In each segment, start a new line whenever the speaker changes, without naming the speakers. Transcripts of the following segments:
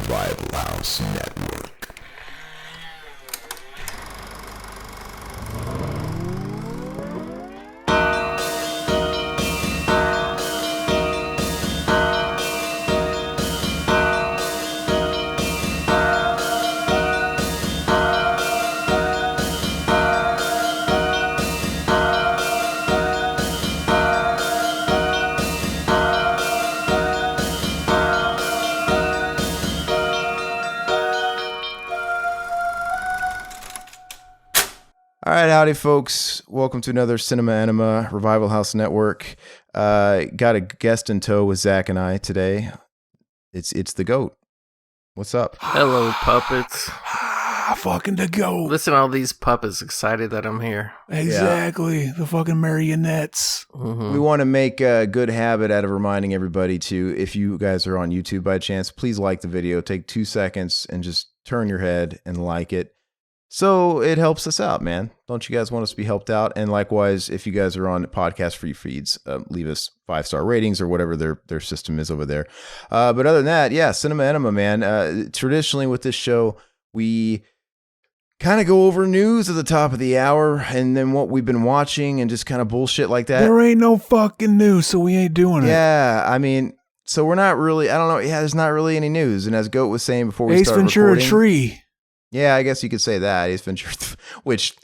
Revival House Network. All right, howdy, folks. Welcome to another Cinema Enema Revival House Network. Got a guest in tow with Zack and I today. It's the GOAT. What's up?
Hello, puppets.
Fucking the GOAT.
Listen to all these puppets excited that I'm here.
Exactly. The fucking marionettes.
Mm-hmm.
We want to make a good habit out of reminding everybody to, if you guys are on YouTube by chance, please like the video. Take 2 seconds and just turn your head and like it. So it helps us out, man. Don't you guys want us to be helped out? And likewise, if you guys are on podcast free feeds, leave us 5-star ratings or whatever their system is over there. But other than that, yeah, Cinema Enema, man. Traditionally with this show, we kind of go over news at the top of the hour and then what we've been watching and just kind of bullshit like that.
There ain't no fucking news, so we ain't doing it.
Yeah, I mean, so we're not really, I don't know. Yeah, there's not really any news. And as Goat was saying before we
Ace
started
Ventura
recording,
Tree.
yeah, I guess you could say that. Ace Ventura, which,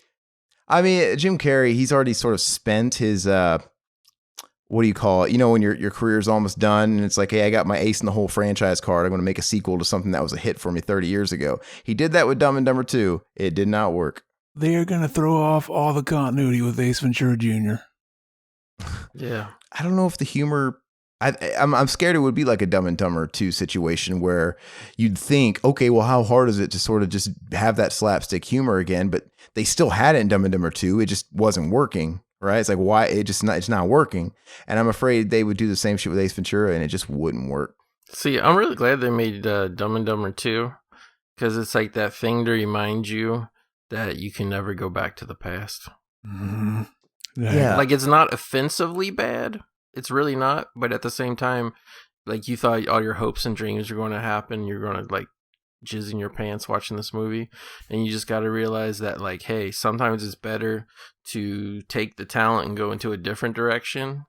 I mean, Jim Carrey, he's already sort of spent his, what do you call it? You know, when your career's almost done and it's like, hey, I got my ace in the whole franchise card. I'm going to make a sequel to something that was a hit for me 30 years ago. He did that with Dumb and Dumber 2. It did not work.
They are going to throw off all the continuity with Ace Ventura Jr.
Yeah.
I don't know if the humor... I'm scared it would be like a Dumb and Dumber 2 situation where you'd think, okay, well, how hard is it to sort of just have that slapstick humor again? But they still had it in Dumb and Dumber 2. It just wasn't working, right? It's like, why? It's not working. And I'm afraid they would do the same shit with Ace Ventura and it just wouldn't work.
See, I'm really glad they made Dumb and Dumber 2 because it's like that thing to remind you that you can never go back to the past.
Mm-hmm.
Yeah.
Like, it's not offensively bad. It's really not, but at the same time, like, you thought all your hopes and dreams were going to happen. You're going to, like, jizz in your pants watching this movie. And you just got to realize that, like, hey, sometimes it's better to take the talent and go into a different direction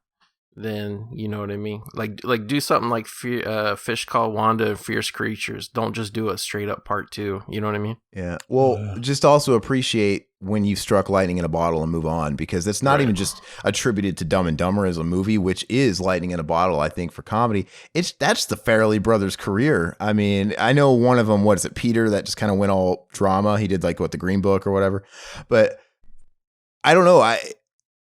than, you know what I mean? Like do something like Fish Call Wanda and Fierce Creatures. Don't just do a straight up part 2. You know what I mean?
Yeah. Well, just also appreciate when you struck lightning in a bottle and move on, because it's not even just attributed to Dumb and Dumber as a movie, which is lightning in a bottle, I think, for comedy. That's the Farrelly brothers' career. I mean, I know one of them, what is it, Peter, that just kind of went all drama. He did like the Green Book or whatever. But I don't know.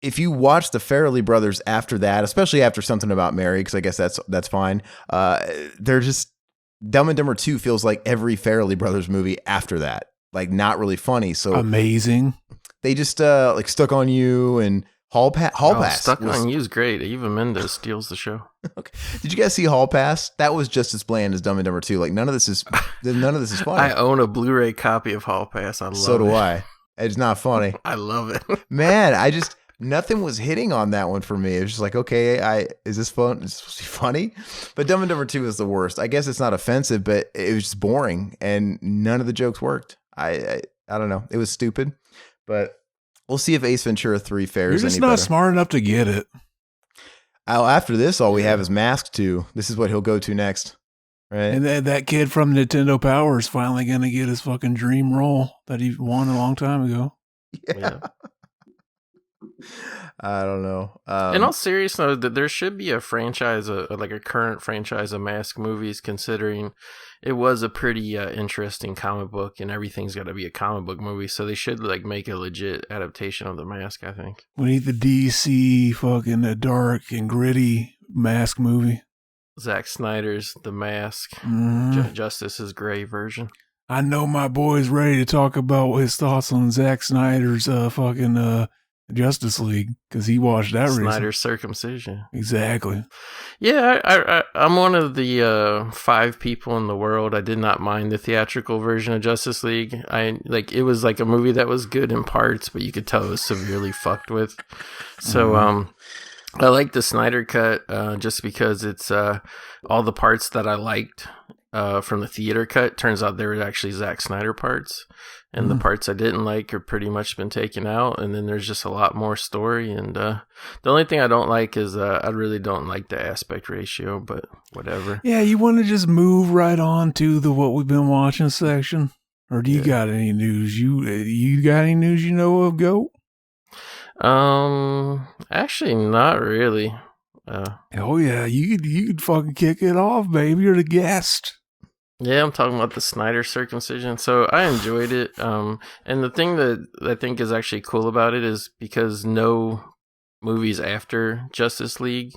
If you watch the Farrelly brothers after that, especially after Something About Mary, because I guess that's fine. They're just Dumb and Dumber 2 feels like every Farrelly brothers movie after that. Like, not really funny. So
amazing.
They just like Stuck on You and Hall Pass.
Stuck on You is great. Eva Mendes steals the show.
Okay. Did you guys see Hall Pass? That was just as bland as Dumb and Dumber 2. Like, none of this is funny.
I own a Blu-ray copy of Hall Pass. I love it.
So do I. It's not funny.
I love it.
Man, nothing was hitting on that one for me. It was just like, okay, is this fun? Is this supposed to be funny? But Dumb and Dumber 2 is the worst. I guess it's not offensive, but it was just boring and none of the jokes worked. I don't know. It was stupid, but we'll see if Ace Ventura 3 fares any better.
You're just not smart enough to get it.
After this, all we have is Mask 2. This is what he'll go to next, right?
And that kid from Nintendo Power is finally going to get his fucking dream role that he won a long time ago.
Yeah. I don't know.
In all seriousness, there should be a franchise, like a current franchise of Mask movies, considering it was a pretty interesting comic book, and everything's got to be a comic book movie. So they should like make a legit adaptation of The Mask, I think.
We need the DC fucking dark and gritty Mask movie.
Zack Snyder's The Mask, Justice's Gray version.
I know my boy's ready to talk about his thoughts on Zack Snyder's fucking Justice League, because he watched that recently.
Snyder's Circumcision.
Exactly.
Yeah, I'm one of the 5 people in the world. I did not mind the theatrical version of Justice League. It was like a movie that was good in parts, but you could tell it was severely fucked with. So I like the Snyder cut just because it's all the parts that I liked from the theater cut. Turns out they were actually Zack Snyder parts, and the parts I didn't like are pretty much been taken out. And then there's just a lot more story. And the only thing I don't like is I really don't like the aspect ratio, but whatever.
Yeah, you want to just move right on to the what we've been watching section, or do you got any news? You got any news you know of? Go.
Actually, not really.
Oh yeah, you could fucking kick it off, baby. You're the guest.
Yeah, I'm talking about the Snyder circumcision. So I enjoyed it. And the thing that I think is actually cool about it is because no movies after Justice League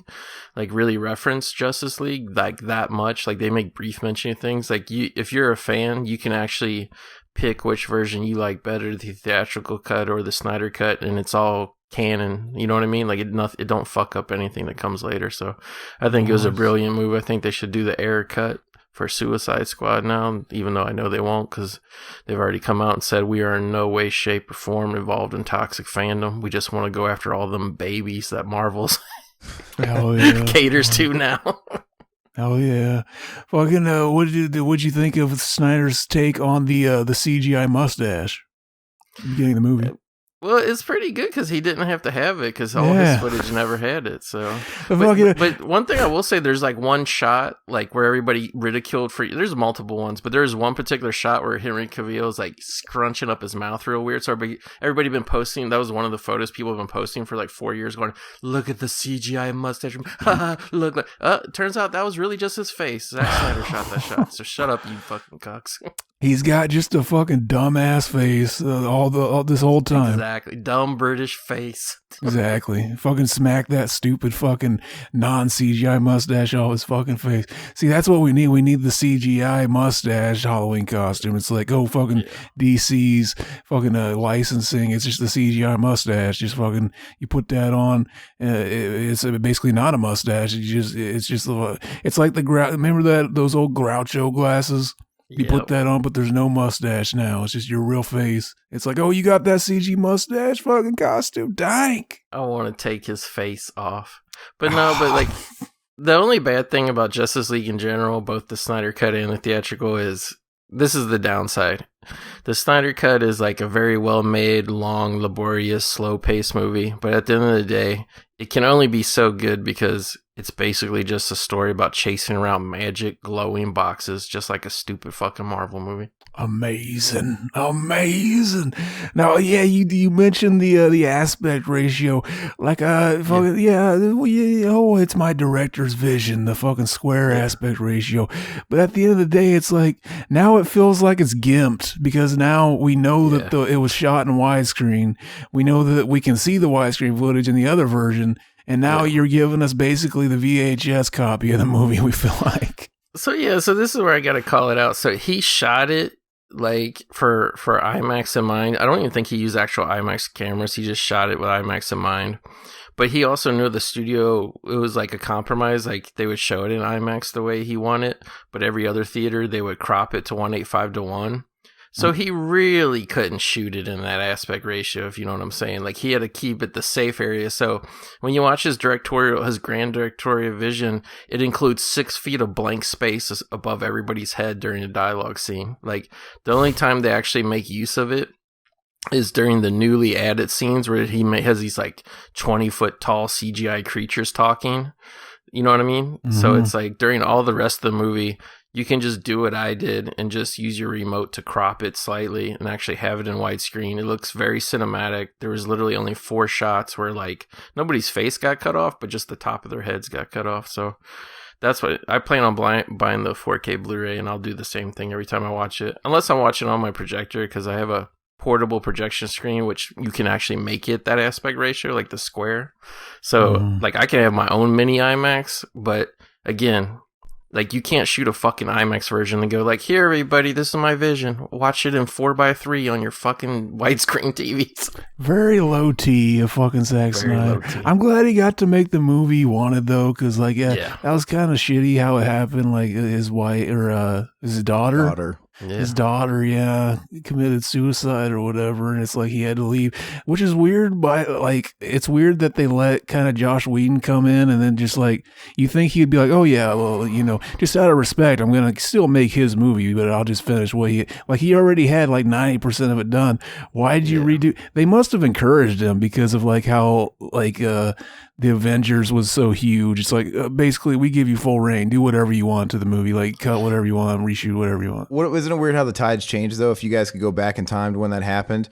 like really reference Justice League like that much. Like they make brief mention of things. Like if you're a fan, you can actually pick which version you like better, the theatrical cut or the Snyder cut, and it's all canon. You know what I mean? Like it don't fuck up anything that comes later. So I think it was a brilliant move. I think they should do the air cut for Suicide Squad now, even though I know they won't, because they've already come out and said we are in no way, shape, or form involved in toxic fandom. We just want to go after all them babies that Marvel's caters to now.
Oh yeah, fucking. What'd you think of Snyder's take on the CGI mustache? Beginning of the movie.
Well, it's pretty good because he didn't have to have it because all his footage never had it. So, but one thing I will say, there's like one shot like where everybody ridiculed for. There's multiple ones, but there's one particular shot where Henry Cavill is like scrunching up his mouth real weird. So everybody been posting. That was one of the photos people have been posting for like 4 years. Going, look at the CGI mustache. Look. Turns out that was really just his face. Zack Snyder shot that shot. So shut up, you fucking cocks.
He's got just a fucking dumbass face all this whole time.
Exactly. Dumb British face.
Exactly. Fucking smack that stupid fucking non-CGI mustache off his fucking face. See, that's what we need. We need the CGI mustache Halloween costume. It's like, fucking DC's fucking licensing. It's just the CGI mustache. Just fucking, you put that on. It's basically not a mustache. It's like remember those old Groucho glasses? You put that on, but there's no mustache now. It's just your real face. It's like, you got that CG mustache fucking costume. Dank.
I want to take his face off. But no, but like, the only bad thing about Justice League in general, both the Snyder Cut and the theatrical, is this is the downside. The Snyder Cut is like a very well-made, long, laborious, slow-paced movie. But at the end of the day, it can only be so good because it's basically just a story about chasing around magic, glowing boxes, just like a stupid fucking Marvel movie.
Amazing. Now, yeah, you mentioned the aspect ratio, like it's my director's vision, the fucking square aspect ratio. But at the end of the day, it's like now it feels like it's gimped because now we know that it was shot in widescreen. We know that we can see the widescreen footage in the other version, and now you're giving us basically the VHS copy of the movie. We feel like. So
this is where I got to call it out. So he shot it like for IMAX in mind. I don't even think he used actual IMAX cameras. He just shot it with IMAX in mind. But he also knew the studio, it was like a compromise. Like they would show it in IMAX the way he wanted, but every other theater, they would crop it to 1:8:5. So he really couldn't shoot it in that aspect ratio, if you know what I'm saying. Like he had to keep it the safe area. So when you watch his grand directorial vision, it includes 6 feet of blank space above everybody's head during the dialogue scene. Like the only time they actually make use of it is during the newly added scenes where he has these like 20-foot tall CGI creatures talking. You know what I mean? Mm-hmm. So it's like during all the rest of the movie, you can just do what I did and just use your remote to crop it slightly and actually have it in widescreen. It looks very cinematic. There was literally only 4 shots where like nobody's face got cut off, but just the top of their heads got cut off. So that's what I plan on buying the 4K Blu-ray, and I'll do the same thing every time I watch it. Unless I'm watching on my projector, because I have a portable projection screen, which you can actually make it that aspect ratio, like the square. So like I can have my own mini IMAX, but again, like you can't shoot a fucking IMAX version and go like, here everybody, this is my vision. Watch it in 4:3 on your fucking widescreen TVs.
Very low T of fucking Zack Snyder. I'm glad he got to make the movie he wanted though, because like that was kind of shitty how it happened. Like his wife or his daughter his daughter, committed suicide or whatever, and it's like he had to leave, which is weird. But like, it's weird that they let kind of Josh Whedon come in, and then just like you think he'd be like, oh yeah, well, just out of respect, I'm gonna still make his movie, but I'll just finish what he already had like 90% of it done. Why did you redo? They must have encouraged him because of like how like the Avengers was so huge. It's like basically we give you full reign, do whatever you want to the movie, like cut whatever you want, reshoot whatever you want.
Isn't it weird how the tides changed though? If you guys could go back in time to when that happened,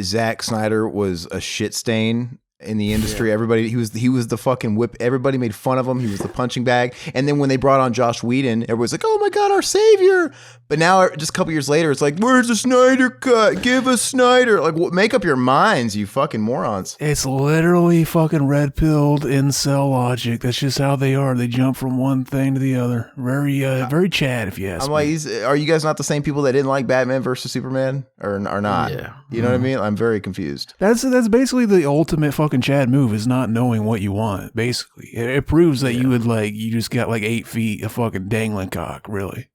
Zack Snyder was a shit stain in the industry. Everybody, he was the fucking whip. Everybody made fun of him. He was the punching bag. And then when they brought on Josh Whedon, everyone's like, oh my God, our savior. But now just a couple years later, it's like, where's the Snyder cut? Give us Snyder. Like, make up your minds, you fucking morons.
It's literally fucking red-pilled incel logic. That's just how they are. They jump from one thing to the other. Very Chad, if you ask me.
I'm like, are you guys not the same people that didn't like Batman versus Superman? Or not?
Yeah.
You know what I mean? I'm very confused.
That's basically the ultimate fucking Chad move, is not knowing what you want, basically. It proves that you just got like 8 feet of fucking dangling cock, really.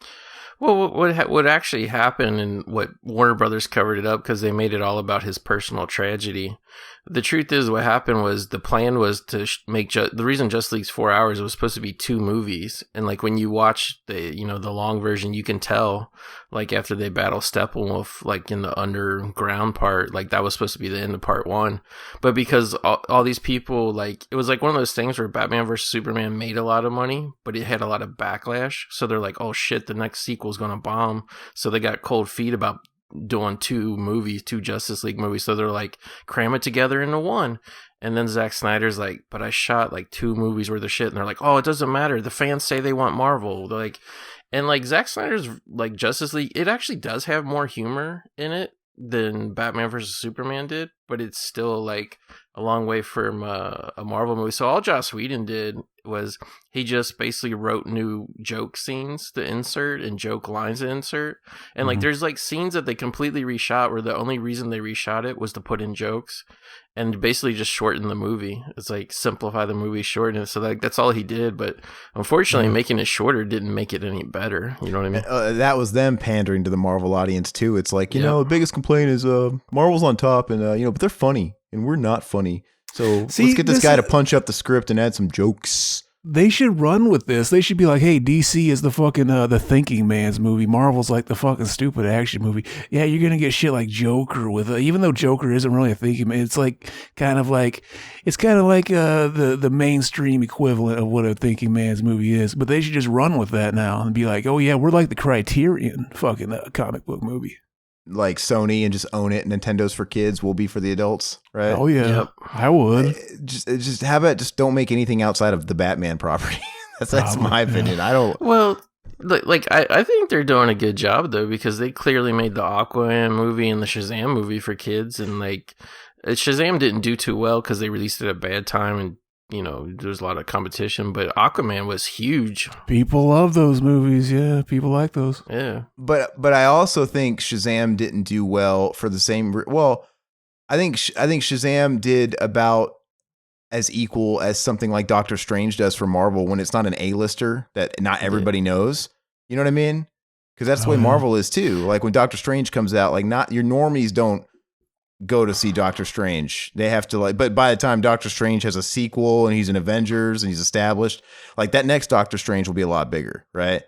Well, what actually happened, and what Warner Brothers covered it up because they made it all about his personal tragedy. The truth is, what happened was the plan was to make the reason Justice League's 4 hours, it was supposed to be 2 movies, and like when you watch the the long version, you can tell like after they battle Steppenwolf, like in the underground part, like that was supposed to be the end of part 1, but because all these people, like it was like one of those things where Batman versus Superman made a lot of money, but it had a lot of backlash, so they're like, oh shit, the next sequel's gonna bomb, so they got cold feet about doing 2 Justice League movies, so they're like, cram it together into one. And then Zack Snyder's like, but I shot like 2 movies worth of shit, and they're like, oh, it doesn't matter, the fans say they want Marvel. They're like, and like Zack Snyder's like Justice League, it actually does have more humor in it than Batman versus Superman did, but it's still like a long way from a Marvel movie. So all Joss Whedon did was he just basically wrote new joke scenes to insert and joke lines to insert. And like there's like scenes that they completely reshot where the only reason they reshot it was to put in jokes and basically just shorten the movie. It's like simplify the movie, shorten it. So like that's all he did. But unfortunately, making it shorter didn't make it any better. You know what I mean?
That was them pandering to the Marvel audience too. It's like, the biggest complaint is Marvel's on top, and but they're funny and we're not funny. So let's get this guy to punch up the script and add some jokes.
They should run with this. They should be like, hey, DC is the fucking the thinking man's movie. Marvel's like the fucking stupid action movie. Yeah, you're gonna get shit like Joker with even though Joker isn't really a thinking man, it's like kind of like the mainstream equivalent of what a thinking man's movie is. But they should just run with that now and be like, oh yeah, we're like the Criterion fucking comic book movie.
Like Sony and just own it. Nintendo's for kids, will be for the adults, right?
Oh yeah, I would.
Just have it. Just don't make anything outside of the Batman property. that's my opinion. I don't.
Well, I think they're doing a good job though, because they clearly made the Aquaman movie and the Shazam movie for kids, and like Shazam didn't do too well because they released it at a bad time, and there's a lot of competition, but Aquaman was huge.
People love those movies. Yeah, people like those.
Yeah.
But I also think Shazam didn't do well for the same. Well, I think Shazam did about as equal as something like Doctor Strange does for Marvel when it's not an A-lister that not everybody knows. You know what I mean? Because that's the way Marvel is too. Like when Doctor Strange comes out, like not your normies don't go to see Doctor Strange. They have to but by the time Doctor Strange has a sequel and he's in Avengers and he's established, like that next Doctor Strange will be a lot bigger, right?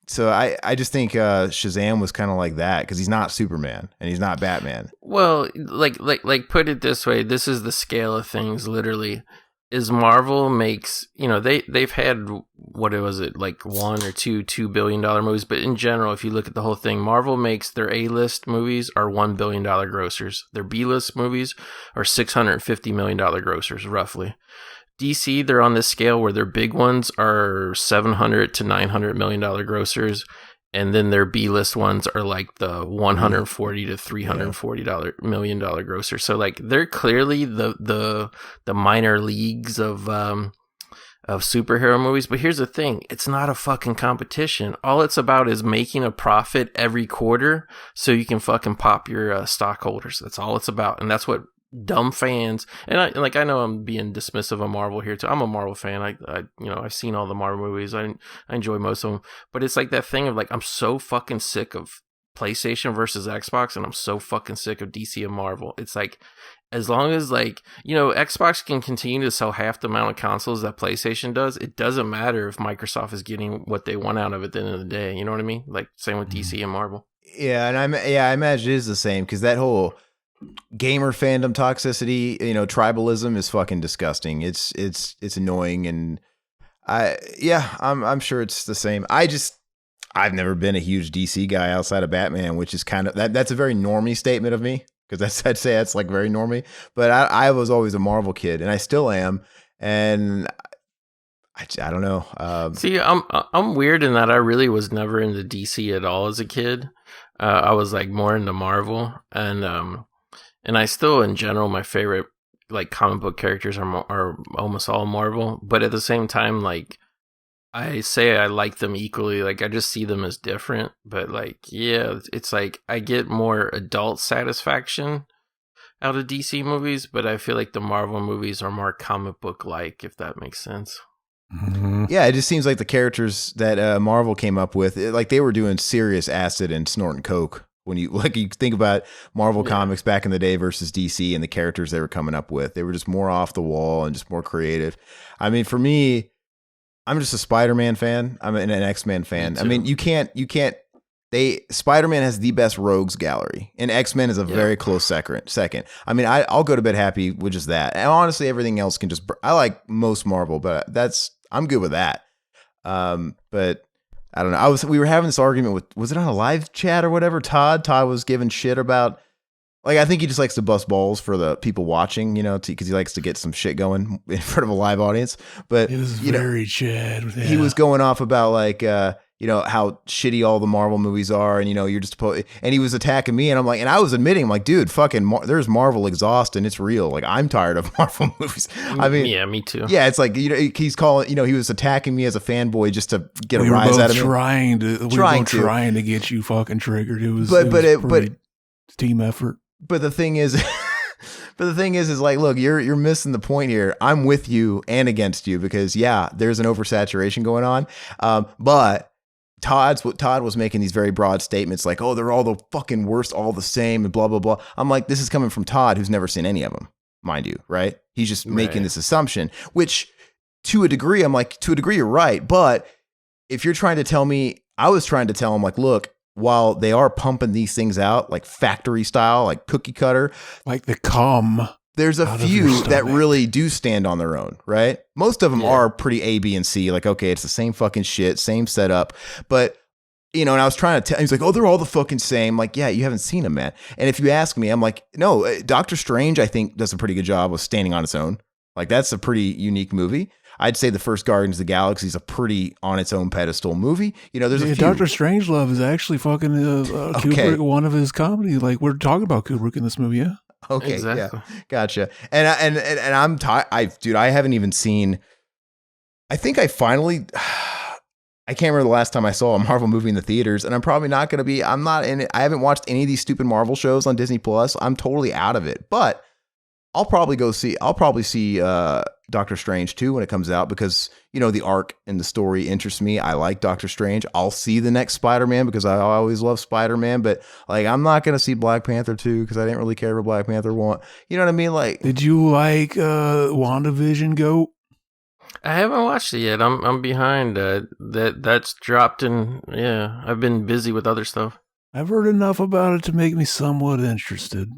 So I just think Shazam was kind of like that because he's not Superman and he's not Batman.
Well, like put it this way, this is the scale of things. Literally, is Marvel makes they've had what was it like 1 or 2 $2 billion movies, but in general, if you look at the whole thing, Marvel makes their A-list movies are $1 billion grossers. Their B-list movies are $650 million grossers, roughly. DC, they're on this scale where their big ones are $700 to $900 million grossers, and then their B-list ones are like the $140 to $340 million grossers. So like they're clearly the minor leagues of superhero movies. But here's the thing: it's not a fucking competition. All it's about is making a profit every quarter so you can fucking pop your stockholders. That's all it's about, and that's what dumb fans, and I know I'm being dismissive of Marvel here too. I'm a Marvel fan. I've seen all the Marvel movies. I enjoy most of them, but it's like that thing of like I'm so fucking sick of PlayStation versus Xbox, and I'm so fucking sick of DC and Marvel. It's like, as long as like, Xbox can continue to sell half the amount of consoles that PlayStation does, it doesn't matter if Microsoft is getting what they want out of it at the end of the day. You know what I mean? Like same with DC and Marvel.
Yeah, and I imagine it is the same, because that whole gamer fandom toxicity, tribalism is fucking disgusting. It's annoying, and I'm sure it's the same. I've never been a huge DC guy outside of Batman, which is kind of that's a very normie statement of me, because I'd say that's like very normie. But I was always a Marvel kid, and I still am, and I don't know.
See, I'm weird in that I really was never into DC at all as a kid. I was like more into Marvel, and I still, in general, my favorite like comic book characters are almost all Marvel. But at the same time, like I say, I like them equally. Like I just see them as different. But like, yeah, it's like I get more adult satisfaction out of DC movies, but I feel like the Marvel movies are more comic book like, if that makes sense.
Mm-hmm.
Yeah, it just seems like the characters that Marvel came up with, like they were doing serious acid and snorting coke. When you think about Marvel comics back in the day versus DC and the characters they were coming up with, they were just more off the wall and just more creative. I mean, for me, I'm just a Spider-Man fan. I'm an X-Men fan. I mean, you can't. Spider-Man has the best rogues gallery, and X-Men is a very close second. I mean, I'll go to bed happy with just that. And honestly, everything else can just. I like most Marvel, but I'm good with that. But I don't know. We were having this argument was it on a live chat or whatever? Todd was giving shit about. Like, I think he just likes to bust balls for the people watching, because he likes to get some shit going in front of a live audience. But
it was very Chad. Yeah.
He was going off about like, how shitty all the Marvel movies are, and you're just and he was attacking me, and I'm like, and I was admitting, I'm like, dude, fucking, there's Marvel exhaust, and it's real. Like, I'm tired of Marvel movies. I mean,
yeah, me too.
Yeah, it's like he's calling, he was attacking me as a fanboy just to get a rise out of me.
Trying to get you fucking triggered. It was, but team effort.
But the thing is, is like, look, you're missing the point here. I'm with you and against you, because there's an oversaturation going on. But Todd was making these very broad statements like, oh, they're all the fucking worst, all the same, and blah, blah, blah. I'm like, this is coming from Todd, who's never seen any of them, mind you, right? He's just making this assumption, which to a degree, I'm like, to a degree, you're right. But if you're trying to tell me, I was trying to tell him, like, look, while they are pumping these things out like factory style, like cookie cutter,
like the cum,
there's a few that really do stand on their own, right? Most of them are pretty A, B, and C. Like, okay, it's the same fucking shit, same setup. But, and I was trying to tell, he's like, oh, they're all the fucking same. Like, yeah, you haven't seen them, man. And if you ask me, I'm like, no, Doctor Strange, I think, does a pretty good job of standing on its own. Like, that's a pretty unique movie. I'd say the first Guardians of the Galaxy is a pretty on its own pedestal movie. There's a few.
Doctor Strangelove is actually fucking Kubrick, one of his comedy. Like, we're talking about Kubrick in this movie, yeah.
Okay,
exactly.
Yeah, gotcha. And I'm tired. Dude, I haven't even seen. I think I finally. I can't remember the last time I saw a Marvel movie in the theaters, and I'm probably not going to be. I'm not in it. I haven't watched any of these stupid Marvel shows on Disney Plus. I'm totally out of it, but. I'll probably see Doctor Strange 2 when it comes out, because, the arc and the story interests me. I like Doctor Strange. I'll see the next Spider-Man because I always love Spider-Man, but like, I'm not going to see Black Panther 2 because I didn't really care for Black Panther 1. You know what I mean? Like,
did you like WandaVision Go?
I haven't watched it yet. I'm behind. That's dropped in. Yeah, I've been busy with other stuff.
I've heard enough about it to make me somewhat interested.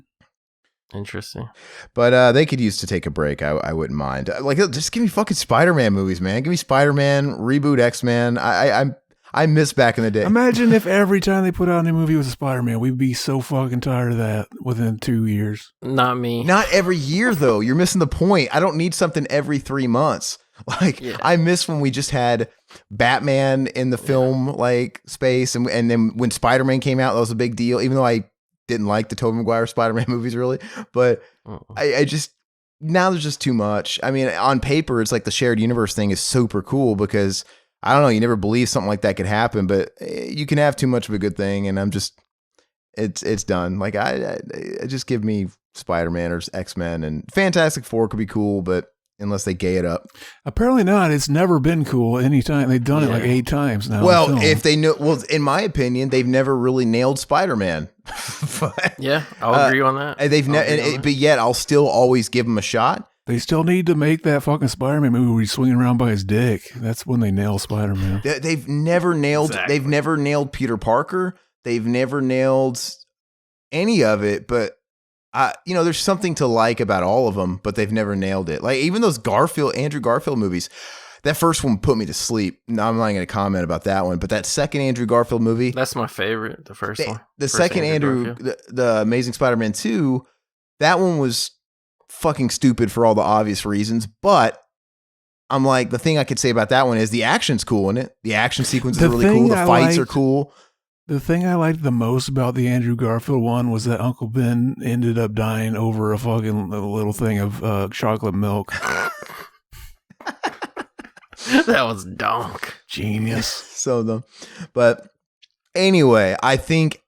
Interesting.
But they could use to take a break. I wouldn't mind. Like, just give me fucking Spider-Man movies, man. Give me Spider-Man, reboot X-Men. I miss back in the day.
Imagine if every time they put out a new movie with a Spider-Man, we'd be so fucking tired of that within 2 years.
Not me.
Not every year, though. You're missing the point. I don't need something every 3 months. Like, I miss when we just had Batman in the film like space, and then when Spider-Man came out, that was a big deal. Even though I didn't like the Tobey Maguire Spider-Man movies really, but I just, now there's just too much. I mean, on paper, it's like the shared universe thing is super cool because I don't know, you never believe something like that could happen, but you can have too much of a good thing, and I'm just, it's done. Like, I just give me Spider-Man or X-Men, and Fantastic Four could be cool, but unless they gay it up.
Apparently not. It's never been cool anytime. They've done it like 8 times now.
Well, if they know, well, in my opinion, they've never really nailed Spider-Man.
Yeah, I'll agree on that.
But yet I'll still always give them a shot.
They still need to make that fucking Spider-Man movie where he's swinging around by his dick. That's when they nail Spider-Man.
They've never nailed.
Exactly.
They've never nailed Peter Parker. They've never nailed any of it. But there's something to like about all of them. But they've never nailed it. Like even those Andrew Garfield movies. That first one put me to sleep. No, I'm not going to comment about that one. But that second Andrew Garfield movie.
That's my favorite. The first one.
The second Andrew the Amazing Spider-Man 2. That one was fucking stupid for all the obvious reasons, but I'm like, the thing I could say about that one is the action's cool in it. The action sequences are really cool. The fights are cool.
The thing I liked the most about the Andrew Garfield one was that Uncle Ben ended up dying over a fucking little thing of chocolate milk.
That was donk.
Genius.
So dumb. But anyway, I think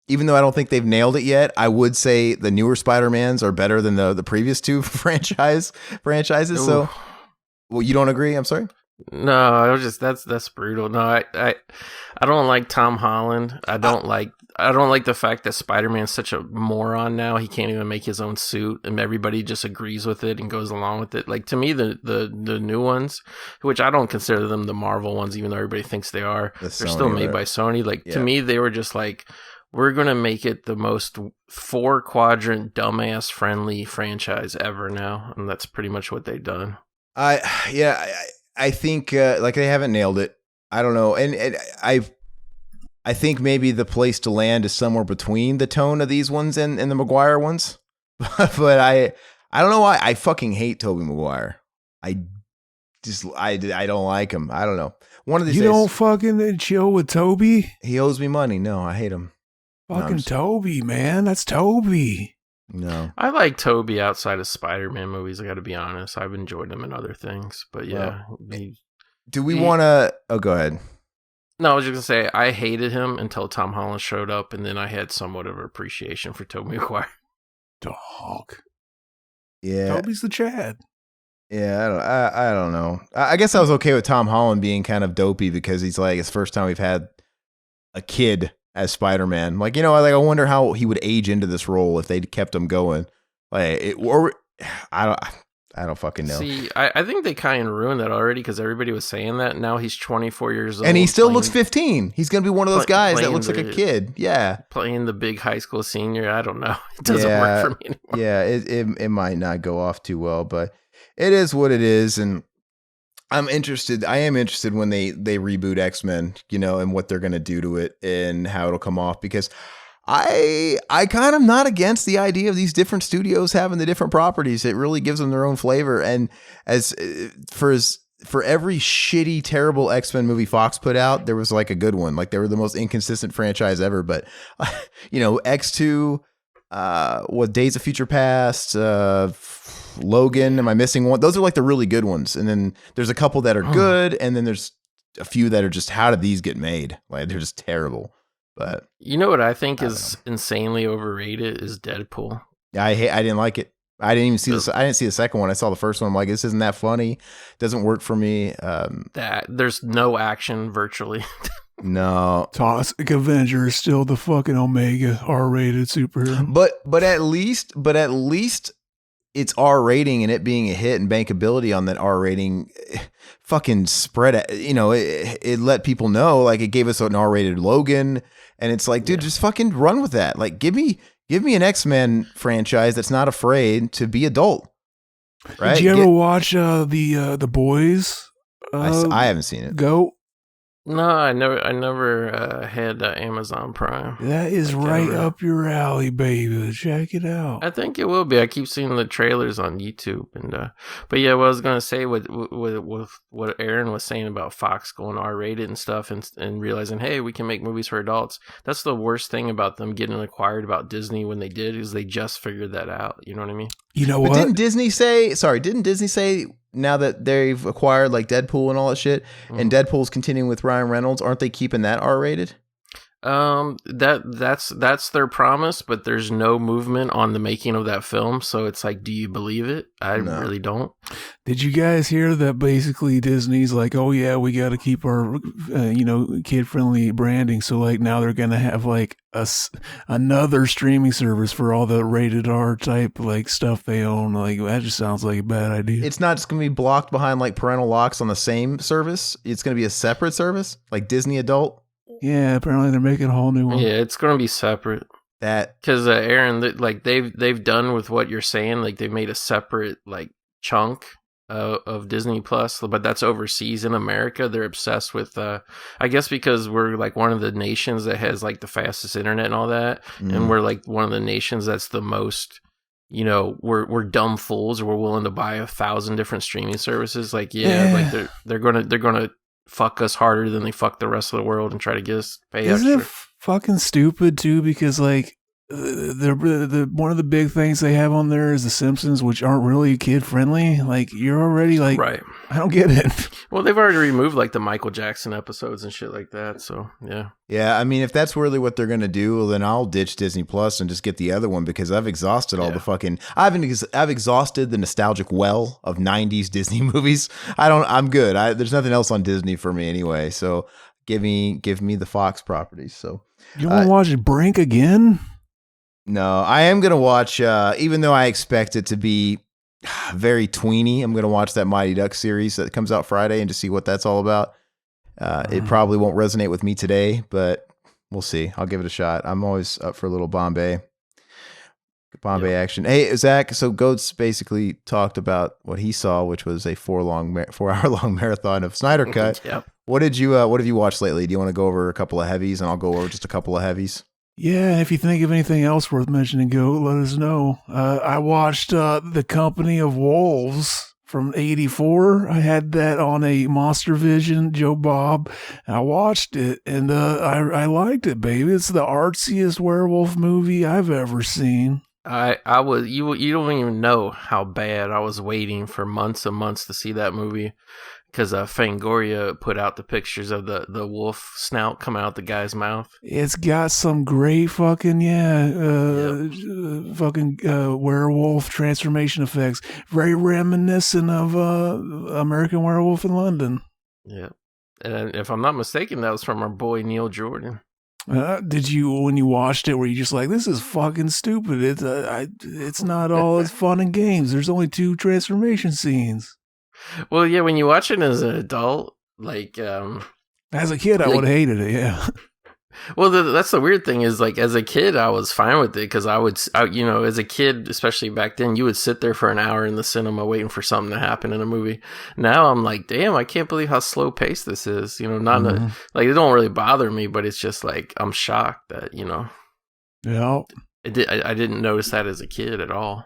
even though I don't think they've nailed it yet, I would say the newer Spider-Mans are better than the previous 2 franchises. Ooh. So, well, you don't agree? I'm sorry.
No, I was just that's brutal. No, I don't like Tom Holland. I don't like the fact that Spider-Man's such a moron now. He can't even make his own suit, and everybody just agrees with it and goes along with it. Like to me, the new ones, which I don't consider them the Marvel ones, even though everybody thinks they are, they're still made by Sony. Like to me, they were just like, we're going to make it the most 4-quadrant, dumbass friendly franchise ever now. And that's pretty much what they've done.
I think like they haven't nailed it. I don't know. And I think maybe the place to land is somewhere between the tone of these ones and the Maguire ones. But I don't know why. I fucking hate Tobey Maguire. I don't like him. I don't know. One of these days,
you don't fucking chill with Toby?
He owes me money. No, I hate him.
Fucking Toby, man. That's Toby.
No.
I like Toby outside of Spider-Man movies, I got to be honest. I've enjoyed him in other things. But yeah.
Do we want to... Oh, go ahead.
No, I was just going to say, I hated him until Tom Holland showed up, and then I had somewhat of appreciation for Tobey Maguire.
Dog.
Yeah.
Toby's the Chad.
Yeah, I don't know. I guess I was okay with Tom Holland being kind of dopey because he's like, it's the first time we've had a kid as Spider-Man. Like, I wonder how he would age into this role if they'd kept him going. Like, I don't fucking know.
See, I think they kind of ruined that already because everybody was saying that. Now he's 24 years old.
And he still looks 15. He's going to be one of those guys that looks like a kid. Yeah.
Playing the big high school senior. I don't know. It doesn't work for me anymore.
Yeah, it might not go off too well, but it is what it is. And I am interested when they reboot X-Men, and what they're going to do to it and how it'll come off, because I kind of not against the idea of these different studios having the different properties. It really gives them their own flavor. And for every shitty, terrible X-Men movie Fox put out, there was like a good one. Like they were the most inconsistent franchise ever. But X2, what Days of Future Past, Logan, am I missing one? Those are like the really good ones. And then there's a couple that are good, and then there's a few that are just, how did these get made? Like they're just terrible. But
you know what I think is insanely overrated is Deadpool.
I didn't like it. I didn't even see I didn't see the second one. I saw the first one. I'm like, this isn't that funny. Doesn't work for me.
That there's no action virtually.
No.
Toxic Avenger is still the fucking Omega R-rated superhero.
But at least it's R rating, and it being a hit and bankability on that R rating fucking spread it. It let people know, like it gave us an R rated Logan, and it's like, dude, just fucking run with that. Like give me an X-Men franchise that's not afraid to be adult. Right?
Did you ever watch the Boys?
I haven't seen it.
Go.
No, I never had Amazon Prime.
That is right up your alley, baby. Check it out.
I think it will be. I keep seeing the trailers on YouTube, and but yeah, what I was gonna say with what Aaron was saying about Fox going R-rated and stuff, and realizing, hey, we can make movies for adults. That's the worst thing about them getting acquired about Disney when they did, is they just figured that out. You know what I mean?
You know what?
Didn't Disney say now that they've acquired like Deadpool and all that shit, and Deadpool's continuing with Ryan Reynolds, aren't they keeping that R-rated?
That's their promise, but there's no movement on the making of that film, so it's like, do you believe it? I really don't.
Did you guys hear that basically Disney's like, oh yeah, we got to keep our kid-friendly branding, so like now they're going to have like another streaming service for all the rated R type like stuff they own. Like that just sounds like a bad idea.
It's not just going to be blocked behind like parental locks on the same service. It's going to be a separate service, like Disney Adult.
Yeah, apparently they're making a whole new one.
Yeah, it's going to be separate.
That
because Aaron, like they've done with what you're saying, like they've made a separate like chunk of Disney Plus, but that's overseas. In America, they're obsessed with. I guess because we're like one of the nations that has like the fastest internet and all that, and we're like one of the nations that's the most. We're dumb fools. We're willing to buy 1,000 different streaming services. Like like they're gonna fuck us harder than they fuck the rest of the world and try to get us pay extra.
Isn't it fucking stupid too? Because like the one of the big things they have on there is The Simpsons, which aren't really kid friendly. Like you're already like,
right?
I don't get it.
Well, they've already removed like the Michael Jackson episodes and shit like that. So yeah.
I mean, if that's really what they're gonna do, well, then I'll ditch Disney Plus and just get the other one because I've exhausted all the fucking. I've exhausted the nostalgic well of '90s Disney movies. I'm good. There's nothing else on Disney for me anyway. So give me the Fox properties. So
you want to watch Brink again?
No, I am going to watch, even though I expect it to be very tweeny, I'm going to watch that Mighty Ducks series that comes out Friday and just see what that's all about. It probably won't resonate with me today, but we'll see. I'll give it a shot. I'm always up for a little Bombay action. Hey, Zach, so Goats basically talked about what he saw, which was a 4-hour-long marathon of Snyder Cut.
Yep.
What have you watched lately? Do you want to go over a couple of heavies, and I'll go over just a couple of heavies?
Yeah, if you think of anything else worth mentioning, let us know. I watched The Company of Wolves from '84. I had that on a Monster Vision, Joe Bob. I watched it, and I liked it, baby. It's the artsiest werewolf movie I've ever seen.
I was you don't even know how bad I was waiting for months and months to see that movie. Because Fangoria put out the pictures of the wolf snout coming out the guy's mouth.
It's got some great fucking werewolf transformation effects, very reminiscent of American Werewolf in London.
Yeah, and if I'm not mistaken, that was from our boy Neil Jordan.
Did you, when you watched it, were you just like, this is fucking stupid? It's not all as fun and games. There's only 2 transformation scenes.
Well, yeah, when you watch it as an adult, like
as a kid, I would have hated it. Yeah.
Well, that's the weird thing is, like, as a kid, I was fine with it because as a kid, especially back then, you would sit there for an hour in the cinema waiting for something to happen in a movie. Now I'm like, damn, I can't believe how slow paced this is. Like it don't really bother me, but it's just like I'm shocked that
Yeah.
I didn't notice that as a kid at all.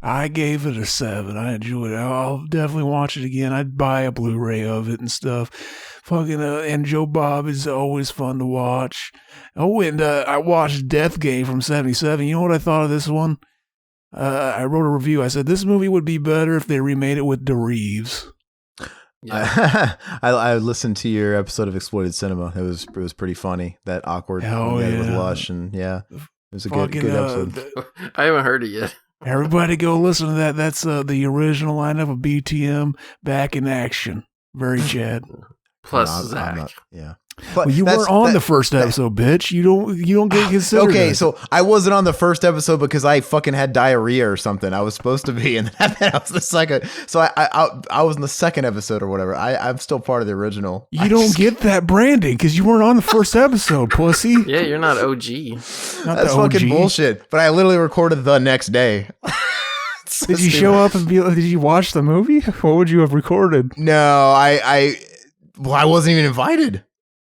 I gave it a 7. I enjoyed it. I'll definitely watch it again. I'd buy a Blu-ray of it and stuff. Fucking and Joe Bob is always fun to watch. Oh, and I watched Death Game from '77. You know what I thought of this one? I wrote a review. I said this movie would be better if they remade it with DeReeves.
Yeah.
I listened to your episode of Exploited Cinema. It was pretty funny. That awkward with Lush, and it was a good episode.
I haven't heard it yet.
Everybody go listen to that. That's the original lineup of BTM back in action. Very Chad.
Plus Zack.
Well, you weren't on the first episode, bitch. You don't get considered.
Okay, so I wasn't on the first episode because I fucking had diarrhea or something. I was supposed to be, and then I was the second. So I was in the second episode or whatever. I'm still part of the original.
You don't get that branding because you weren't on the first episode, pussy.
Yeah, you're not OG.
That's fucking bullshit. But I literally recorded the next day.
Did you show up and did you watch the movie? What would you have recorded?
No, I wasn't even invited.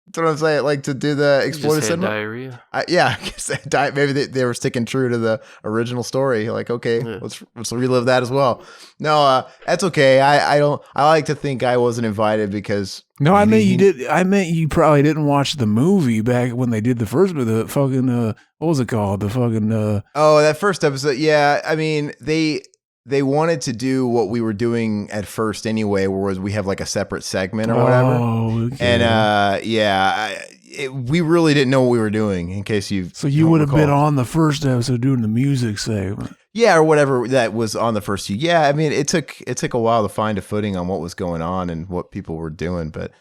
That's what I'm saying. Like to do the Exploited Cinema.
Diarrhea.
I guess maybe they were sticking true to the original story. Like, okay, let's relive that as well. No, that's okay. I like to think I wasn't invited because.
No, I meant you did. I meant you probably didn't watch the movie back when they did the first. The fucking what was it called? The fucking.
That first episode. Yeah, I mean they wanted to do what we were doing at first anyway, whereas we have like a separate segment or whatever.
Oh, okay.
And we really didn't know what we were doing. In case you,
so you would have been on the first episode doing the music segment.
Yeah, or whatever that was on the first few. Yeah, I mean, it took a while to find a footing on what was going on and what people were doing. But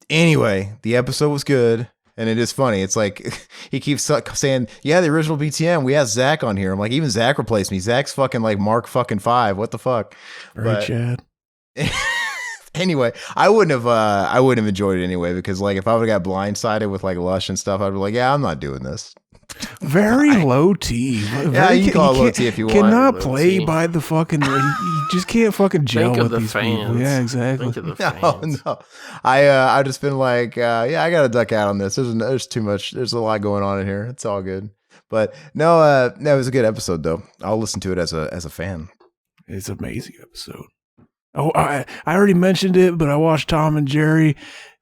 anyway, the episode was good. And it is funny. It's like he keeps saying, yeah, the original BTM, we asked Zack on here. I'm like, even Zack replaced me. Zack's fucking like Mark fucking 5. What the fuck?
Very Chad.
Anyway, I wouldn't have enjoyed it anyway, because like if I would have got blindsided with like Lush and stuff, I'd be like, yeah, I'm not doing this.
Very low T.
Yeah, you can call it low T if you want.
Cannot play by the fucking. You just can't fucking gel with these people. Yeah, exactly.
Think of the fans.
No. I just been like, yeah, I got to duck out on this. There's too much. There's a lot going on in here. It's all good. But no, it was a good episode though. I'll listen to it as a fan.
It's an amazing episode. Oh, I already mentioned it, but I watched Tom and Jerry.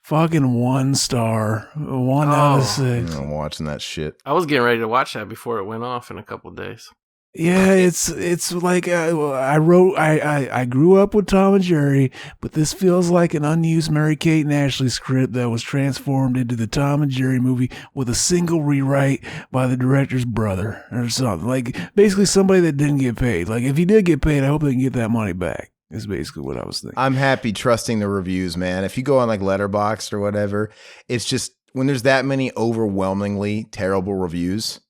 Fucking 1 star. 1 out of 6.
I'm watching that shit.
I was getting ready to watch that before it went off in a couple of days.
Yeah, it's like I grew up with Tom and Jerry, but this feels like an unused Mary-Kate and Ashley script that was transformed into the Tom and Jerry movie with a single rewrite by the director's brother or something. Like basically somebody that didn't get paid. Like if he did get paid, I hope they can get that money back. Is basically what I was thinking.
I'm happy trusting the reviews, man. If you go on like Letterboxd or whatever, it's just when there's that many overwhelmingly terrible reviews,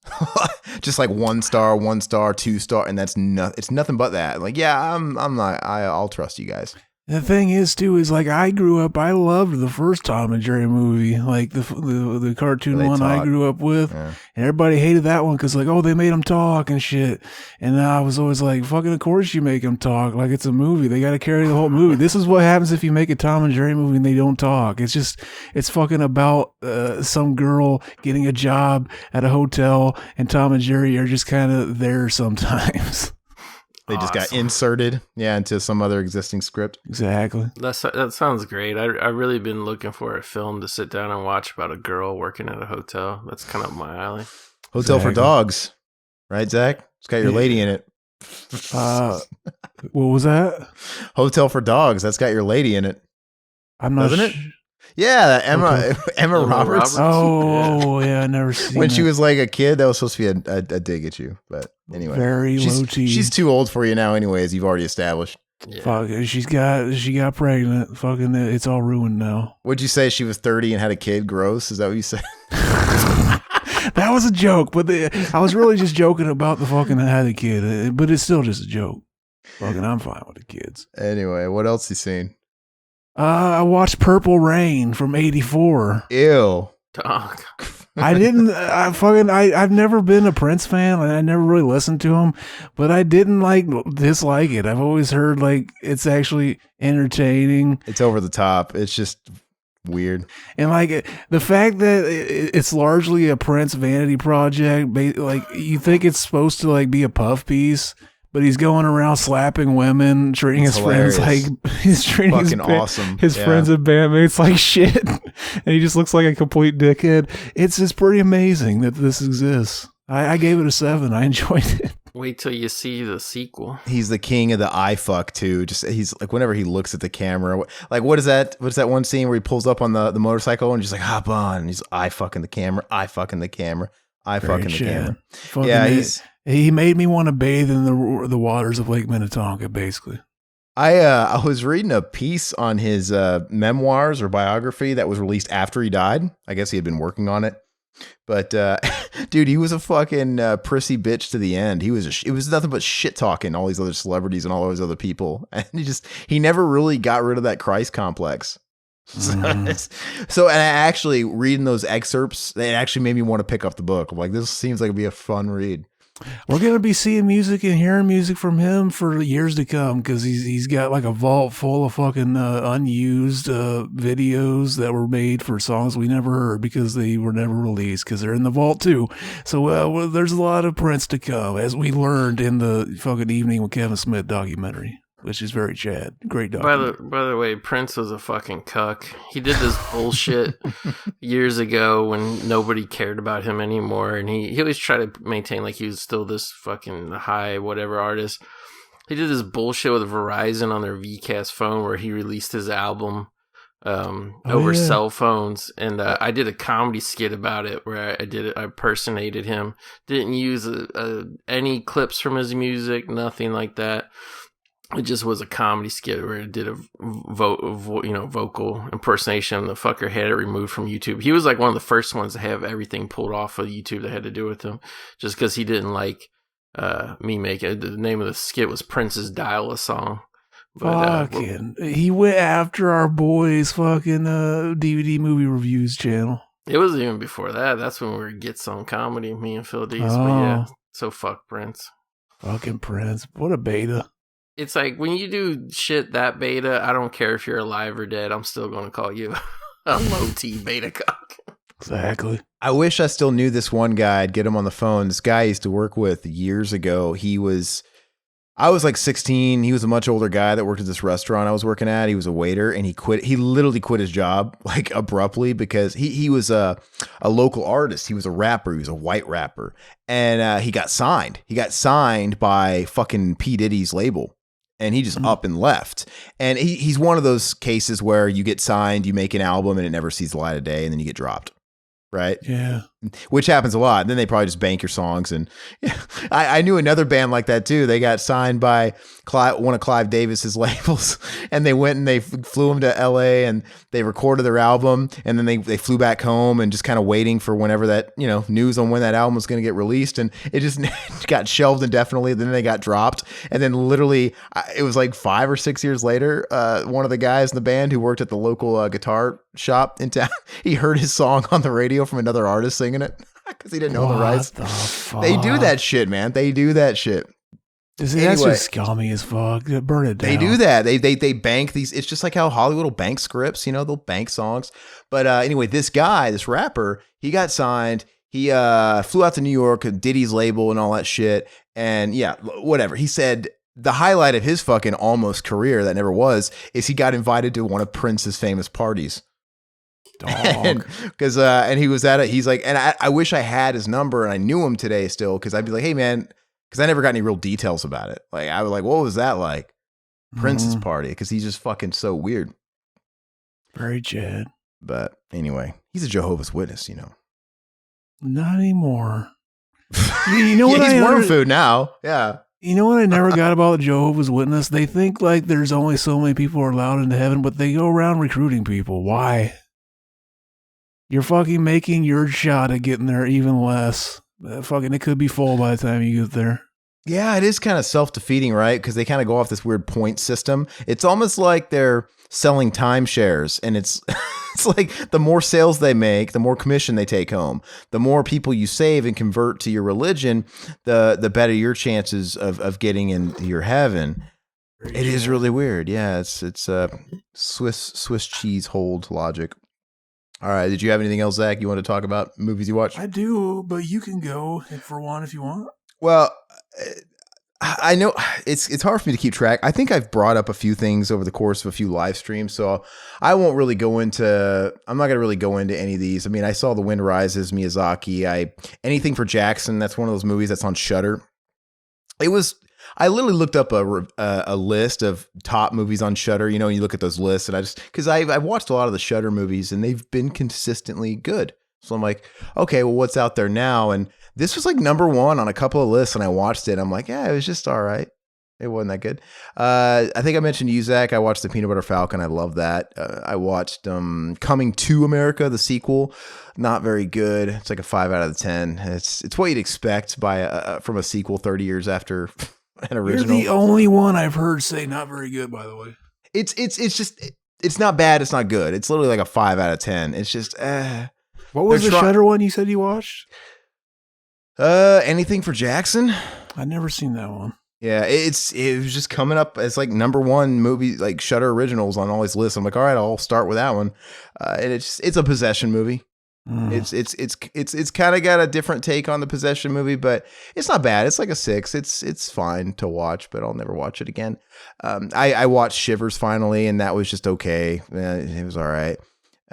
just like 1 star, 2 star, and it's nothing but that. Like, yeah, I'll trust you guys.
The thing is, too, is like I grew up, I loved the first Tom and Jerry movie, like the cartoon one I grew up with. Yeah. And everybody hated that one because, like, oh, they made them talk and shit. And I was always like, fucking, of course you make them talk. Like, it's a movie. They got to carry the whole movie. This is what happens if you make a Tom and Jerry movie and they don't talk. It's fucking about some girl getting a job at a hotel, and Tom and Jerry are just kind of there sometimes.
They just got inserted, into some other existing script.
Exactly.
That sounds great. I really been looking for a film to sit down and watch about a girl working at a hotel. That's kind of my alley.
Hotel for Dogs, right, Zach? It's got your lady in it.
What was that?
Hotel for Dogs. That's got your lady in it.
I'm not.
Doesn't it? Yeah, Emma Roberts.
Oh, yeah, I never seen
when she was like a kid, that was supposed to be a dig at you. But anyway,
very low T.
She's too old for you now, anyway, as you've already established.
Yeah.
Fuck, she got pregnant. Fucking, it's all ruined now.
What'd you say? She was 30 and had a kid? Gross? Is that what you said?
That was a joke, but I was really just joking about the fucking had a kid. But it's still just a joke. Fucking, I'm fine with the kids.
Anyway, what else you seen?
I watched Purple Rain from '84.
Ew.
Dog.
I've never been a Prince fan, and I never really listened to him, but I didn't dislike it. I've always heard like it's actually entertaining.
It's over the top. It's just weird.
And like the fact that it's largely a Prince vanity project, like you think it's supposed to like be a puff piece. But he's going around slapping women, treating his friends like he's treating
fucking awesome.
His friends and bandmates like shit, and he just looks like a complete dickhead. It's just pretty amazing that this exists. I gave it a 7. I enjoyed it.
Wait till you see the sequel.
He's the king of the eye fuck too. Just he's like whenever he looks at the camera, like what is that? What's that one scene where he pulls up on the motorcycle and just like hop on? And he's eye fucking the camera, eye fucking the camera, eye fucking the camera. Yeah, he made me want to bathe in the waters of Lake Minnetonka, basically. I was reading a piece on his memoirs or biography that was released after he died. I guess he had been working on it. But dude, he was a fucking prissy bitch to the end. It was nothing but shit talking all these other celebrities and all those other people. And he never really got rid of that Christ complex. So, and I actually reading those excerpts, it actually made me want to pick up the book. I'm like, this seems like it'd be a fun read.
We're going to be seeing music and hearing music from him for years to come because he's got like a vault full of fucking unused videos that were made for songs we never heard because they were never released because they're in the vault too. So there's a lot of Prince to come, as we learned in the fucking Evening with Kevin Smith documentary, which is very Chad. Great documentary.
By the way, Prince was a fucking cuck. He did this bullshit years ago when nobody cared about him anymore, and he always tried to maintain like he was still this fucking high whatever artist. He did this bullshit with Verizon on their VCast phone where he released his album over cell phones, and I did a comedy skit about it where I impersonated him. Didn't use any clips from his music, nothing like that. It just was a comedy skit where I did a vocal impersonation. The fucker had it removed from YouTube. He was like one of the first ones to have everything pulled off of YouTube that had to do with him, just because he didn't like me making it. The name of the skit was Prince's Dial a Song. But,
he went after our boys' fucking DVD movie reviews channel.
It was even before that. That's when we were Get Some Comedy, me and Phil Dees. But yeah, so fuck Prince.
Fucking Prince. What a beta.
It's like when you do shit that beta, I don't care if you're alive or dead. I'm still going to call you a low T beta cock.
Exactly.
I wish I still knew this one guy. I'd get him on the phone. This guy I used to work with years ago. I was like 16. He was a much older guy that worked at this restaurant I was working at. He was a waiter, and he quit. He literally quit his job like abruptly because he was a local artist. He was a rapper. He was a white rapper, and he got signed. He got signed by fucking P. Diddy's label. And he just up and left. And he's one of those cases where you get signed, you make an album, and it never sees the light of day, and then you get dropped. Right?
Yeah.
Which happens a lot. And then they probably just bank your songs. And I knew another band like that too. They got signed by one of Clive Davis's labels, and they went and they flew him to LA and they recorded their album, and then they flew back home and just kind of waiting for whenever that, news on when that album was going to get released. And it just got shelved indefinitely. Then they got dropped. And then literally it was like 5 or 6 years later, one of the guys in the band who worked at the local guitar shop in town, he heard his song on the radio from another artist singing it because he didn't know the rights. They do that shit, man. They do that shit.
That's just scummy as fuck. Burn it down.
They do that. They bank these. It's just like how Hollywood will bank scripts. They'll bank songs. But anyway, this guy, this rapper, he got signed. He flew out to New York, Diddy's label and all that shit. And yeah, whatever. He said the highlight of his fucking almost career that never was is he got invited to one of Prince's famous parties. Because and he was at it. He's like, and I wish I had his number and I knew him today still, because I'd be like, hey man, because I never got any real details about it. Like I was like, what was that like? Prince's party, because he's just fucking so weird.
Very Chad.
But anyway, he's a Jehovah's Witness,
Not anymore. You know what?
He's worm food now. Yeah.
You know what I never got about Jehovah's Witness? They think like there's only so many people are allowed into heaven, but they go around recruiting people. Why? You're fucking making your shot at getting there even less. It could be full by the time you get there.
Yeah, it is kind of self-defeating, right? Because they kind of go off this weird point system. It's almost like they're selling timeshares, and it's it's like the more sales they make, the more commission they take home. The more people you save and convert to your religion, the better your chances of getting into your heaven. It is really weird. Yeah, it's Swiss cheese hold logic. All right. Did you have anything else, Zach, you want to talk about movies you watched?
I do, but you can go for one if you want.
Well, I know it's hard for me to keep track. I think I've brought up a few things over the course of a few live streams, so I'm not going to really go into any of these. I mean, I saw The Wind Rises, Miyazaki. Anything for Jackson. That's one of those movies that's on Shudder. I literally looked up a list of top movies on Shudder. You look at those lists, and because I've watched a lot of the Shudder movies, and they've been consistently good. So I'm like, okay, well, what's out there now? And this was like number one on a couple of lists, and I watched it. I'm like, yeah, it was just all right. It wasn't that good. I think I mentioned you, Zach. I watched The Peanut Butter Falcon. I love that. I watched Coming to America, the sequel. Not very good. It's like a 5 out of 10. It's what you'd expect from a sequel 30 years after an original.
You're the only one I've heard say not very good, by the way.
It's not bad. It's not good. It's literally like a 5 out of 10. It's just
What was the Shudder one you said you watched?
Anything for Jackson?
I've never seen that one.
Yeah, it was just coming up as like number one movie, like Shudder originals on all these lists. I'm like, all right, I'll start with that one. And it's a possession movie. It's kind of got a different take on the possession movie, but it's not bad. It's like a 6. It's fine to watch, but I'll never watch it again. I watched Shivers finally, and that was just okay. It was all right.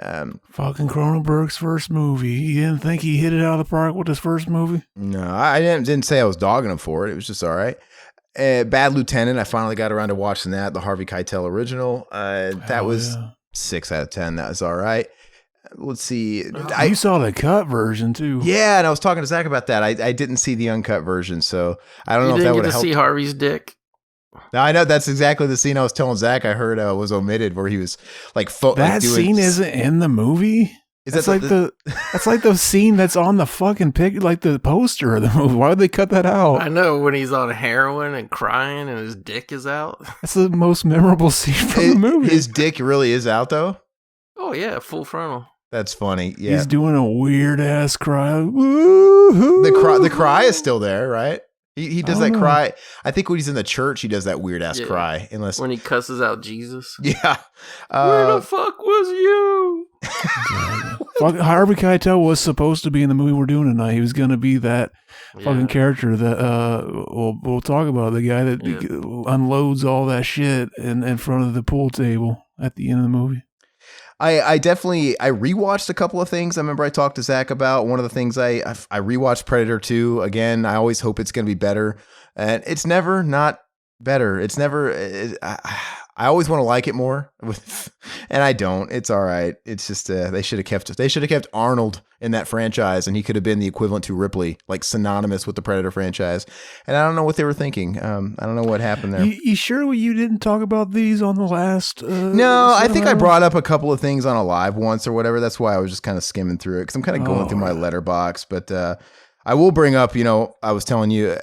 Fucking Cronenberg's first movie. You didn't think he hit it out of the park with his first movie?
No, I didn't say I was dogging him for it. It was just all right. Bad Lieutenant. I finally got around to watching that, the Harvey Keitel original. That was 6 out of 10. That was all right. Let's see.
You saw the cut version too.
Yeah, and I was talking to Zach about that. I didn't see the uncut version, so I don't know if that would have helped.
You didn't get to see Harvey's dick?
No, I know that's exactly the scene I was telling Zach I heard was omitted, where he was like
that scene isn't in the movie. That's like the scene that's on the fucking like the poster of the movie. Why would they cut that out?
I know, when he's on heroin and crying and his dick is out.
That's the most memorable scene from the movie.
His dick really is out though.
Oh yeah, full frontal.
That's funny. Yeah,
he's doing a weird ass cry. Woo-hoo.
The cry is still there, right? He does that cry. I think when he's in the church, he does that weird ass cry. Unless
when he cusses out Jesus.
Yeah.
Where the fuck was you?
Harvey Keitel was supposed to be in the movie we're doing tonight. He was going to be that fucking character that we'll talk about, the guy that unloads all that shit in front of the pool table at the end of the movie.
I definitely rewatched a couple of things. I remember I talked to Zach about one of the things I rewatched Predator 2 again. I always hope it's going to be better, and it's never not better. It's never. I always want to like it more, and I don't. It's all right. It's just they should have kept Arnold in that franchise, and he could have been the equivalent to Ripley, like synonymous with the Predator franchise. And I don't know what they were thinking. I don't know what happened there.
You sure you didn't talk about these on the last?
No, I think I brought up a couple of things on a live once or whatever. That's why I was just kind of skimming through it, because I'm kind of going through my letterbox. But I will bring up, I was telling you.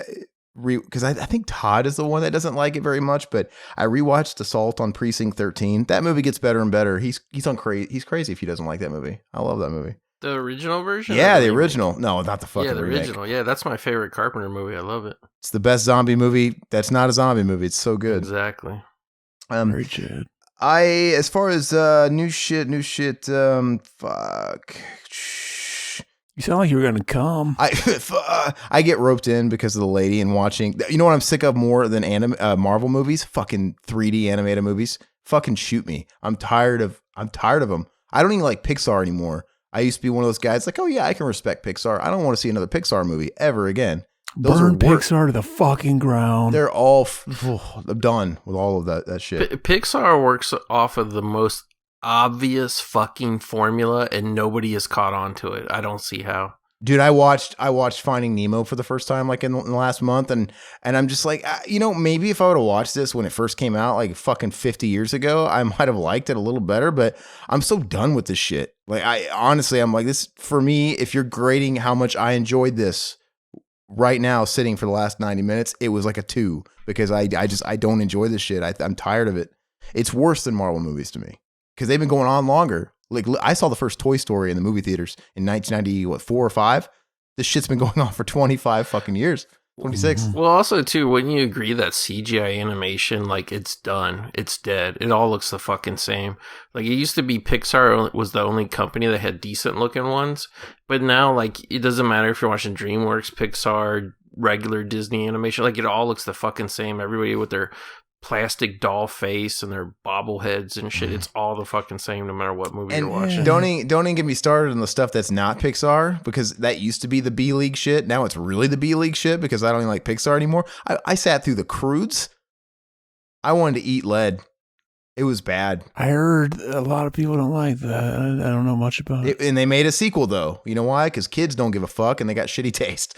Because I think Todd is the one that doesn't like it very much, but I rewatched Assault on Precinct 13. That movie gets better and better. He's crazy if he doesn't like that movie. I love that movie.
The original version?
Yeah, the original. No, not the fucking remake.
Original. Yeah, that's my favorite Carpenter movie. I love it.
It's the best zombie movie. That's not a zombie movie. It's so good.
Exactly.
Very good.
As far as new shit. Fuck.
You sound like you were going to come.
I get roped in because of the lady and watching. You know what I'm sick of more than Marvel movies? Fucking 3D animated movies. Fucking shoot me. I'm tired of them. I don't even like Pixar anymore. I used to be one of those guys like, oh yeah, I can respect Pixar. I don't want to see another Pixar movie ever again.
Burn Pixar to the fucking ground.
They're all I'm done with all of that shit.
Pixar works off of the most obvious fucking formula, and nobody has caught on to it. I don't see how.
Dude, I watched Finding Nemo for the first time like in the last month, and I'm just like, maybe if I would have watched this when it first came out like fucking 50 years ago, I might have liked it a little better, but I'm so done with this shit. Like I'm like, this for me, if you're grading how much I enjoyed this right now sitting for the last 90 minutes, it was like a 2, because I don't enjoy this shit. I'm tired of it. It's worse than Marvel movies to me, because they've been going on longer. Like, I saw the first Toy Story in the movie theaters in 1994 or 5. This shit's been going on for 25 fucking years. 26.
Well, also, too, wouldn't you agree that CGI animation, like, it's done. It's dead. It all looks the fucking same. Like, it used to be Pixar was the only company that had decent looking ones. But now, like, it doesn't matter if you're watching DreamWorks, Pixar, regular Disney animation. Like, it all looks the fucking same. Everybody with their plastic doll face and their bobbleheads and shit. It's all the fucking same no matter what movie you're watching.
Don't even get me started on the stuff that's not Pixar, because that used to be the B League shit. Now it's really the B League shit because I don't even like Pixar anymore. I sat through The Croods. I wanted to eat lead. It was bad.
I heard a lot of people don't like that. I don't know much about it.
And they made a sequel though. You know why? Because kids don't give a fuck and they got shitty taste.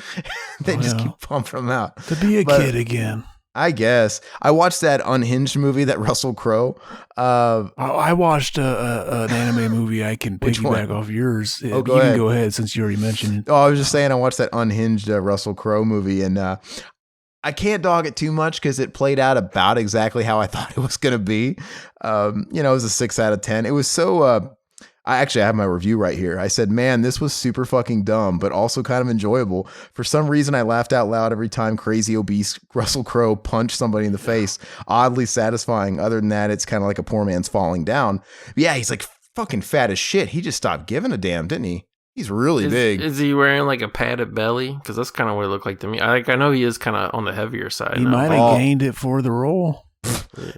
They just keep pumping them out.
To be a kid again.
I guess. I watched that Unhinged movie, that Russell Crowe.
I watched an anime movie. I can piggyback off yours.
Oh, go ahead.
Go ahead, since you already mentioned it.
Oh, I was just saying I watched that Unhinged Russell Crowe movie, and I can't dog it too much because it played out about exactly how I thought it was going to be. It was a 6 out of 10. It was so... I have my review right here. I said, man, this was super fucking dumb, but also kind of enjoyable. For some reason, I laughed out loud every time crazy obese Russell Crowe punched somebody in the face. Oddly satisfying. Other than that, it's kind of like a poor man's falling down. But yeah, he's like fucking fat as shit. He just stopped giving a damn, didn't he? He's really big.
Is he wearing like a padded belly? Because that's kind of what it looked like to me. I know he is kind of on the heavier side.
He might have gained it for the role.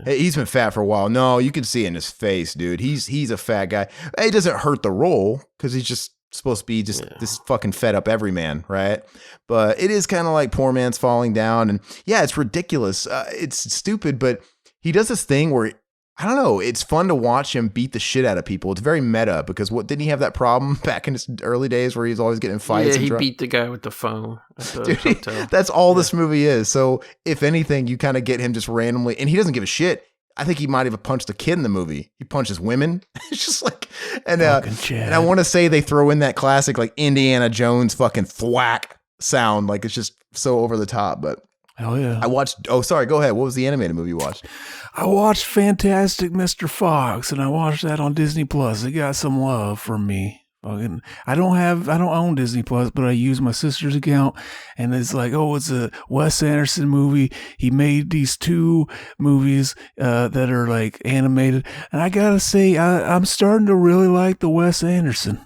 Hey, he's been fat for a while. No, you can see it in his face, dude. He's a fat guy. It doesn't hurt the role because he's just supposed to be just this fucking fed up everyman, right? But it is kind of like poor man's falling down, and yeah, it's ridiculous. It's stupid, but he does this thing where I don't know. It's fun to watch him beat the shit out of people. It's very meta because didn't he have that problem back in his early days where he's always getting in fights?
Yeah, he beat the guy with the phone at the
Dude,
hotel.
That's all this movie is. So if anything, you kind of get him just randomly, and he doesn't give a shit. I think he might have punched a kid in the movie. He punches women. It's just like, and I want to say they throw in that classic like Indiana Jones fucking thwack sound. Like it's just so over the top, but.
Hell yeah.
I watched, go ahead. What was the animated movie you watched?
I watched Fantastic Mr. Fox, and I watched that on Disney Plus. It got some love from me. I don't own Disney Plus, but I use my sister's account, and it's like, it's a Wes Anderson movie. He made these 2 movies that are like animated, and I gotta say, I'm starting to really like the Wes Anderson.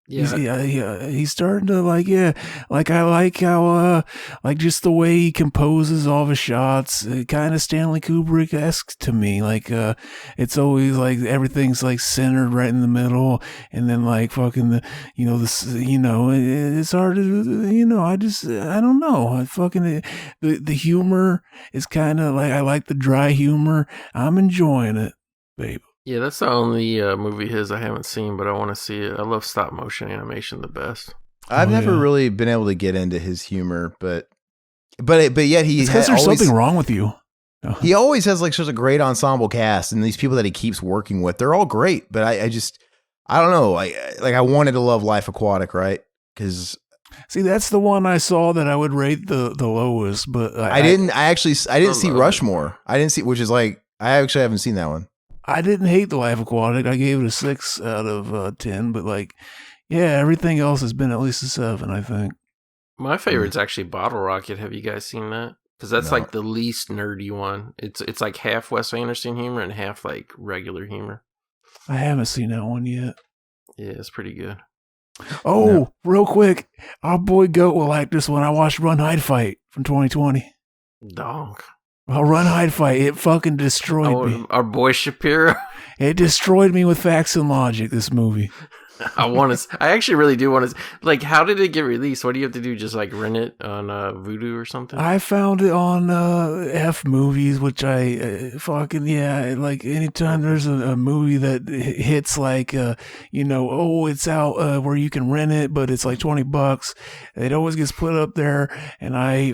Yeah,
he's starting to like I like how like just the way he composes all the shots, kind of Stanley Kubrick-esque to me. Like it's always like everything's like centered right in the middle, and then like fucking it's hard to I don't know. The humor is kind of like I like the dry humor. I'm enjoying it, babe.
Yeah, that's the only movie his I haven't seen, but I want to see it. I love stop motion animation the best.
I've never really been able to get into his humor, but yet
it's because there's something wrong with you.
He always has like such a great ensemble cast, and these people that he keeps working with, they're all great. But I don't know. I wanted to love Life Aquatic, right? Because
see, that's the one I saw that I would rate the lowest, but
I didn't see Rushmore. I didn't see, which is like I actually haven't seen that one.
I didn't hate The Life Aquatic. I gave it a 6 out of 10, but like, yeah, everything else has been at least a 7, I think.
My favorite's actually Bottle Rocket. Have you guys seen that? Because that's like the least nerdy one. It's like half Wes Anderson humor and half like regular humor.
I haven't seen that one yet.
Yeah, it's pretty good.
Oh, real quick, our boy Goat will like this one. I watched Run, Hide, Fight from 2020.
Donk.
Well, Run, Hide, Fight. It fucking destroyed me.
Our boy Shapiro.
It destroyed me with facts and logic, this movie.
I actually really do want to. Like, how did it get released? What do you have to do? Just like rent it on Vudu or something?
I found it on F Movies, which I like anytime there's a movie that hits like, it's out where you can rent it, but it's like $20. It always gets put up there, and I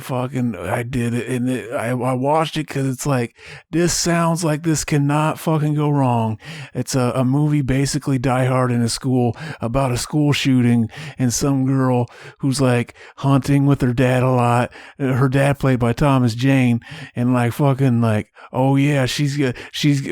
did it, and I watched it because it's like, this sounds like this cannot fucking go wrong. It's a movie basically Die Hard in a school about a school shooting and some girl who's like hunting with her dad a lot. Her dad played by Thomas Jane, and like fucking like, oh yeah, she's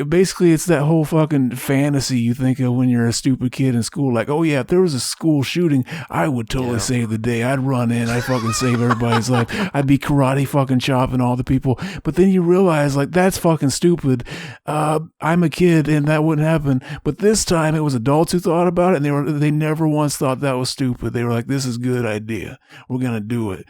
basically, it's that whole fucking fantasy you think of when you're a stupid kid in school. Like, oh yeah, if there was a school shooting, I would totally save the day. I'd run in, I'd fucking save everybody's life. I'd be karate fucking chopping all the people. But then you realize like that's fucking stupid. I'm a kid and that wouldn't happen. But this time it was adults who thought about it, and they never once thought that was stupid. They were like, this is a good idea. We're going to do it.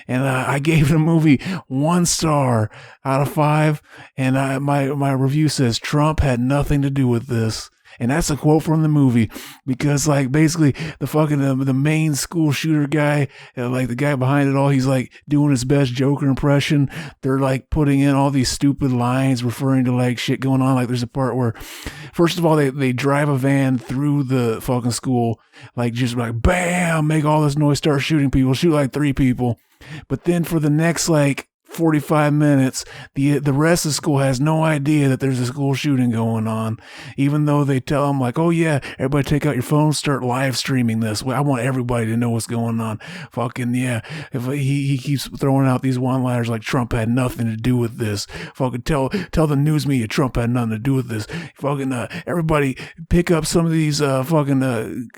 And I gave the movie 1 star out of 5. And my review says Trump had nothing to do with this. And that's a quote from the movie, because like basically the fucking the main school shooter guy, like the guy behind it all, he's like doing his best Joker impression. They're like putting in all these stupid lines referring to like shit going on. Like there's a part where, first of all, they drive a van through the fucking school, like just like bam, make all this noise, start shooting people, shoot like 3 people. But then for the next like 45 minutes, the rest of the school has no idea that there's a school shooting going on, even though they tell them like, oh yeah, everybody take out your phones, start live streaming this. I want everybody to know what's going on. Fucking yeah. If he keeps throwing out these one-liners like Trump had nothing to do with this. Fucking tell the news media Trump had nothing to do with this. Fucking everybody pick up some of these lunchroom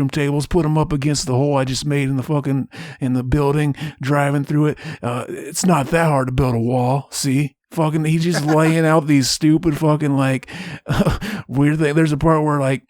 tables, put them up against the hole I just made in the building, driving through it. It's not that hard to build a wall. See, fucking, he's just laying out these stupid fucking like weird thing. There's a part where like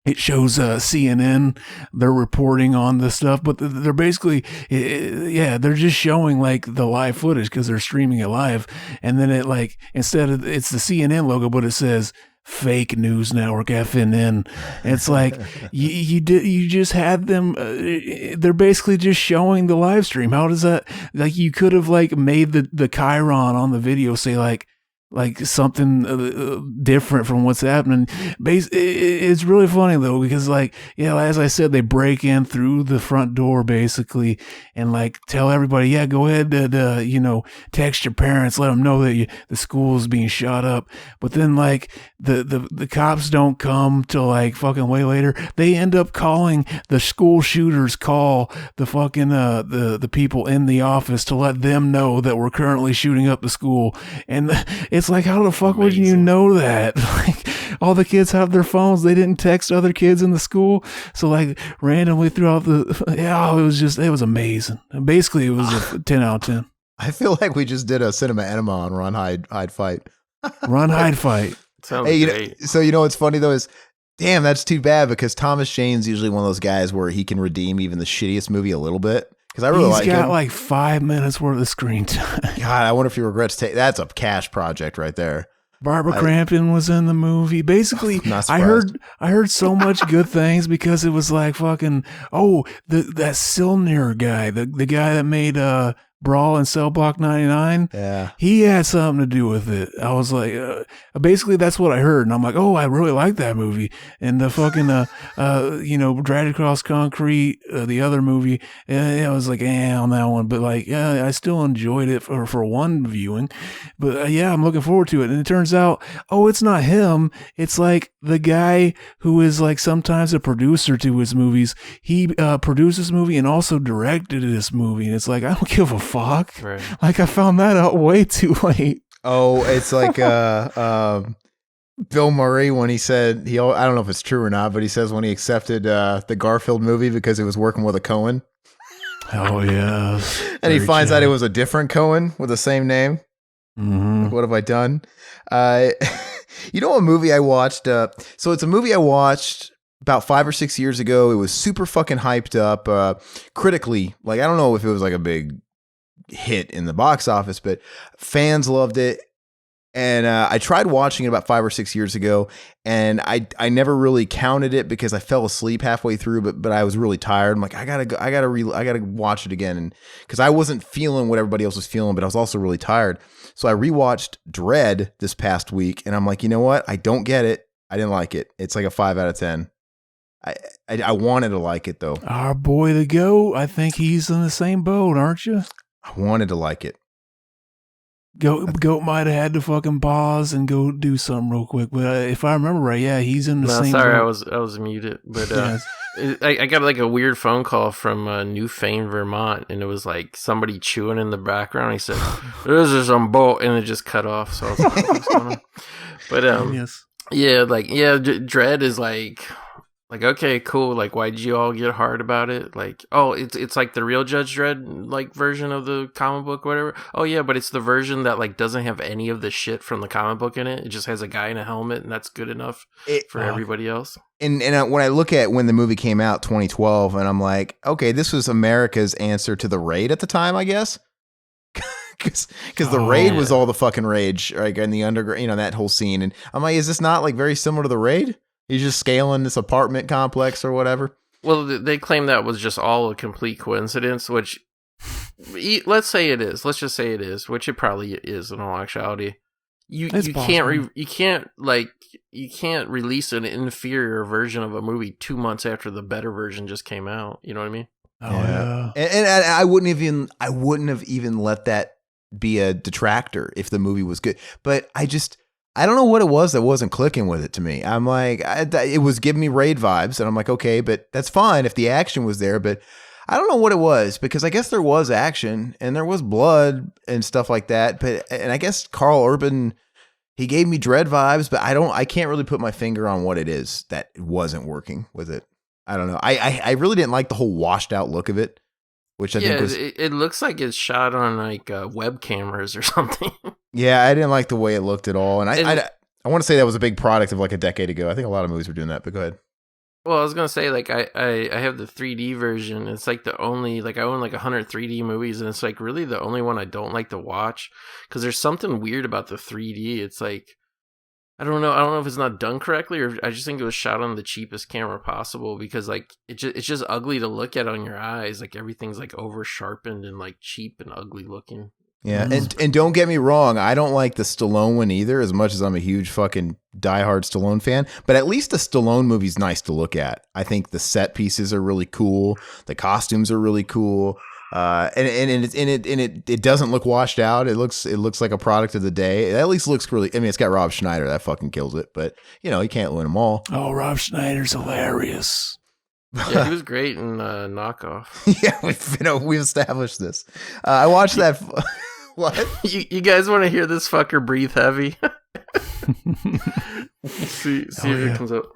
it shows CNN, they're reporting on the stuff, but they're basically, they're just showing like the live footage because they're streaming it live, and then it like, instead of, it's the CNN logo, but it says Fake News Network, FNN. It's like you just had them. They're basically just showing the live stream. How does that, like, you could have like made the chyron on the video say like like something different from what's happening. It's really funny though, because like, yeah, as I said, they break in through the front door basically and like tell everybody, yeah, go ahead and, you know, text your parents, let them know that the school is being shot up. But then like the cops don't come till like fucking way later. They end up calling the school shooters, call the fucking, the people in the office to let them know that we're currently shooting up the school. And it's like, how the fuck would you know that? Like, all the kids have their phones. They didn't text other kids in the school. So like randomly throughout it was amazing. Basically, it was a 10 out of 10.
I feel like we just did a cinema enema on Run, Hide, Fight.
Run, hide, fight.
Sounds
Hey,
great.
so you know what's funny though is, damn, that's too bad, because Thomas Shane's usually one of those guys where he can redeem even the shittiest movie a little bit. Because I really like him.
He's got like 5 minutes worth of screen time.
God, I wonder if he regrets that's a cash project right there.
Barbara Crampton was in the movie. Basically, I heard so much good things because it was like fucking that Silner guy, the guy that made Brawl and Cell Block 99.
Yeah, he
had something to do with it. I was like, basically that's what I heard, and I'm like, oh, I really like that movie. And the fucking you know, Dragged Across Concrete, the other movie, I was like, on that one, but like, yeah, I still enjoyed it for one viewing. But yeah, I'm looking forward to it. And it turns out, it's not him. It's like the guy who is like sometimes a producer to his movies. He produced this movie and also directed this movie. And it's like, I don't give a fuck.
Right.
Like, I found that out way too late.
Oh, it's like Bill Murray when he said, I don't know if it's true or not, but he says when he accepted the Garfield movie because it was working with a Coen.
Oh, yeah.
And he finds out it was a different Coen with the same name.
Mm-hmm.
Like, what have I done? You know, a movie I watched. So it's a movie I watched about 5 or 6 years ago. It was super fucking hyped up critically. Like, I don't know if it was like a big hit in the box office, but fans loved it. And I tried watching it about 5 or 6 years ago, and I never really counted it because I fell asleep halfway through. But I was really tired. I'm like, I gotta watch it again, and because I wasn't feeling what everybody else was feeling, but I was also really tired. So I rewatched Dredd this past week, and I'm like, you know what? I don't get it. I didn't like it. It's like a 5 out of 10. I wanted to like it though.
Our boy the GOAT, I think he's in the same boat, aren't you?
I wanted to like it.
Goat might have had to fucking pause and go do something real quick, but if I remember right, yeah, he's in the same.
Sorry,
boat.
I was muted, but
Yes.
I got like a weird phone call from Newfane, Vermont, and it was like somebody chewing in the background. He said, "This is some boat," and it just cut off. So I was like, what's going on? But
yes.
yeah, Dredd is like okay, cool. Like, why'd you all get hard about it? Like, oh, it's like the real Judge Dredd like version of the comic book, whatever. Oh yeah, but it's the version that like doesn't have any of the shit from the comic book in it. It just has a guy in a helmet, and that's good enough for everybody else.
And when I look at when the movie came out, 2012, and I'm like, okay, this was America's answer to The Raid at the time, I guess. Because The Raid was all the fucking rage, like in the underground, you know, that whole scene. And I'm like, is this not like very similar to The Raid? He's just scaling this apartment complex or whatever.
Well, they claim that was just all a complete coincidence, which let's say it is. Let's just say it is, which it probably is in all actuality. You can't release an inferior version of a movie 2 months after the better version just came out. You know what I mean?
Oh yeah.
And I wouldn't have even let that be a detractor if the movie was good. But I don't know what it was that wasn't clicking with it to me. I'm like, it was giving me Raid vibes, and I'm like, okay, but that's fine if the action was there, but I don't know what it was, because I guess there was action and there was blood and stuff like that. And I guess Carl Urban, he gave me Dredd vibes, but I can't really put my finger on what it is that wasn't working with it. I don't know. I really didn't like the whole washed out look of it, which I think was.
It looks like it's shot on like web cameras or something.
Yeah, I didn't like the way it looked at all. And I want to say that was a big product of like a decade ago. I think a lot of movies were doing that, but go ahead.
Well, I was going to say, like, I have the 3D version. It's like the only, like, I own like 100 3D movies, and it's like really the only one I don't like to watch, because there's something weird about the 3D. It's like, I don't know if it's not done correctly, or I just think it was shot on the cheapest camera possible, because like it's just ugly to look at on your eyes. Like everything's like over sharpened and like cheap and ugly looking.
Yeah, and don't get me wrong, I don't like the Stallone one either, as much as I'm a huge fucking diehard Stallone fan. But at least the Stallone movie's nice to look at. I think the set pieces are really cool, the costumes are really cool, and it doesn't look washed out. It looks like a product of the day. It at least looks really. I mean, it's got Rob Schneider, that fucking kills it. But you know, you can't win them all.
Oh, Rob Schneider's hilarious.
Yeah, he was great in Knockoff.
Yeah, we've established this. I watched that. What?
You guys want to hear this fucker breathe heavy? see if it comes up.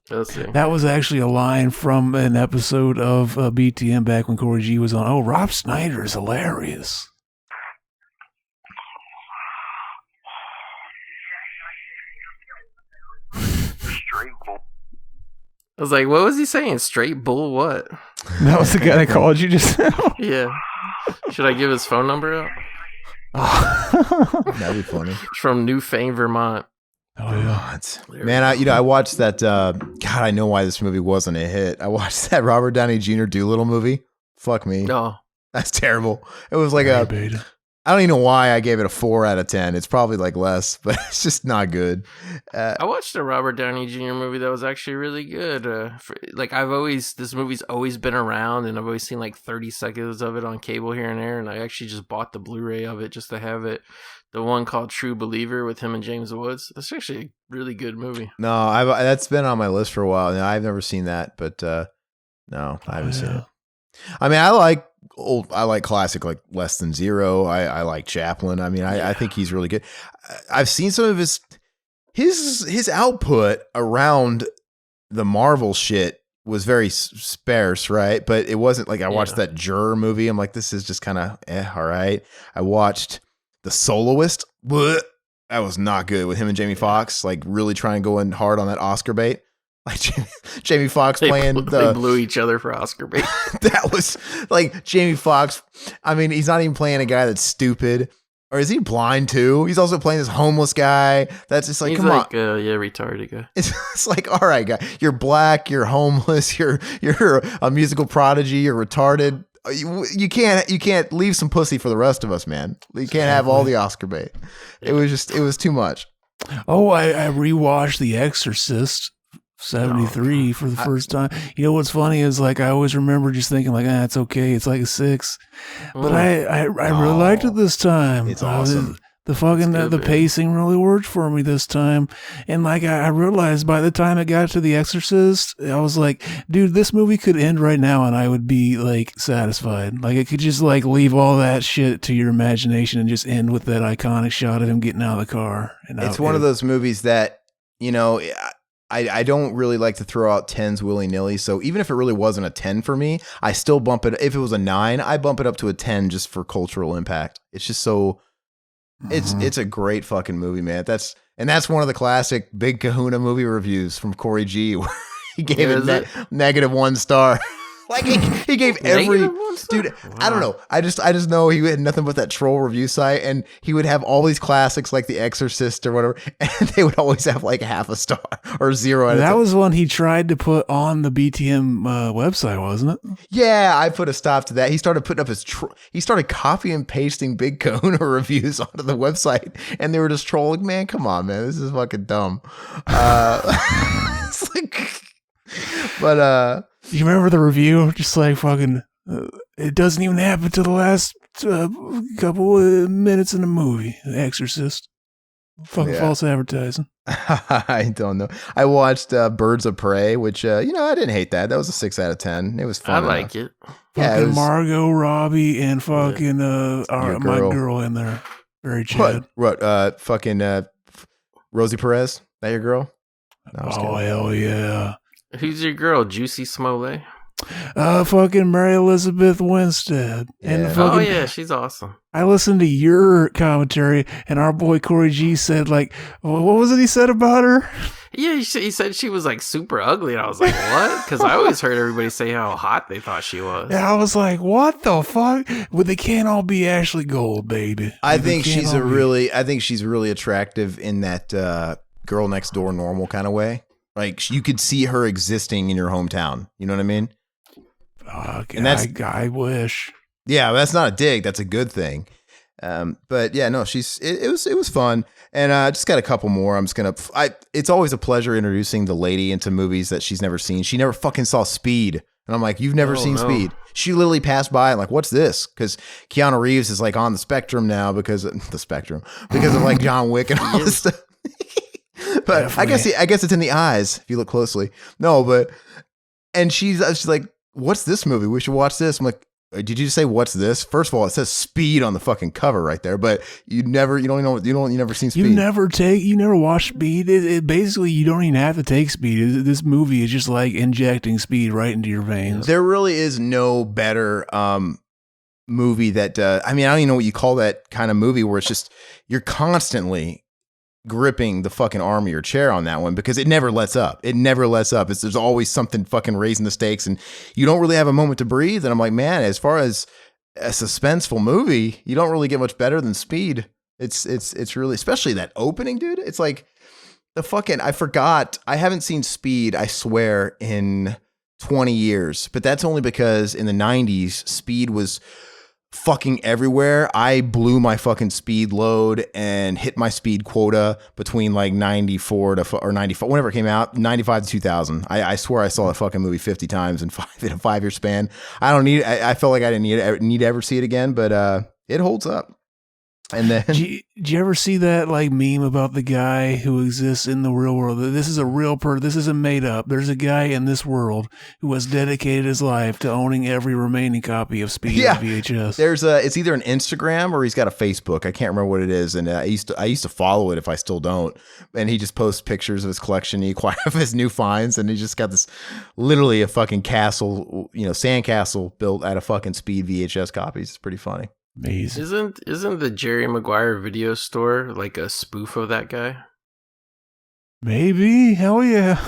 Let's see.
That was actually a line from an episode of BTM back when Corey G was on. Oh, Rob Schneider is hilarious.
I was like, what was he saying? Straight bull what?
That was the guy that called you just now?
Yeah. Should I give his phone number
out? That'd be funny.
It's from Newfane, Vermont.
Oh yeah, man! I watched that. God, I know why this movie wasn't a hit. I watched that Robert Downey Jr. Dolittle movie. Fuck me.
No,
that's terrible. It was like
beta.
I don't even know why I gave it a 4 out of 10. It's probably like less, but it's just not good.
I watched a Robert Downey Jr. movie that was actually really good. This movie's always been around, and I've always seen like 30 seconds of it on cable here and there, and I actually just bought the Blu-ray of it just to have it. The one called True Believer with him and James Woods. That's actually a really good movie.
No, that's been on my list for a while. Now, I've never seen that, but no, I haven't seen it. I mean, I like classic, like Less Than Zero. I like Chaplin. I mean, I think he's really good. I've seen some of his output around the Marvel shit was very sparse, right? But it wasn't like I watched that Juror movie. I'm like, this is just kind of all right. I watched The Soloist. Blech. That was not good with him and Jamie Foxx, like really trying to go in hard on that Oscar bait. Like Jamie Foxx playing
they blew each other for Oscar bait.
That was like Jamie Foxx. I mean, he's not even playing a guy that's stupid, or is he blind too? He's also playing this homeless guy. That's just like,
he's
come
on, retarded guy.
It's like, all right, guy, you're black, you're homeless, you're a musical prodigy, you're retarded. You can't leave some pussy for the rest of us, man. You can't have all the Oscar bait. It was too much.
Oh, I rewatched The Exorcist. 73 for the first time. You know what's funny is like I always remember just thinking like, it's okay, it's like a 6, but I really liked it this time.
It's awesome.
The pacing really worked for me this time, and like I realized by the time it got to The Exorcist, I was like, dude, this movie could end right now and I would be like satisfied. Like it could just like leave all that shit to your imagination and just end with that iconic shot of him getting out of the car. And
it's one of those movies that, you know, I don't really like to throw out 10s willy-nilly, so even if it really wasn't a 10 for me, I still bump it. If it was a 9, I bump it up to a 10 just for cultural impact. It's just so, it's a great fucking movie, man. That's one of the classic Big Kahuna movie reviews from Corey G, where he gave it -1 star. Like he gave every dude. Wow. I don't know. I just know he had nothing but that troll review site, and he would have all these classics like The Exorcist or whatever, and they would always have like half a star or 0.
That was one he tried to put on the BTM website, wasn't it?
Yeah, I put a stop to that. He started putting up he started copy and pasting Big Kahuna reviews onto the website, and they were just trolling. Man, come on, man, this is fucking dumb. It's like, but
you remember the review? Just like fucking, it doesn't even happen to the last couple of minutes in the movie. The Exorcist. Fucking false advertising.
I don't know. I watched Birds of Prey, which, I didn't hate that. That was a 6 out of 10. It was fun.
I like it.
Yeah,
fucking Margot Robbie and fucking my girl in there. Very Chad.
What? Fucking Rosie Perez? That your girl?
No, hell yeah.
Who's your girl? Juicy Smollett?
Fucking Mary Elizabeth Winstead.
Yeah.
And
yeah, she's awesome.
I listened to your commentary, and our boy Corey G said, like, what was it he said about her?
Yeah, he said she was like super ugly, and I was like, what? Because I always heard everybody say how hot they thought she was.
Yeah, I was like, what the fuck? Well, they can't all be Ashley Gold, baby.
I think she's really attractive in that girl next door normal kind of way. Like you could see her existing in your hometown. You know what I mean?
And that's I wish.
Yeah, that's not a dig. That's a good thing. But yeah, no, it was fun. And I just got a couple more. It's always a pleasure introducing the lady into movies that she's never seen. She never fucking saw Speed. And I'm like, you've never seen Speed. She literally passed by and like, what's this? Because Keanu Reeves is like on the spectrum now because of like John Wick and all this stuff. But definitely. I guess it's in the eyes if you look closely. No, and she's like, what's this movie? We should watch this. I'm like, did you just say what's this? First of all, it says Speed on the fucking cover right there, but you never seen Speed.
You never watched Speed. It basically, you don't even have to take Speed. This movie is just like injecting Speed right into your veins.
There really is no better movie that I don't even know what you call that kind of movie where it's just you're constantly gripping the fucking arm of your chair on that one because it never lets up. There's always something fucking raising the stakes and you don't really have a moment to breathe. And I'm like, man, as far as a suspenseful movie, you don't really get much better than Speed. It's really, especially that opening, dude. It's like I forgot. I haven't seen Speed, I swear, in 20 years, but that's only because in the 90s, Speed was fucking everywhere. I blew my fucking speed load and hit my speed quota between like 94 or 95, whenever it came out, 95 to 2000. I swear I saw a fucking movie 50 times in a 5 year span. I felt like I didn't need to ever see it again, but it holds up. And then
did you ever see that like meme about the guy who exists in the real world? This is a real this isn't made up. There's a guy in this world who has dedicated his life to owning every remaining copy of Speed on VHS.
It's either an Instagram or he's got a Facebook. I can't remember what it is. And I used to follow it if I still don't. And he just posts pictures of his collection of his new finds. And he just got this literally a fucking castle, sandcastle built out of fucking Speed VHS copies. It's pretty funny.
Amazing.
Isn't the Jerry Maguire video store like a spoof of that guy?
Maybe. Hell yeah.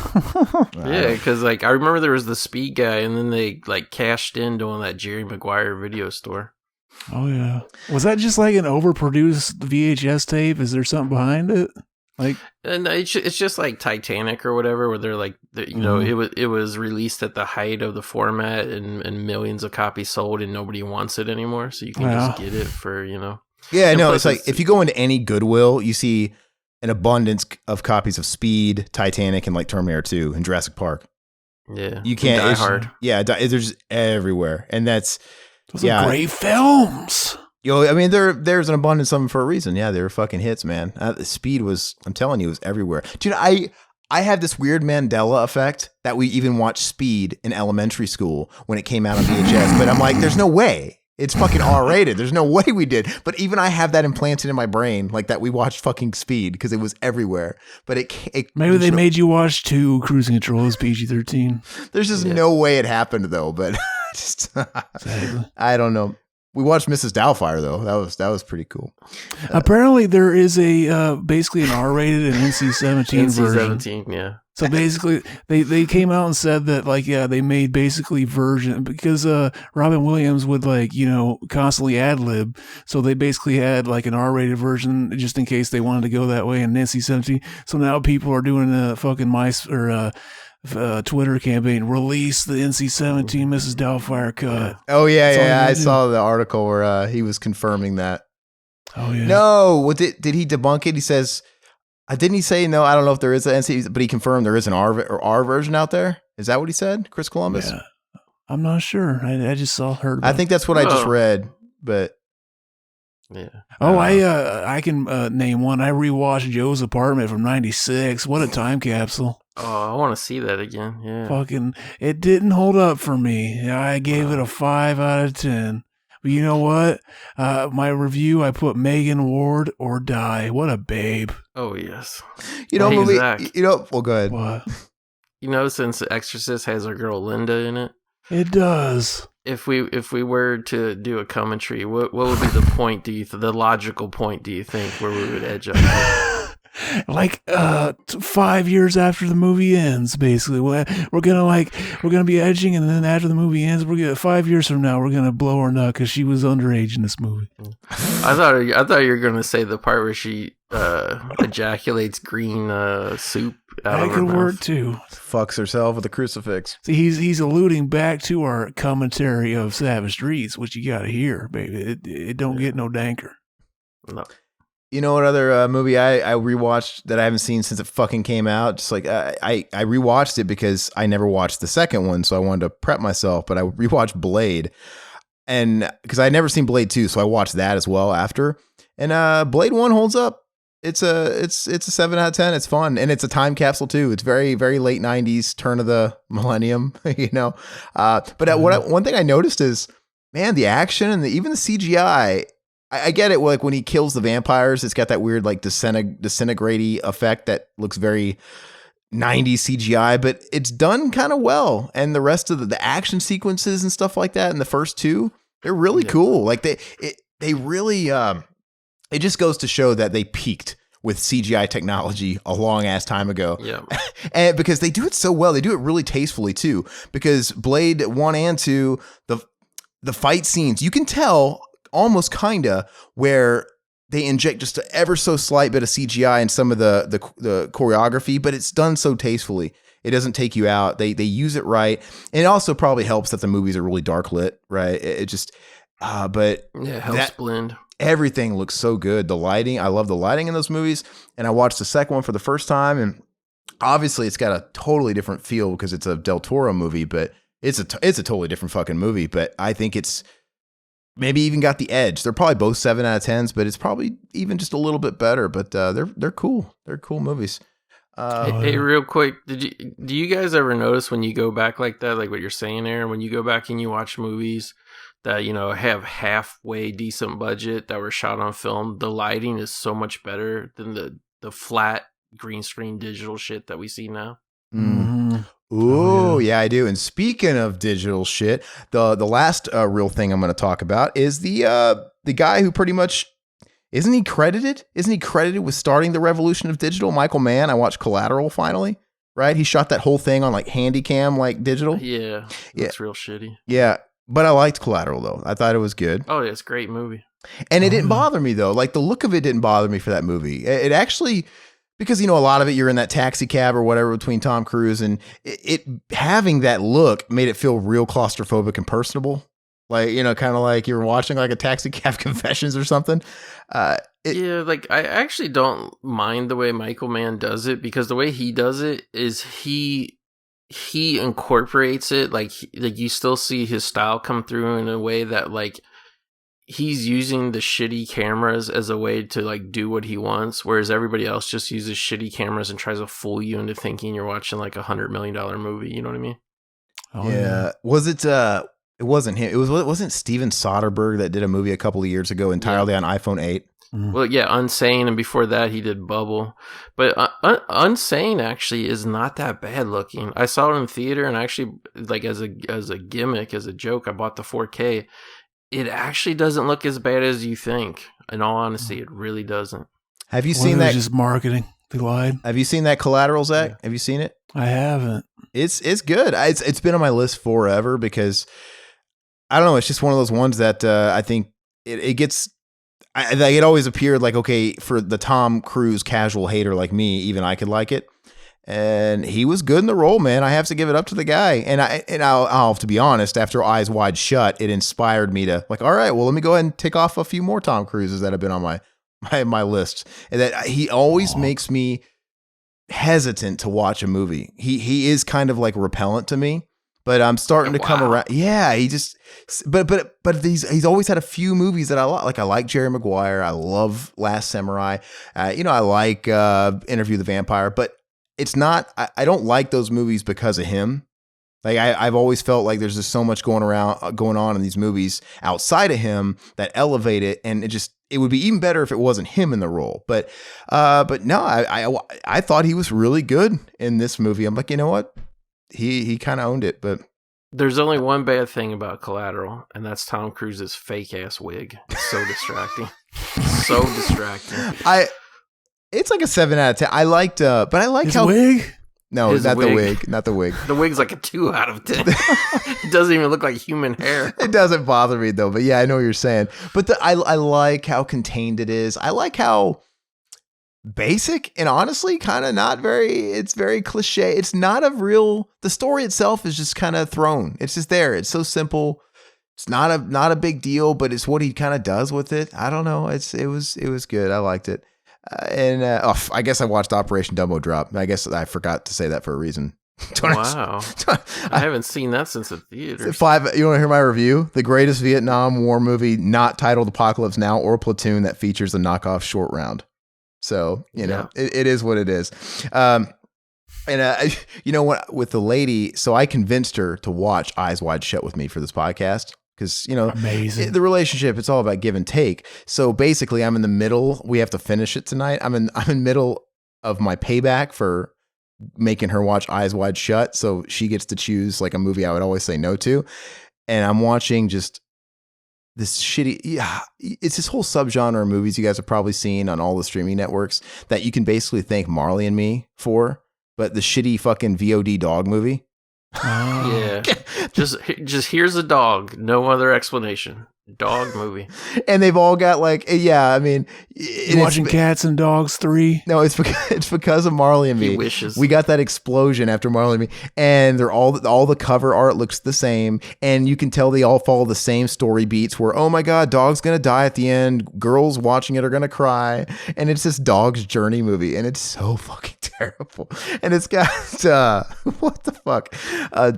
Yeah, because like I remember there was the Speed guy, and then they like cashed in doing that Jerry Maguire video store.
Oh yeah. Was that just like an overproduced VHS tape? Is there something behind it? Like,
and it's just like Titanic or whatever, where they're like, it was released at the height of the format, and millions of copies sold, and nobody wants it anymore, so you can just get it for
Yeah, no, it's like if you go into any Goodwill, you see an abundance of copies of Speed, Titanic, and like Terminator 2 and Jurassic Park.
Yeah,
you can't.
Die Hard.
Yeah, they're just everywhere, and those
are great films.
There's an abundance of them for a reason. Yeah, they were fucking hits, man. Speed I'm telling you, was everywhere. Dude, I had this weird Mandela effect that we even watched Speed in elementary school when it came out on VHS. But I'm like, there's no way. It's fucking R-rated. There's no way we did. But even I have that implanted in my brain, like that we watched fucking Speed because it was everywhere. But
maybe they made you watch 2 Cruising Control as PG-13.
There's just no way it happened though. But I don't know. We watched Mrs. Doubtfire though. That was pretty cool.
Apparently, there is a basically an R-rated and NC-17 version.
NC-17, yeah.
So basically, they came out and said that they made basically version because Robin Williams would constantly ad lib. So they basically had like an R-rated version just in case they wanted to go that way, and NC-17. So now people are doing a fucking Twitter campaign, release the NC-17 Mrs. Doubtfire cut.
Oh yeah. I saw the article where he was confirming that.
Oh yeah.
No, did he debunk it? He says, didn't he say no? I don't know if there is an NC, but he confirmed there is an R version out there. Is that what he said, Chris Columbus?
Yeah. I'm not sure. I just heard about
I think that's what I just read, but.
Yeah.
Oh, I can name one. I rewatched Joe's Apartment from '96. What a time capsule.
Oh, I want to see that again. Yeah.
Fucking, it didn't hold up for me. I gave it a 5 out of 10. But you know what? My review, I put Megan Ward or die. What a babe.
Oh yes.
Movie.
Zack,
Well, go ahead.
What?
Since Exorcist has our girl Linda in it.
It does.
If we were to do a commentary, what would be the point? The logical point? Do you think where we would edge up?
5 years after the movie ends, basically, we're gonna be edging, and then after the movie ends, 5 years from now, we're gonna blow her nut because she was underage in this movie.
I thought you were gonna say the part where she ejaculates green soup out
That
of her
could work
mouth.
too.
Fucks herself with a crucifix.
See, he's alluding back to our commentary of Savage Streets, which you got to hear, baby. It don't get no danker.
No.
You know what other movie I rewatched that I haven't seen since it fucking came out? Just like I rewatched it because I never watched the second one, so I wanted to prep myself. But I rewatched Blade, and because I had never seen Blade 2, so I watched that as well after. And Blade 1 holds up. It's a 7 out of 10. It's fun, and it's a time capsule too. It's very very late 90s, turn of the millennium, you know. But one thing I noticed is, man, the action and even the CGI. I get it. Like when he kills the vampires, it's got that weird like disintegrating effect that looks very 90s CGI, but it's done kind of well. And the rest of the action sequences and stuff like that in the first two, they're really cool. Like they really, it just goes to show that they peaked with CGI technology a long ass time ago.
Yeah.
And because they do it so well, they do it really tastefully too, because Blade 1 and 2, the fight scenes, you can tell almost kinda where they inject just an ever so slight bit of CGI in some of the choreography, but it's done so tastefully. It doesn't take you out. They use it right. And it also probably helps that the movies are really dark lit, right? It just but
yeah, it helps blend.
Everything looks so good. The lighting, I love the lighting in those movies. And I watched the second one for the first time, and obviously it's got a totally different feel because it's a Del Toro movie, but it's a totally different fucking movie. But I think it's maybe even got the edge. They're probably both 7 out of 10s, but it's probably even just a little bit better. But they're cool. They're cool movies.
Hey, real quick, do you guys ever notice when you go back like that, like what you're saying, Aaron, when you go back and you watch movies that, you know, have halfway decent budget that were shot on film, the lighting is so much better than the flat green screen digital shit that we see now?
Mm-hmm.
Ooh, yeah, I do. And speaking of digital shit, the last real thing I'm going to talk about is the guy who pretty much isn't he credited with starting the revolution of digital? Michael Mann. I watched Collateral finally. Right, he shot that whole thing on like Handycam, like digital.
Yeah, it's real shitty.
Yeah, but I liked Collateral though. I thought it was good.
Oh, yeah, it's a great movie.
And it didn't bother me though. Like the look of it didn't bother me for that movie. It actually. Because, you know, a lot of it, you're in that taxi cab or whatever between Tom Cruise, and it having that look made it feel real claustrophobic and personable. Like, you know, kind of like you were watching like a Taxi Cab Confessions or something.
Yeah, like I actually don't mind the way Michael Mann does it, because the way he does it is he incorporates it. Like you still see his style come through in a way that like he's using the shitty cameras as a way to like do what he wants, whereas everybody else just uses shitty cameras and tries to fool you into thinking you're watching like $100 million movie. You know what I mean?
Oh, yeah. Was it? It wasn't him. Wasn't Steven Soderbergh that did a movie a couple of years ago entirely on iPhone 8?
Well, yeah, Unsane, and before that he did Bubble. But Unsane actually is not that bad looking. I saw it in theater, and actually, like as a gimmick, as a joke, I bought the 4K. It actually doesn't look as bad as you think. In all honesty, it really doesn't.
Have you seen that?
Just marketing. They lied.
Have you seen that Collateral, Zach?
Yeah.
Have you seen it?
I haven't.
It's good. It's been on my list forever because I don't know. It's just one of those ones that I think it gets. Like it always appeared like, okay, for the Tom Cruise casual hater like me, even I could like it. And he was good in the role, man. I have to give it up to the guy. And I'll have to be honest, after Eyes Wide Shut, it inspired me to like, all right, well, let me go ahead and tick off a few more Tom Cruises that have been on my list. And that he always makes me hesitant to watch a movie. He is kind of like repellent to me, but I'm starting to come around. Yeah, he just, but he's always had a few movies that I like. Like I like Jerry Maguire. I love Last Samurai. I like Interview the Vampire, but it's not, I don't like those movies because of him. Like I've always felt like there's just so much going on in these movies outside of him that elevate it. And it would be even better if it wasn't him in the role. But no, I thought he was really good in this movie. I'm like, you know what? He kind of owned it, but
there's only one bad thing about Collateral, and that's Tom Cruise's fake ass wig. It's so distracting. So distracting.
It's like a 7 out of 10. I liked, but I like
his
how
wig.
No, not the wig. Not the wig.
The wig's like a 2 out of 10. It doesn't even look like human hair.
It doesn't bother me though. But yeah, I know what you're saying. But I like how contained it is. I like how basic and honestly kind of not very, it's very cliche. It's not a real, the story itself is just kind of thrown. It's just there. It's so simple. It's not a big deal, but it's what he kind of does with it. I don't know. It was good. I liked it. I guess I watched Operation Dumbo Drop. I guess I forgot to say that for a reason.
Wow. I haven't seen that since the theater.
5. You want to hear my review? The greatest Vietnam War movie not titled Apocalypse Now or Platoon that features a knockoff Short Round. So, it is what it is. You know what, with the lady, so I convinced her to watch Eyes Wide Shut with me for this podcast. Because,
amazing.
The relationship, it's all about give and take. So basically, I'm in the middle. We have to finish it tonight. I'm in middle of my payback for making her watch Eyes Wide Shut. So she gets to choose like a movie I would always say no to. And I'm watching just this shitty, it's this whole subgenre of movies you guys have probably seen on all the streaming networks that you can basically thank Marley and Me for. But the shitty fucking VOD dog movie.
Yeah. just here's a dog. No other explanation. Dog movie.
And they've all got like, I mean,
watching Cats and Dogs 3.
No, it's because of Marley and Me.
He wishes.
We got that explosion after Marley and Me, and they're all the cover art looks the same, and you can tell they all follow the same story beats. Where, oh my god, dog's gonna die at the end. Girls watching it are gonna cry, and it's this dog's journey movie, and it's so fucking terrible. And it's got what the fuck,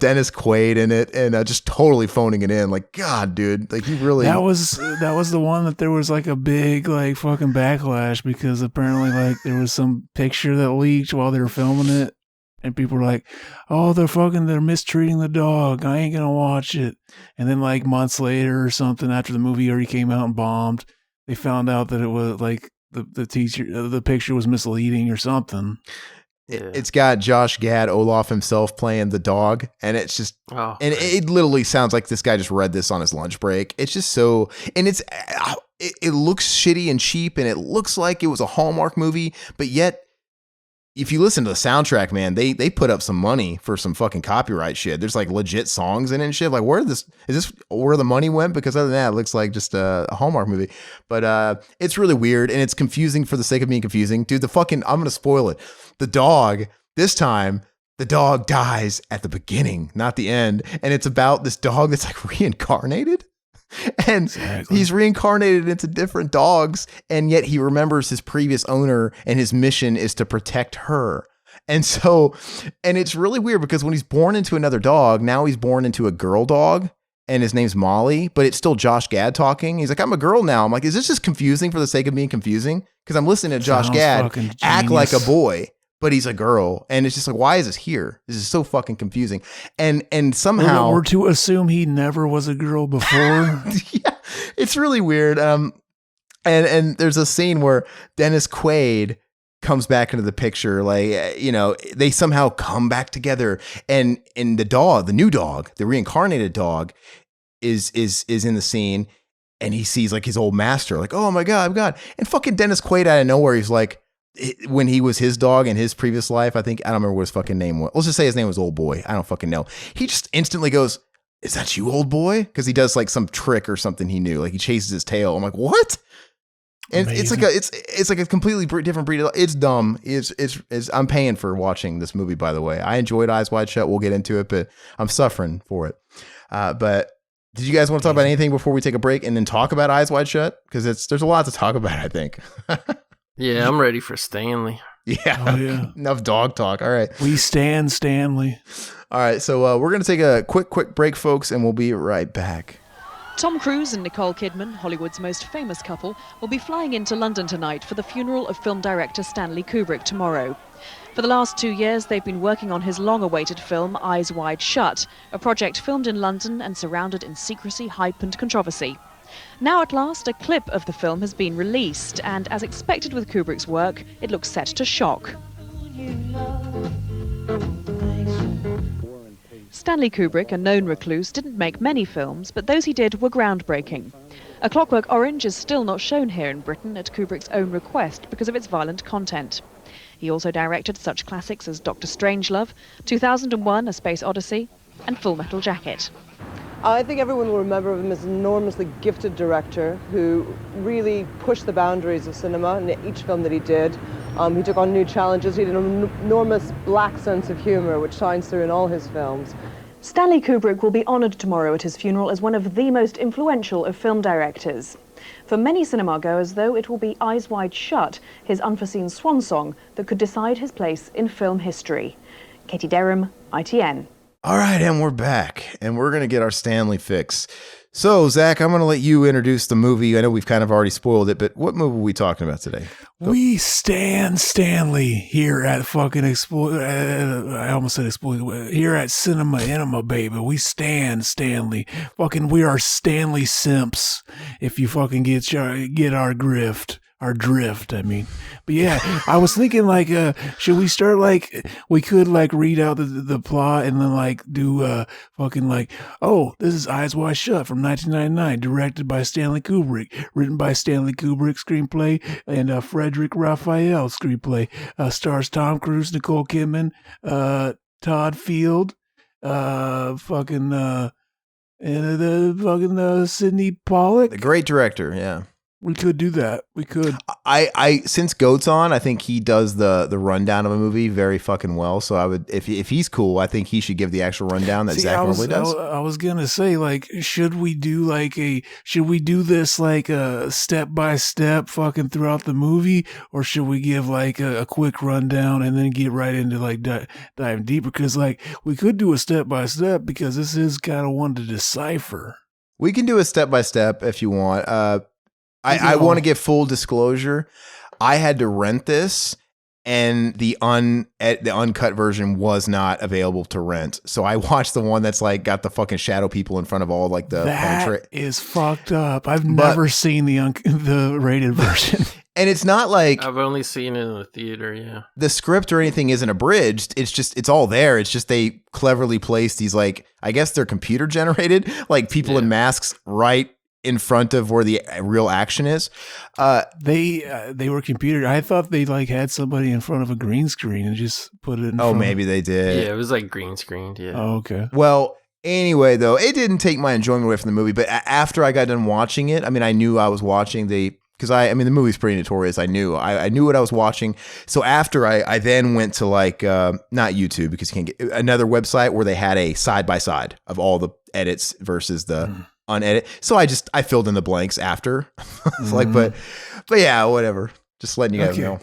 Dennis Quaid in it, and just totally phoning it in. Like, God, dude, like you really.
That was the one that there was like a big like fucking backlash because apparently like there was some picture that leaked while they were filming it, and people were like, "Oh, they're mistreating the dog. I ain't gonna watch it." And then like months later or something, after the movie already came out and bombed, they found out that it was like the picture was misleading or something.
It's got Josh Gad Olaf himself playing the dog, and it's just, it literally sounds like this guy just read this on his lunch break. It's just so, and it looks shitty and cheap, and it looks like it was a Hallmark movie, but yet, if you listen to the soundtrack, man, they put up some money for some fucking copyright shit. There's like legit songs in it and shit. Like, where the money went? Because other than that, it looks like just a Hallmark movie. But it's really weird, and it's confusing for the sake of being confusing. Dude, I'm gonna spoil it. The dog, this time, the dog dies at the beginning, not the end. And it's about this dog that's like reincarnated. And
exactly.
He's reincarnated into different dogs, and yet he remembers his previous owner, and his mission is to protect her. And it's really weird because when he's born into another dog, now he's born into a girl dog, and his name's Molly, but it's still Josh Gad talking. He's like, I'm a girl now. I'm like, is this just confusing for the sake of being confusing? Because I'm listening to Josh Gad act like a boy, but he's a girl. And it's just like, why is this here? This is so fucking confusing. And somehow
we're to assume he never was a girl before.
Yeah, it's really weird. And there's a scene where Dennis Quaid comes back into the picture. Like, they somehow come back together, and the new dog, the reincarnated dog is in the scene, and he sees like his old master, like, oh my God. And fucking Dennis Quaid out of nowhere, he's like, when he was his dog in his previous life, I don't remember what his fucking name was. Let's just say his name was Old Boy. I don't fucking know. He just instantly goes, is that you, Old Boy? Because he does like some trick or something he knew. Like he chases his tail. I'm like, what? And
Amazing.
it's like a completely different breed. It's dumb. It's I'm paying for watching this movie, by the way. I enjoyed Eyes Wide Shut. We'll get into it, but I'm suffering for it. But did you guys want to talk about anything before we take a break and then talk about Eyes Wide Shut? Because there's a lot to talk about, I think.
Yeah, I'm ready for Stanley.
Yeah.
Oh, yeah.
Enough dog talk. All right.
We stand Stanley.
All right. So we're going to take a quick break, folks, and we'll be right back.
Tom Cruise and Nicole Kidman, Hollywood's most famous couple, will be flying into London tonight for the funeral of film director Stanley Kubrick tomorrow. For the last 2 years, they've been working on his long-awaited film Eyes Wide Shut, a project filmed in London and surrounded in secrecy, hype and controversy. Now at last, a clip of the film has been released, and as expected with Kubrick's work, it looks set to shock. Stanley Kubrick, a known recluse, didn't make many films, but those he did were groundbreaking. A Clockwork Orange is still not shown here in Britain at Kubrick's own request because of its violent content. He also directed such classics as Dr. Strangelove, 2001: A Space Odyssey, and Full Metal Jacket.
I think everyone will remember him as an enormously gifted director who really pushed the boundaries of cinema in each film that he did. He took on new challenges. He had an enormous black sense of humor, which shines through in all his films.
Stanley Kubrick will be honoured tomorrow at his funeral as one of the most influential of film directors. For many cinema goers, though, it will be Eyes Wide Shut, his unforeseen swan song, that could decide his place in film history. Katie Derham, ITN.
All right, and we're back, and we're going to get our Stanley fix. So, Zach, I'm going to let you introduce the movie. I know we've kind of already spoiled it, but what movie are we talking about today?
We stand Stanley here at fucking I almost said Exploit. Here at Cinema Enema, baby. We stand Stanley. Fucking, we are Stanley simps. If you fucking get our grift. Our drift, I mean. But yeah, I was thinking like, should we start like, we could like read out the plot and then like do fucking like, oh, this is Eyes Wide Shut from 1999, directed by Stanley Kubrick, written by Stanley Kubrick, screenplay, and Frederick Raphael, screenplay. Stars Tom Cruise, Nicole Kidman, Todd Field, and Sidney Pollack.
The great director, yeah.
We could do that. We could.
I since Goat's on, I think he does the rundown of a movie very fucking well. So I would, if he's cool, I think he should give the actual rundown that Zach normally does.
I was gonna say, like, should we do this like a step by step fucking throughout the movie, or should we give like a quick rundown and then get right into like diving deeper? Because like we could do a step by step because this is kind of one to decipher.
We can do a step by step if you want. I want to give full disclosure. I had to rent this, and the uncut version was not available to rent. So I watched the one that's like got the fucking shadow people in front of all like the.
That is fucked up. I've never seen the rated version.
And it's not like
I've only seen it in the theater. Yeah,
the script or anything isn't abridged. It's all there. It's just they cleverly placed these like, I guess they're computer generated, like people in masks right in front of where the real action is.
They were computer. I thought they like had somebody in front of a green screen and just put it in front.
Maybe they did.
Yeah, it was like green screened. Yeah.
Oh, okay.
Well, anyway, though, it didn't take my enjoyment away from the movie, but after I got done watching it, I mean, I knew I was watching because I mean, the movie's pretty notorious. I knew what I was watching. So after I then went to like, not YouTube because you can't get another website where they had a side by side of all the edits versus the unedit. So I filled in the blanks after. It's like, but yeah, whatever. Just letting you guys know.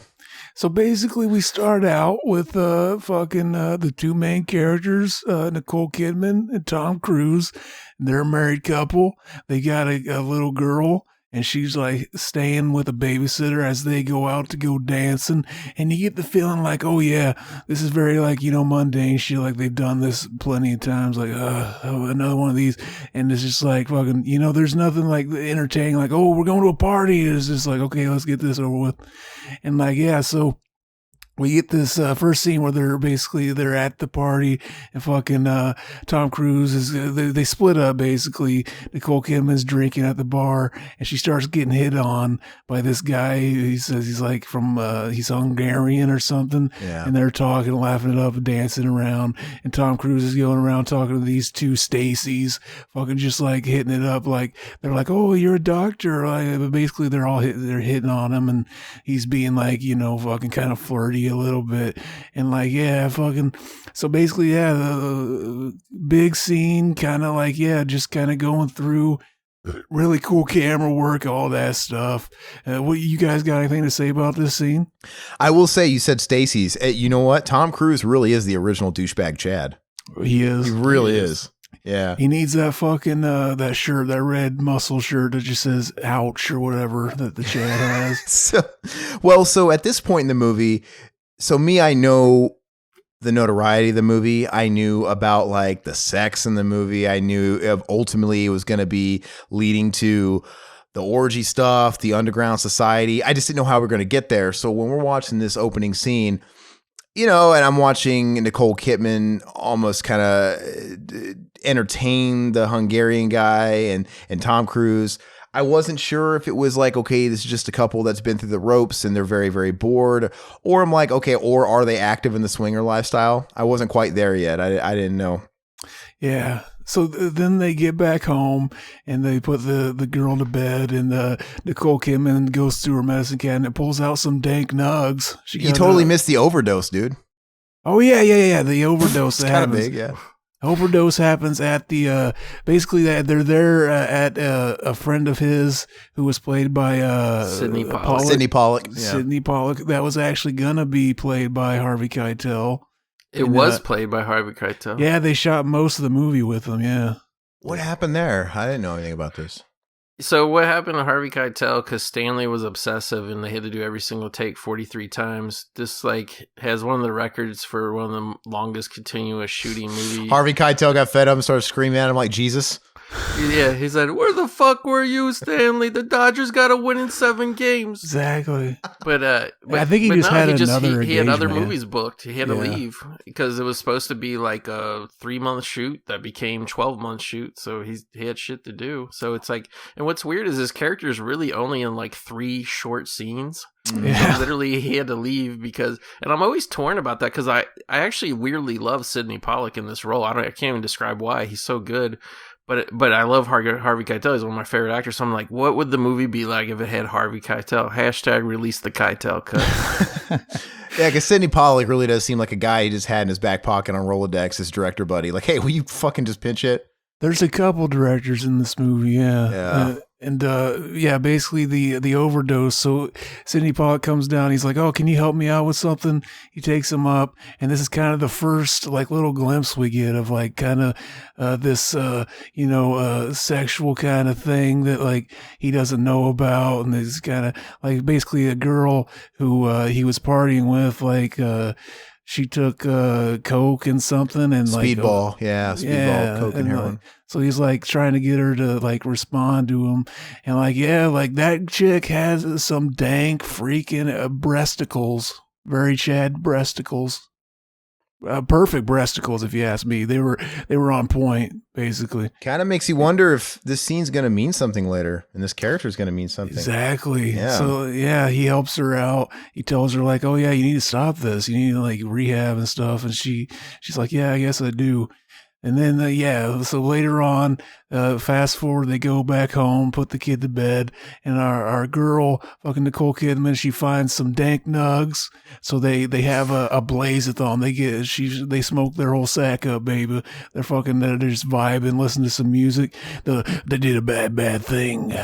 So basically we start out with the two main characters, Nicole Kidman and Tom Cruise. They're a married couple. They got a little girl, and she's like staying with a babysitter as they go out to go dancing. And you get the feeling like, oh yeah, this is very like, mundane shit. Like they've done this plenty of times. Like, another one of these. And it's just like fucking, there's nothing like entertaining. Like, oh, we're going to a party. It's just like, okay, let's get this over with. And like, yeah, so we get this first scene where they're at the party, and fucking Tom Cruise is they split up basically. Nicole Kidman's drinking at the bar, and she starts getting hit on by this guy. He says he's like from he's Hungarian or something, and they're talking, laughing it up, dancing around. And Tom Cruise is going around talking to these two Stacys, fucking just like hitting it up. Like they're like, "Oh, you're a doctor," but basically they're hitting on him, and he's being like, fucking kind of flirty a little bit, and like, yeah, fucking. So basically, yeah, the big scene, kind of like, yeah, just kind of going through. Really cool camera work, all that stuff. What you guys got anything to say about this scene?
I will say, you said Stacey's. You know what? Tom Cruise really is the original douchebag Chad.
He is.
He really is. Yeah.
He needs that fucking that shirt, that red muscle shirt that just says "ouch" or whatever that the Chad has.
So at this point in the movie, I know the notoriety of the movie. I knew about like the sex in the movie. I knew ultimately it was going to be leading to the orgy stuff, the underground society. I just didn't know how we're going to get there. So when we're watching this opening scene, and I'm watching Nicole Kidman almost kind of entertain the Hungarian guy and Tom Cruise. I wasn't sure if it was like, okay, this is just a couple that's been through the ropes and they're very, very bored. Or I'm like, okay, or are they active in the swinger lifestyle? I wasn't quite there yet. I didn't know.
Yeah, So then they get back home and they put the girl to bed, and Nicole Kidman goes through her medicine cabinet, pulls out some dank nugs.
You totally missed the overdose, dude.
Oh yeah. The overdose.
It's kind of big, yeah.
Overdose happens at the basically that they're there at a friend of his who was played by
Sidney Pollack.
Sidney Pollack. Yeah.
Sidney Pollack. That was actually gonna be played by Harvey Keitel.
It was played by Harvey Keitel.
Yeah, they shot most of the movie with him. Yeah.
What happened there? I didn't know anything about this.
So what happened to Harvey Keitel? Because Stanley was obsessive and they had to do every single take 43 times. This like has one of the records for one of the longest continuous shooting movies.
Harvey Keitel got fed up and started screaming at him like Jesus.
Yeah, he said, "Where the fuck were you, Stanley? The Dodgers got to win in 7 games."
Exactly.
But
I think he just had another
he had other
engagement.
movies booked. He had to leave because it was supposed to be like a 3-month shoot that became 12-month shoot. So he had shit to do. So it's like, and what's weird is his character is really only in like 3 short scenes.
Yeah.
So literally he had to leave because, and I'm always torn about that because I actually weirdly love Sidney Pollack in this role. I can't even describe why. He's so good. But I love Harvey Keitel. He's one of my favorite actors. So I'm like, what would the movie be like if it had Harvey Keitel? # release the Keitel cut.
Yeah, because Sidney Pollack really does seem like a guy he just had in his back pocket on Rolodex, his director buddy. Like, hey, will you fucking just pinch it?
There's a couple directors in this movie, yeah. Basically the overdose. So Sidney Pollack comes down. He's like, "Oh, can you help me out with something?" He takes him up, and this is kind of the first like little glimpse we get of like kind of this sexual kind of thing that like he doesn't know about, and this kind of like basically a girl who he was partying with, like she took coke and something and
Speedball, Speedball, coke and heroin.
So he's like trying to get her to like respond to him, and like that chick has some dank freaking breasticles, very Chad breasticles, perfect breasticles if you ask me. They were on point basically.
Kind of makes you wonder if this scene's gonna mean something later, and this character's gonna mean something.
Exactly.
Yeah.
So he helps her out. He tells her like, "Oh yeah, you need to stop this. You need to like rehab and stuff." And she's like, "Yeah, I guess I do." And then, so later on, fast forward, they go back home, put the kid to bed, and our girl, fucking Nicole Kidman, she finds some dank nugs. So they have a blaze-a-thon. They smoke their whole sack up, baby. They're just vibing, listening to some music. They did a bad thing.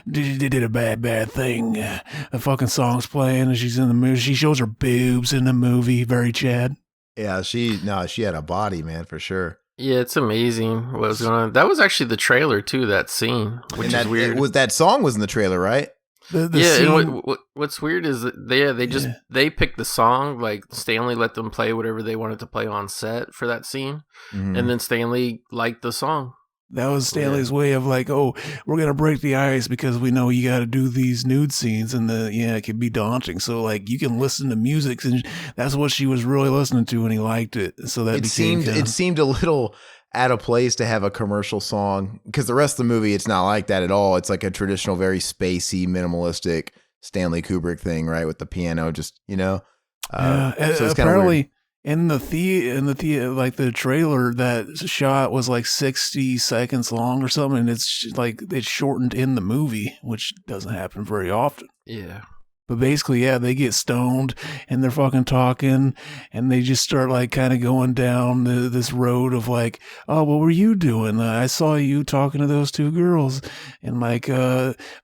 They did a bad thing. The fucking song's playing, and she's in the movie. She shows her boobs in the movie. Very Chad.
Yeah, she had a body, man, for sure.
Yeah, it's amazing what was going on. That was actually the trailer too. That scene, which is weird.
That song was in the trailer, right?
And what's weird is that they picked the song. Like Stanley let them play whatever they wanted to play on set for that scene, and then Stanley liked the song.
That was Stanley's way of like, "Oh, we're going to break the ice because we know you got to do these nude scenes and it can be daunting. So like you can listen to music." And that's what she was really listening to and he liked it. So that
it seemed a little out of place to have a commercial song because the rest of the movie, it's not like that at all. It's like a traditional, very spacey, minimalistic Stanley Kubrick thing, right? With the piano, just, so it's
apparently in the like the trailer, that shot was like 60 seconds long or something, and it's like it's shortened in the movie, which doesn't happen very often.
Yeah.
But basically, they get stoned and they're fucking talking, and they just start like kind of going down this road of like, "Oh, what were you doing? I saw you talking to those 2 girls," and like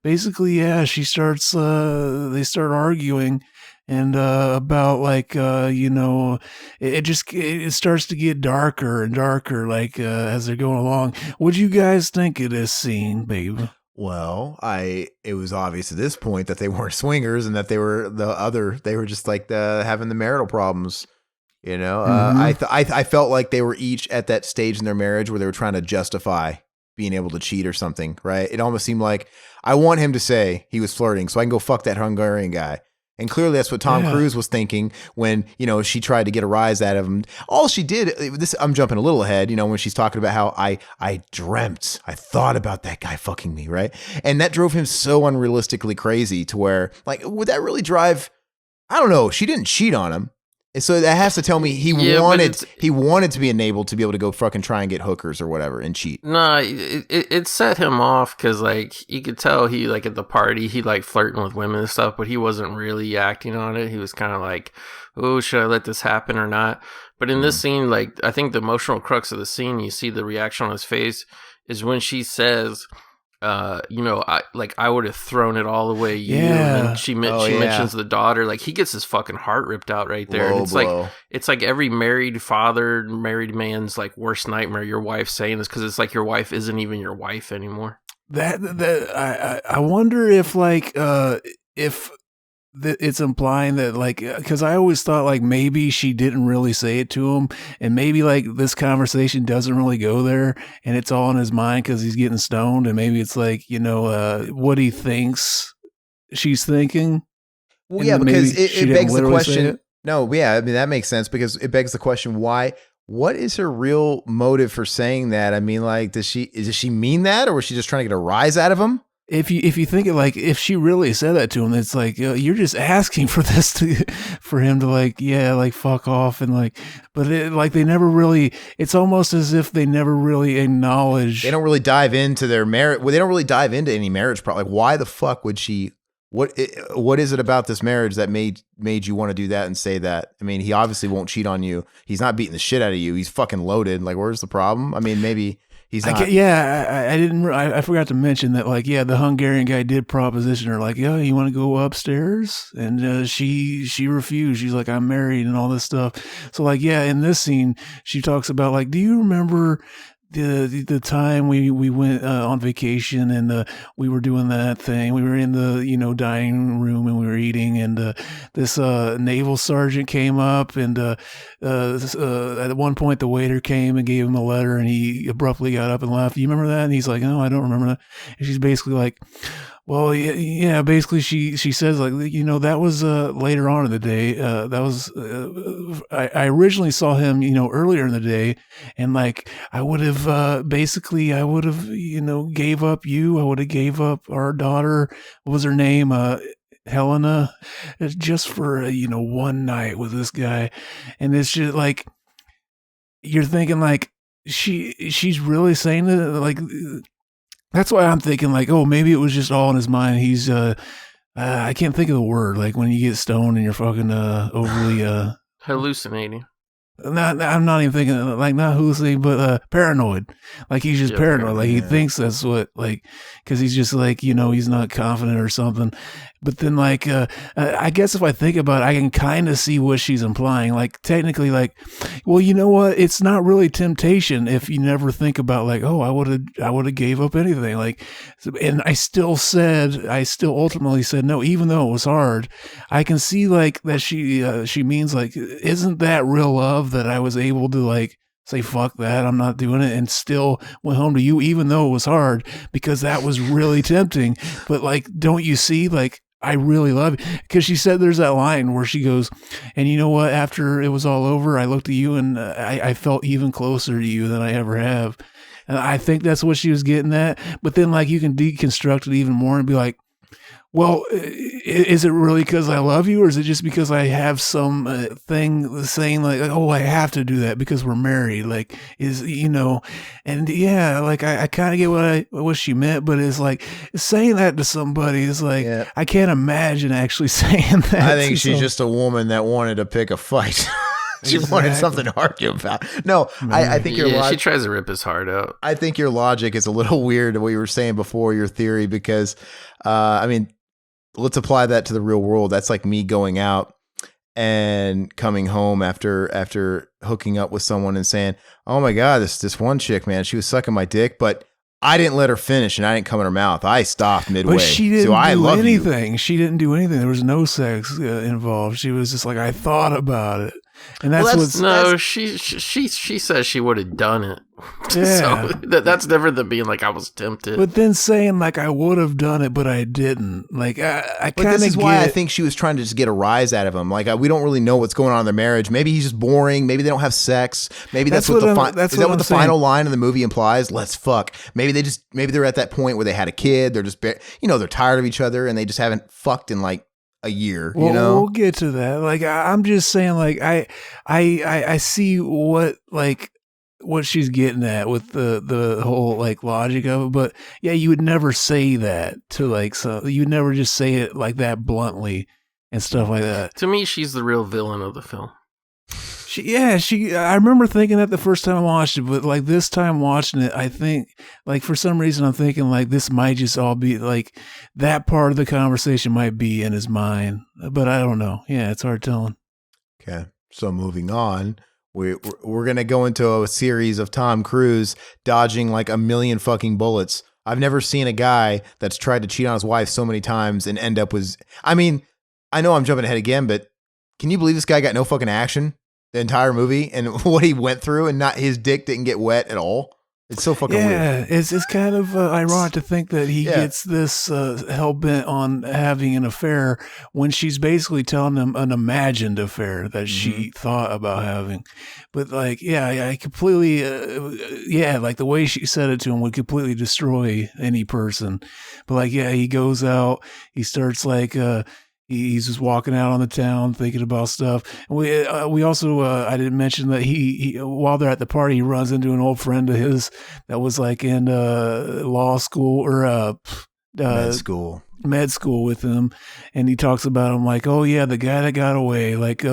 basically, she starts. They start arguing. And about like it starts to get darker and darker like as they're going along. What'd you guys think of this scene, babe?
Well, it was obvious at this point that they weren't swingers and that they were just like having the marital problems. I felt like they were each at that stage in their marriage where they were trying to justify being able to cheat or something, right? It almost seemed like I want him to say he was flirting so I can go fuck that Hungarian guy. And clearly that's what Tom Cruise was thinking when, she tried to get a rise out of him. All she did, I'm jumping a little ahead, when she's talking about how I thought about that guy fucking me, right? And that drove him so unrealistically crazy to where, like, would that really drive, I don't know, she didn't cheat on him. So that has to tell me he
Yeah, but
wanted to be enabled to be able to go fucking try and get hookers or whatever and cheat.
Nah, it set him off because like you could tell he like at the party he like flirting with women and stuff, but he wasn't really acting on it. He was kind of like, oh, should I let this happen or not? But in this scene, like I think the emotional crux of the scene, you see the reaction on his face is when she says, I would have thrown it all away. And she mentions the daughter. Like he gets his fucking heart ripped out right there. And it's like every married father, married man's like worst nightmare. Your wife saying this because it's like your wife isn't even your wife anymore.
I wonder if it's implying that like because I always thought like maybe she didn't really say it to him, and maybe like this conversation doesn't really go there, and it's all in his mind because he's getting stoned, and maybe it's like what he thinks she's thinking.
Well, yeah, because it begs the question. No, yeah, I mean that makes sense because it begs the question why. What is her real motive for saying that? I mean, like, does she mean that, or was she just trying to get a rise out of him?
If you think it like if she really said that to him, it's like you're just asking for this for him to like fuck off and like, but they never really. It's almost as if they never really acknowledge.
They don't really dive into their marriage. Well, they don't really dive into any marriage problem. Like, why the fuck would she? What is it about this marriage that made you want to do that and say that? I mean, he obviously won't cheat on you. He's not beating the shit out of you. He's fucking loaded. Like, where's the problem? I mean, maybe. He's not.
I forgot to mention that, like, the Hungarian guy did proposition her, like, yo, you want to go upstairs? And she refused. She's like, I'm married and all this stuff. So, like, in this scene, she talks about, like, do you remember the time we went on vacation and we were doing that thing? We were in the dining room and we were eating, and this naval sergeant came up, and at one point the waiter came and gave him a letter, and he abruptly got up and left. You remember that? And he's like, no, I don't remember that. And she's basically like, well, yeah. Basically, she says like, that was later on in the day. That was I originally saw him, earlier in the day, and like I would have gave up you. I would have gave up our daughter. What was her name? Helena, just for one night with this guy. And it's just like you're thinking like she's really saying it, like. That's why I'm thinking like, oh, maybe it was just all in his mind. He's, I can't think of the word, like when you get stoned and you're fucking overly
hallucinating.
I'm not even thinking like not hallucinating, but paranoid. Like he's just paranoid. Like he thinks that's what, like, because he's just like he's not confident or something. But then like I guess if I think about it, I can kind of see what she's implying. Like technically, like, well, you know what? It's not really temptation if you never think about like, oh, I would have gave up anything. Like, and I still ultimately said no, even though it was hard. I can see like that she means like, isn't that real love? That I was able to like say fuck that, I'm not doing it, and still went home to you even though it was hard, because that was really tempting. But like, don't you see, like, I really love it? Because she said there's that line where she goes, and you know what, after it was all over, I looked at you and I felt even closer to you than I ever have. And I think that's what she was getting at. But then like you can deconstruct it even more and be like, well, is it really because I love you, or is it just because I have some thing saying like, oh, I have to do that because we're married? Like, and yeah, like I kind of get what she meant, but it's like saying that to somebody is like, I can't imagine actually saying that.
I think she's just a woman that wanted to pick a fight. She wanted something to argue about. No, I think
she tries to rip his heart out.
I think your logic is a little weird, what you were saying before, your theory, because, I mean, let's apply that to the real world. That's like me going out and coming home after hooking up with someone and saying, oh my God, this one chick, man, she was sucking my dick, but I didn't let her finish and I didn't come in her mouth. I stopped midway.
But she didn't do anything. She didn't do anything. There was no sex involved. She was just like, I thought about it. And
she says she would have done it. Yeah. So that's different than being like, I was tempted.
But then saying like, I would have done it, but I didn't. Like, I kind of.
This is why I think she was trying to just get a rise out of him. Like, we don't really know what's going on in their marriage. Maybe he's just boring. Maybe they don't have sex. Maybe that's what the final line of the movie implies. Let's fuck. Maybe they're at that point where they had a kid. They're just, they're tired of each other and they just haven't fucked in like a year,
Well,
you know?
we'll get to that. Like, I'm just saying, like, I see what she's getting at with the whole like logic of it. But yeah, you would never say that to like, so you would never just say it like that bluntly and stuff like that.
To me, she's the real villain of the film.
I remember thinking that the first time I watched it, but like this time watching it, I think like for some reason I'm thinking like this might just all be like that part of the conversation might be in his mind, but I don't know. Yeah, it's hard telling.
Okay, so moving on, we're gonna go into a series of Tom Cruise dodging like a million fucking bullets. I've never seen a guy that's tried to cheat on his wife so many times and end up with. I mean, I know I'm jumping ahead again, but can you believe this guy got no fucking action the entire movie and what he went through, and not his dick didn't get wet at all? It's so fucking weird.
Yeah, it's kind of ironic to think that he gets this hell-bent on having an affair when she's basically telling him an imagined affair that she thought about having. But like, yeah, I completely, like the way she said it to him would completely destroy any person. But like, yeah, he goes out, he starts like, he's just walking out on the town thinking about stuff. And we also I didn't mention that he while they're at the party, he runs into an old friend of his that was like in law school or med school with him, and he talks about him like, oh yeah, the guy that got away, like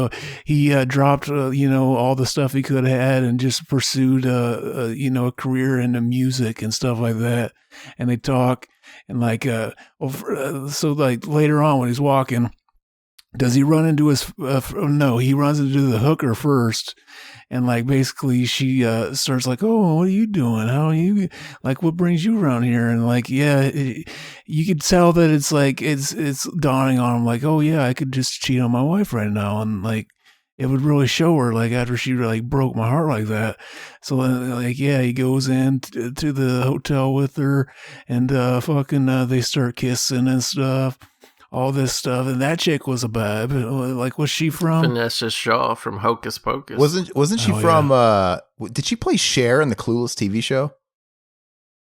he dropped all the stuff he could have had and just pursued a career into music and stuff like that. And they talk. And like, so like later on when he's walking, does he run into his, no, he runs into the hooker first. And like, basically she, starts like, oh, what are you doing? How are you, like, what brings you around here? And like, yeah, you could tell that it's like, it's dawning on him like, oh yeah, I could just cheat on my wife right now. And like, it would really show her like after she like broke my heart like that. So like, yeah, he goes in to the hotel with her and they start kissing and stuff, all this stuff. And that chick was a bad, like, was she from?
Vanessa Shaw from Hocus Pocus.
Wasn't she from, did she play Cher in the Clueless TV show?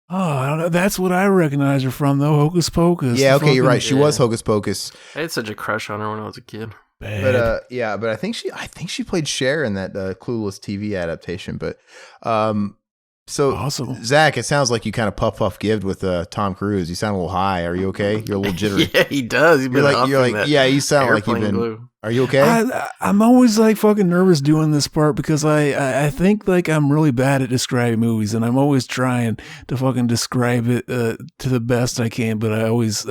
Oh, I don't know. That's what I recognize her from though. Hocus Pocus.
Yeah. Okay. You're right. She was Hocus Pocus.
I had such a crush on her when I was a kid.
Bad. But but I think she played Cher in that Clueless TV adaptation. But so
awesome.
Zach, it sounds like you kind of puff gived with Tom Cruise. You sound a little high. Are you okay? You're a little jittery.
Yeah, he does.
You're like yeah. You sound like you've been. Glue. Are you okay?
I'm always like fucking nervous doing this part because I think like I'm really bad at describing movies, and I'm always trying to fucking describe it to the best I can, but I always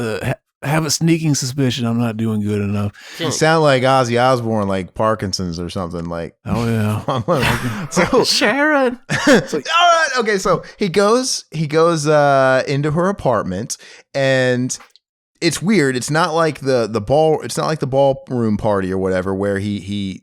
have a sneaking suspicion I'm not doing good enough.
You sound like Ozzy Osbourne, like Parkinson's or something. Like,
oh yeah.
So Sharon.
It's like, all right, okay. So he goes into her apartment, and it's weird. It's not like the ball. It's not like the ballroom party or whatever where he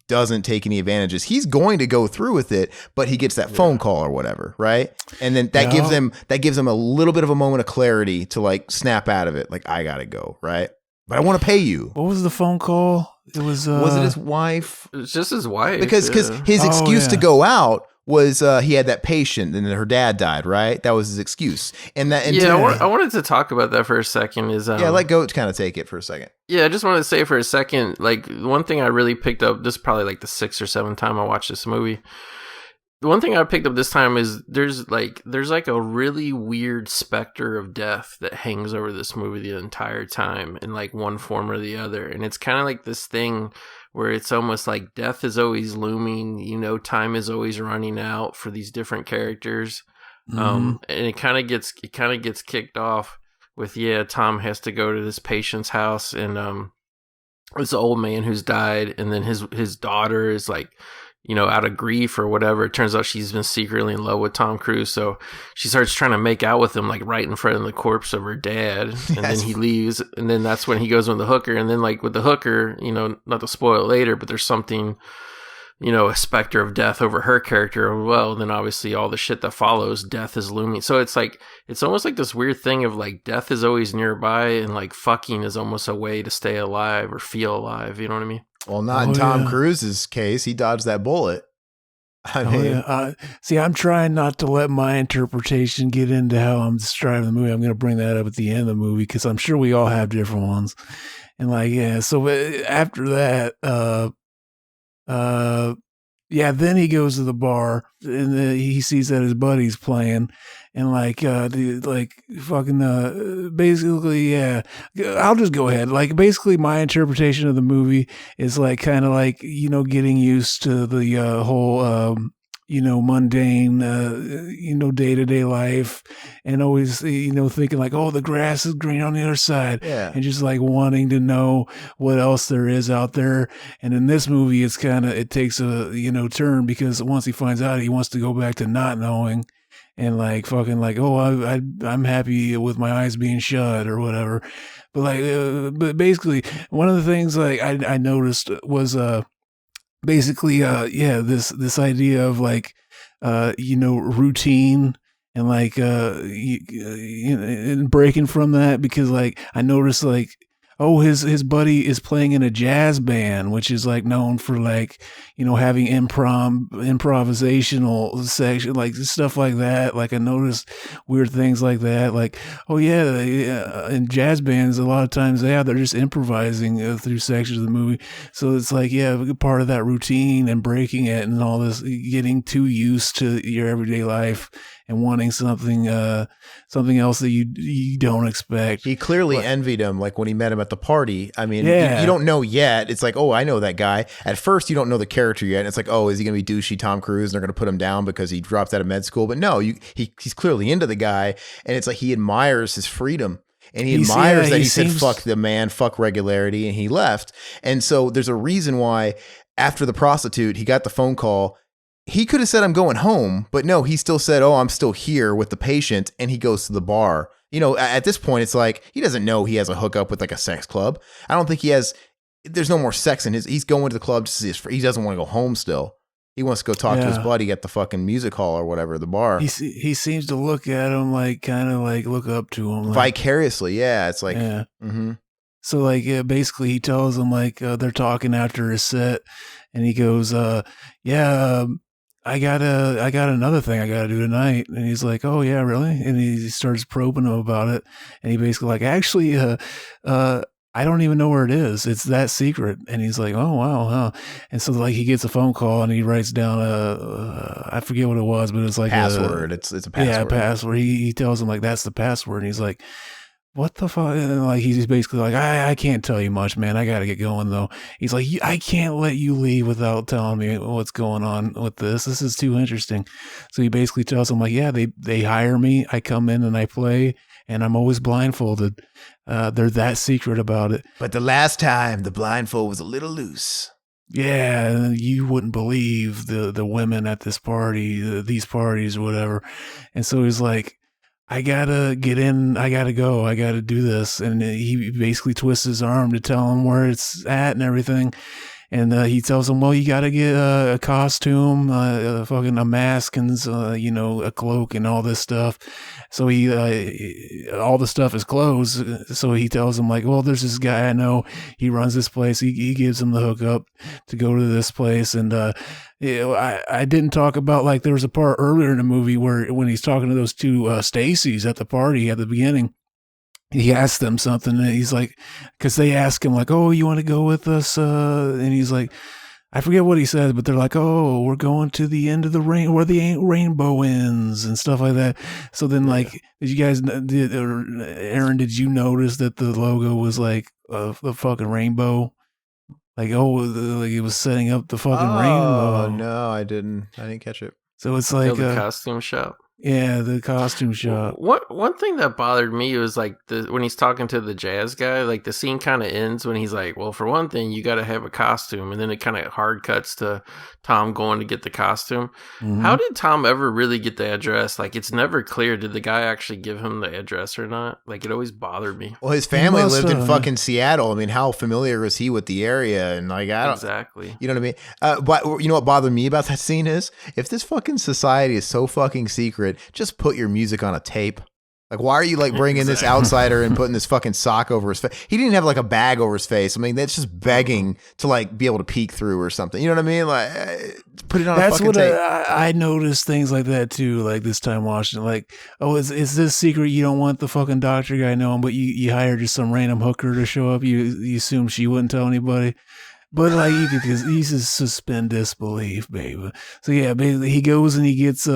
doesn't take any advantages. He's going to go through with it, but he gets that phone call or whatever, right? And then that gives him a little bit of a moment of clarity to like snap out of it. Like, I gotta go, right? But I want to pay you.
What was the phone call? It was
it his wife?
It was just his wife.
Because his excuse to go out was he had that patient and then her dad died, right? That was his excuse. I
wanted to talk about that for a second.
Let Goat kind of take it for a second.
Yeah, I just wanted to say for a second, like, one thing I really picked up, this is probably like the 6th or 7th time I watched this movie. The one thing I picked up this time is there's like a really weird specter of death that hangs over this movie the entire time in like one form or the other. And it's kind of like this thing where it's almost like death is always looming, time is always running out for these different characters. And it kind of gets kicked off with, Tom has to go to this patient's house, and this old man who's died, and then his daughter is like, out of grief or whatever. It turns out she's been secretly in love with Tom Cruise, so she starts trying to make out with him like right in front of the corpse of her dad, and then he leaves, and then that's when he goes with the hooker, and then like with the hooker, not to spoil it later, but there's something, a specter of death over her character as well. And then obviously all the shit that follows, death is looming. So it's like, it's almost like this weird thing of like death is always nearby, and like fucking is almost a way to stay alive or feel alive. You know what I mean?
Well, not in Tom Cruise's case. He dodged that bullet.
See, I'm trying not to let my interpretation get into how I'm describing the movie. I'm going to bring that up at the end of the movie because I'm sure we all have different ones. And like, yeah, so after that, yeah, then he goes to the bar and he sees that his buddy's playing, and like, basically, yeah, I'll just go ahead. Like, basically, my interpretation of the movie is like kind of like, getting used to the whole, mundane, day-to-day life, and always, thinking like, oh, the grass is green on the other side.
Yeah.
And just like wanting to know what else there is out there. And in this movie, it takes a, turn, because once he finds out, he wants to go back to not knowing. And like fucking like, oh, I'm happy with my eyes being shut or whatever. But like, but basically one of the things like I noticed was, basically, this idea of like, routine, and like, and breaking from that, because like I noticed like, oh, his buddy is playing in a jazz band, which is like known for like, having improvisational section, like stuff like that. Like I noticed weird things like that. Like, oh yeah, in jazz bands, a lot of times, they're just improvising through sections of the movie. So it's like, yeah, part of that routine and breaking it and all this, getting too used to your everyday life and wanting something else that you don't expect.
He clearly envied him, like when he met him at the party. I mean, you don't know yet. It's like, oh, I know that guy. At first, you don't know the character yet. And it's like, oh, is he going to be douchey Tom Cruise? And they're going to put him down because he dropped out of med school. But no, he's clearly into the guy. And it's like he admires his freedom. And he admires that he said, fuck the man, fuck regularity. And he left. And so there's a reason why after the prostitute, he got the phone call. He could have said, I'm going home, but no, he still said, oh, I'm still here with the patient, and he goes to the bar. At this point, it's like, he doesn't know he has a hookup with like a sex club. I don't think there's no more sex in he's going to the club to see he doesn't want to go home still. He wants to go talk to his buddy at the fucking music hall or whatever, the bar.
He seems to look at him like, kind of like look up to him. Like,
vicariously, yeah. It's like,
yeah. Mm-hmm. So like, basically he tells him like, they're talking after his set, and he goes, I got another thing I got to do tonight. And he's like, oh yeah, really? And he starts probing him about it. And he basically like, actually, I don't even know where it is. It's that secret. And he's like, oh wow, huh? And so like he gets a phone call and he writes down I forget what it was, but it's like
password. It's a password.
Yeah, password. He tells him like, that's the password. And he's like, what the fuck? And like, he's basically like, I can't tell you much, man. I got to get going though. He's like, I can't let you leave without telling me what's going on with this. This is too interesting. So he basically tells him like, yeah, they hire me. I come in and I play, and I'm always blindfolded. They're that secret about it.
But the last time the blindfold was a little loose.
Yeah, you wouldn't believe the women at this party, these parties or whatever. And so he's like, I gotta get in. I gotta go. I gotta do this. And he basically twists his arm to tell him where it's at and everything. And he tells him, well, you got to get a costume, fucking a mask, and, a cloak and all this stuff. So all the stuff is closed. So he tells him like, well, there's this guy I know. He runs this place. He gives him the hookup to go to this place. And, I didn't talk about, like, there was a part earlier in the movie when he's talking to those two Stacys at the party at the beginning. He asked them something, and he's like, because they ask him like, oh, you want to go with us? And he's like, I forget what he says, but they're like, oh, we're going to the end of the rain, where the rainbow ends and stuff like that. So then, like, Aaron, did you notice that the logo was like the fucking rainbow? Like, like it was setting up the fucking rainbow.
Oh no, I didn't catch it.
So it's like
the costume shop.
Yeah, the costume shop.
One thing that bothered me was like when he's talking to the jazz guy, like the scene kind of ends when he's like, well, for one thing, you got to have a costume. And then it kind of hard cuts to Tom going to get the costume. Mm-hmm. How did Tom ever really get the address? Like, it's never clear. Did the guy actually give him the address or not? Like, it always bothered me.
Well, his family lived in fucking Seattle. I mean, how familiar is he with the area? And like, I don't
exactly.
You know what I mean? But you know what bothered me about that scene is, if this fucking society is so fucking secret, just put your music on a tape. Like, why are you like bringing this outsider and putting this fucking sock over his face? He didn't have like a bag over his face. I mean, that's just begging to like be able to peek through or something. You know what I mean? Like, put it on
That's
a fucking
what
tape.
I noticed things like that too. Like this time watching, it, like, oh, is this secret? You don't want the fucking doctor guy knowing, but you hired just some random hooker to show up. You assume she wouldn't tell anybody. But like you could just suspend disbelief, baby. So yeah, basically he goes and he gets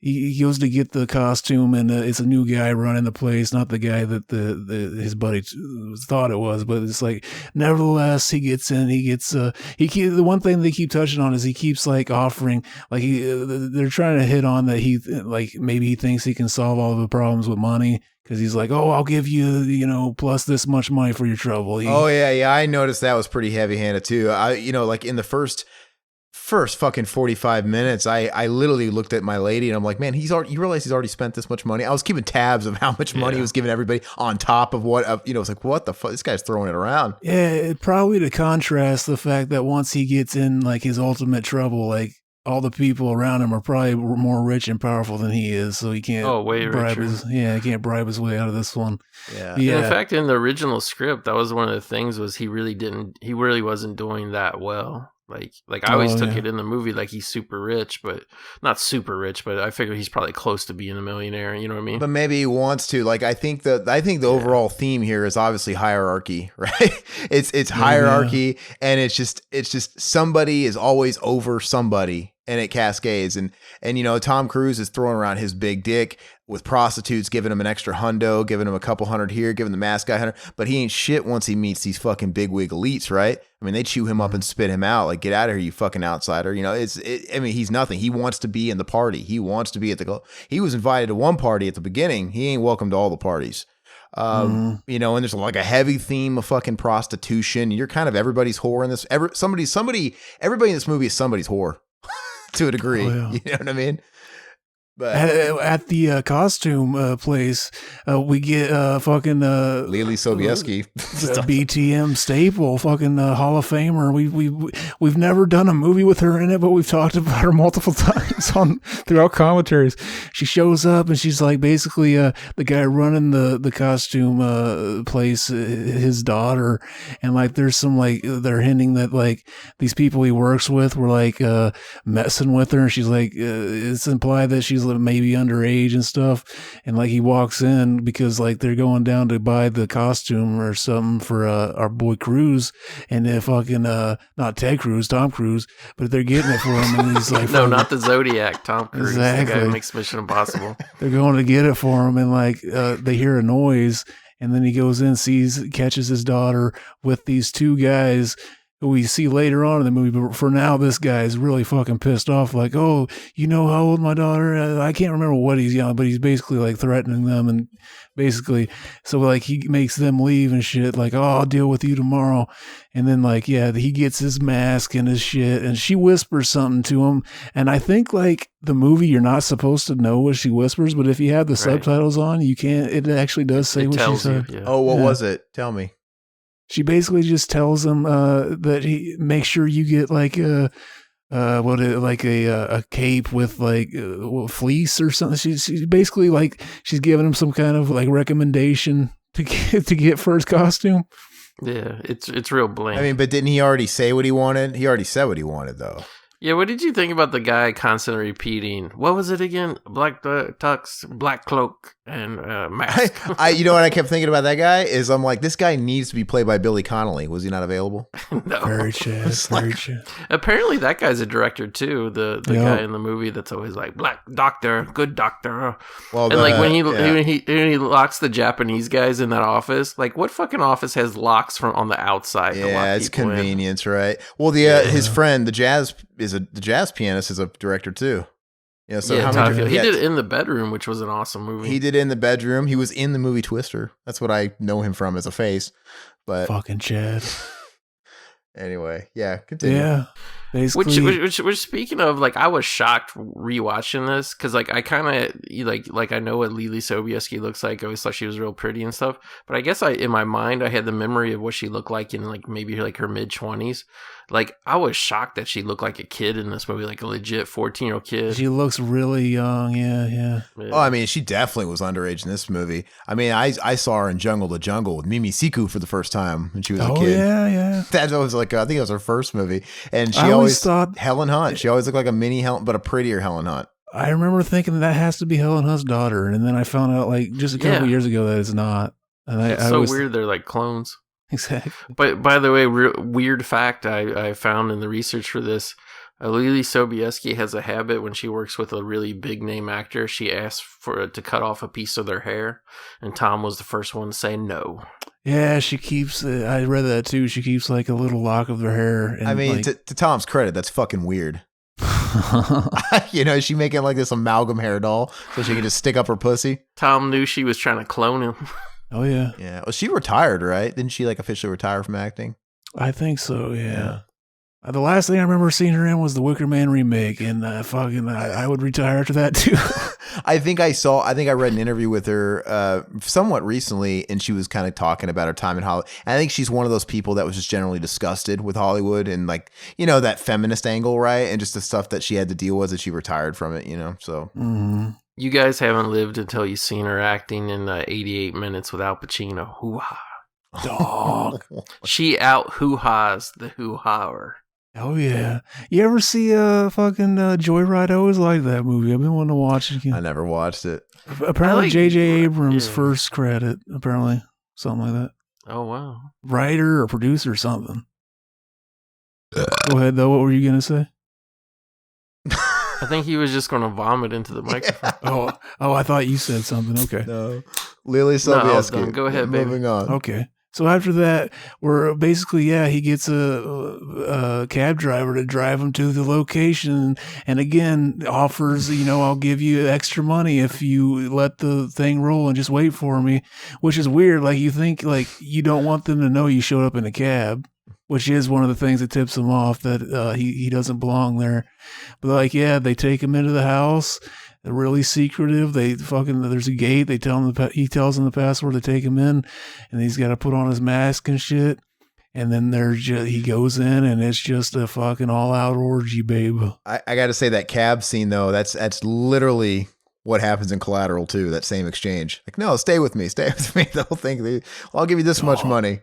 he goes to get the costume, and it's a new guy running the place, not the guy that his buddy thought it was. But it's like, nevertheless, he gets in. He gets the one thing they keep touching on is he keeps like offering, like they're trying to hit on that he like maybe he thinks he can solve all the problems with money. Because he's like, oh, I'll give you, plus this much money for your trouble.
Yeah. I noticed that was pretty heavy-handed too. Like in the first fucking 45 minutes, I literally looked at my lady and I'm like, man, you realize he's already spent this much money? I was keeping tabs of how much money he was giving everybody on top of what, it's like, what the fuck? This guy's throwing it around.
Yeah, probably to contrast the fact that once he gets in like his ultimate trouble, like, all the people around him are probably more rich and powerful than he is, so he can't bribe he can't bribe his way out of this one.
Yeah.
In fact, in the original script, that was one of the things was he really wasn't doing that well. Like I always took it in the movie like he's super rich, but not super rich, but I figure he's probably close to being a millionaire, you know what I mean?
But maybe he wants to. Like I think the overall theme here is obviously hierarchy, right? It's hierarchy, and it's just somebody is always over somebody. And it cascades, and Tom Cruise is throwing around his big dick with prostitutes, giving him an extra hundo, giving him a couple hundred here, giving the mask guy 100, but he ain't shit once he meets these fucking bigwig elites, right? I mean, they chew him up and spit him out, like, get out of here, you fucking outsider. He's nothing. He wants to be in the party. He wants to be he was invited to one party at the beginning. He ain't welcome to all the parties. And there's like a heavy theme of fucking prostitution. You're kind of everybody's whore in this. Everybody in this movie is somebody's whore. To a degree, You know what I mean? But
at the costume place, we get fucking
Lily Sobieski,
BTM staple, fucking Hall of Famer. We've never done a movie with her in it, but we've talked about her multiple times throughout commentaries. She shows up and she's like basically the guy running the costume place, his daughter, and like there's some like they're hinting that like these people he works with were like messing with her, and she's like it's implied that she's maybe underage and stuff, and like he walks in because like they're going down to buy the costume or something for our boy Cruise, and they're fucking not Ted Cruz, Tom Cruise, but they're getting it for him, and he's like,
no, not the Zodiac, Tom Cruise,
exactly.
The guy who makes Mission Impossible.
They're going to get it for him, and like they hear a noise, and then he goes in, catches his daughter with these two guys we see later on in the movie, but for now, this guy is really fucking pissed off. Like, oh, you know how old my daughter is? I can't remember what he's yelling, but he's basically like threatening them, and basically, so like he makes them leave and shit. Like, oh, I'll deal with you tomorrow. And then like, yeah, he gets his mask and his shit, and she whispers something to him. And I think like the movie, you're not supposed to know what she whispers, but if you have the subtitles on, you can't. It actually does say what she said.
Yeah.
Oh, what was it? Tell me.
She basically just tells him that he make sure you get like a cape with like fleece or something. She's basically like she's giving him some kind of like recommendation to get for his costume.
Yeah, it's real bland.
I mean, but didn't he already say what he wanted? He already said what he wanted, though.
Yeah, what did you think about the guy constantly repeating? What was it again? Black tux, black cloak, and mask.
You know what I kept thinking about that guy is I'm like, this guy needs to be played by Billy Connolly. Was he not available?
No.
Very true.
Apparently, that guy's a director too. The guy in the movie that's always like black doctor, good doctor. Well, and like when he locks the Japanese guys in that office, like what fucking office has locks from on the outside?
Yeah, it's convenience, right? Well, his friend, the jazz pianist, is a director too. Yeah, so
he did In the Bedroom, which was an awesome movie.
He did In the Bedroom. He was in the movie Twister. That's what I know him from as a face. But
fucking Chad.
Anyway, yeah, continue.
Yeah. Basically,
which speaking of, like, I was shocked rewatching this because, like, I kind of like I know what Lily Sobieski looks like. I always thought she was real pretty and stuff, but I guess in my mind I had the memory of what she looked like in like maybe like her mid-20s. Like, I was shocked that she looked like a kid in this movie, like a legit 14-year-old kid.
She looks really young. Yeah.
Oh, I mean, she definitely was underage in this movie. I mean, I saw her in Jungle to Jungle with Mimi Siku for the first time when she was a kid.
Yeah.
That was like, I think it was her first movie, and she
I always thought
Helen Hunt. She always looked like a mini Helen, but a prettier Helen Hunt.
I remember thinking that has to be Helen Hunt's daughter, and then I found out like just a couple years ago that it's not. And
it's so weird. They're like clones.
Exactly.
But by the way, weird fact I found in the research for this: Lily Sobieski has a habit when she works with a really big name actor. She asks for to cut off a piece of their hair, and Tom was the first one to say no.
Yeah, she keeps. I read that too. She keeps like a little lock of her hair. And
I mean,
like,
to Tom's credit, that's fucking weird. Is she making like this amalgam hair doll so she can just stick up her pussy?
Tom knew she was trying to clone him.
Oh yeah.
Yeah. Well, she retired, right? Didn't she like officially retire from acting?
I think so. Yeah. The last thing I remember seeing her in was the Wicker Man remake, and I would retire after that too.
I think I read an interview with her somewhat recently, and she was kind of talking about her time in Hollywood. And I think she's one of those people that was just generally disgusted with Hollywood and like, that feminist angle, right? And just the stuff that she had to deal with as she retired from it, so.
Mm-hmm.
You guys haven't lived until you've seen her acting in 88 Minutes with Al Pacino. Hoo-ha.
Dog.
She out hoo-ha's the hoo-haer.
Oh yeah, you ever see fucking Joyride? I always liked that movie. I've been wanting to watch it again.
I never watched it.
Apparently, J.J. Abrams' first credit. Apparently, something like that.
Oh wow,
writer or producer or something. Go ahead though. What were you gonna say?
I think he was just going to vomit into the microphone.
Oh, I thought you said something. Okay.
No, Lily Sobieski.
Go ahead, baby.
Moving on.
Okay. So after that, we're basically, he gets a cab driver to drive him to the location, and again offers, I'll give you extra money if you let the thing roll and just wait for me, which is weird. Like you think like you don't want them to know you showed up in a cab, which is one of the things that tips him off that he doesn't belong there. But they take him into the house. They're really secretive. There's a gate. He tells them the password to take him in, and he's got to put on his mask and shit. And then he goes in, and it's just a fucking all out orgy, babe.
I got to say that cab scene though, that's literally what happens in Collateral too. That same exchange. Like, no, stay with me. The whole thing. I'll give you this much money.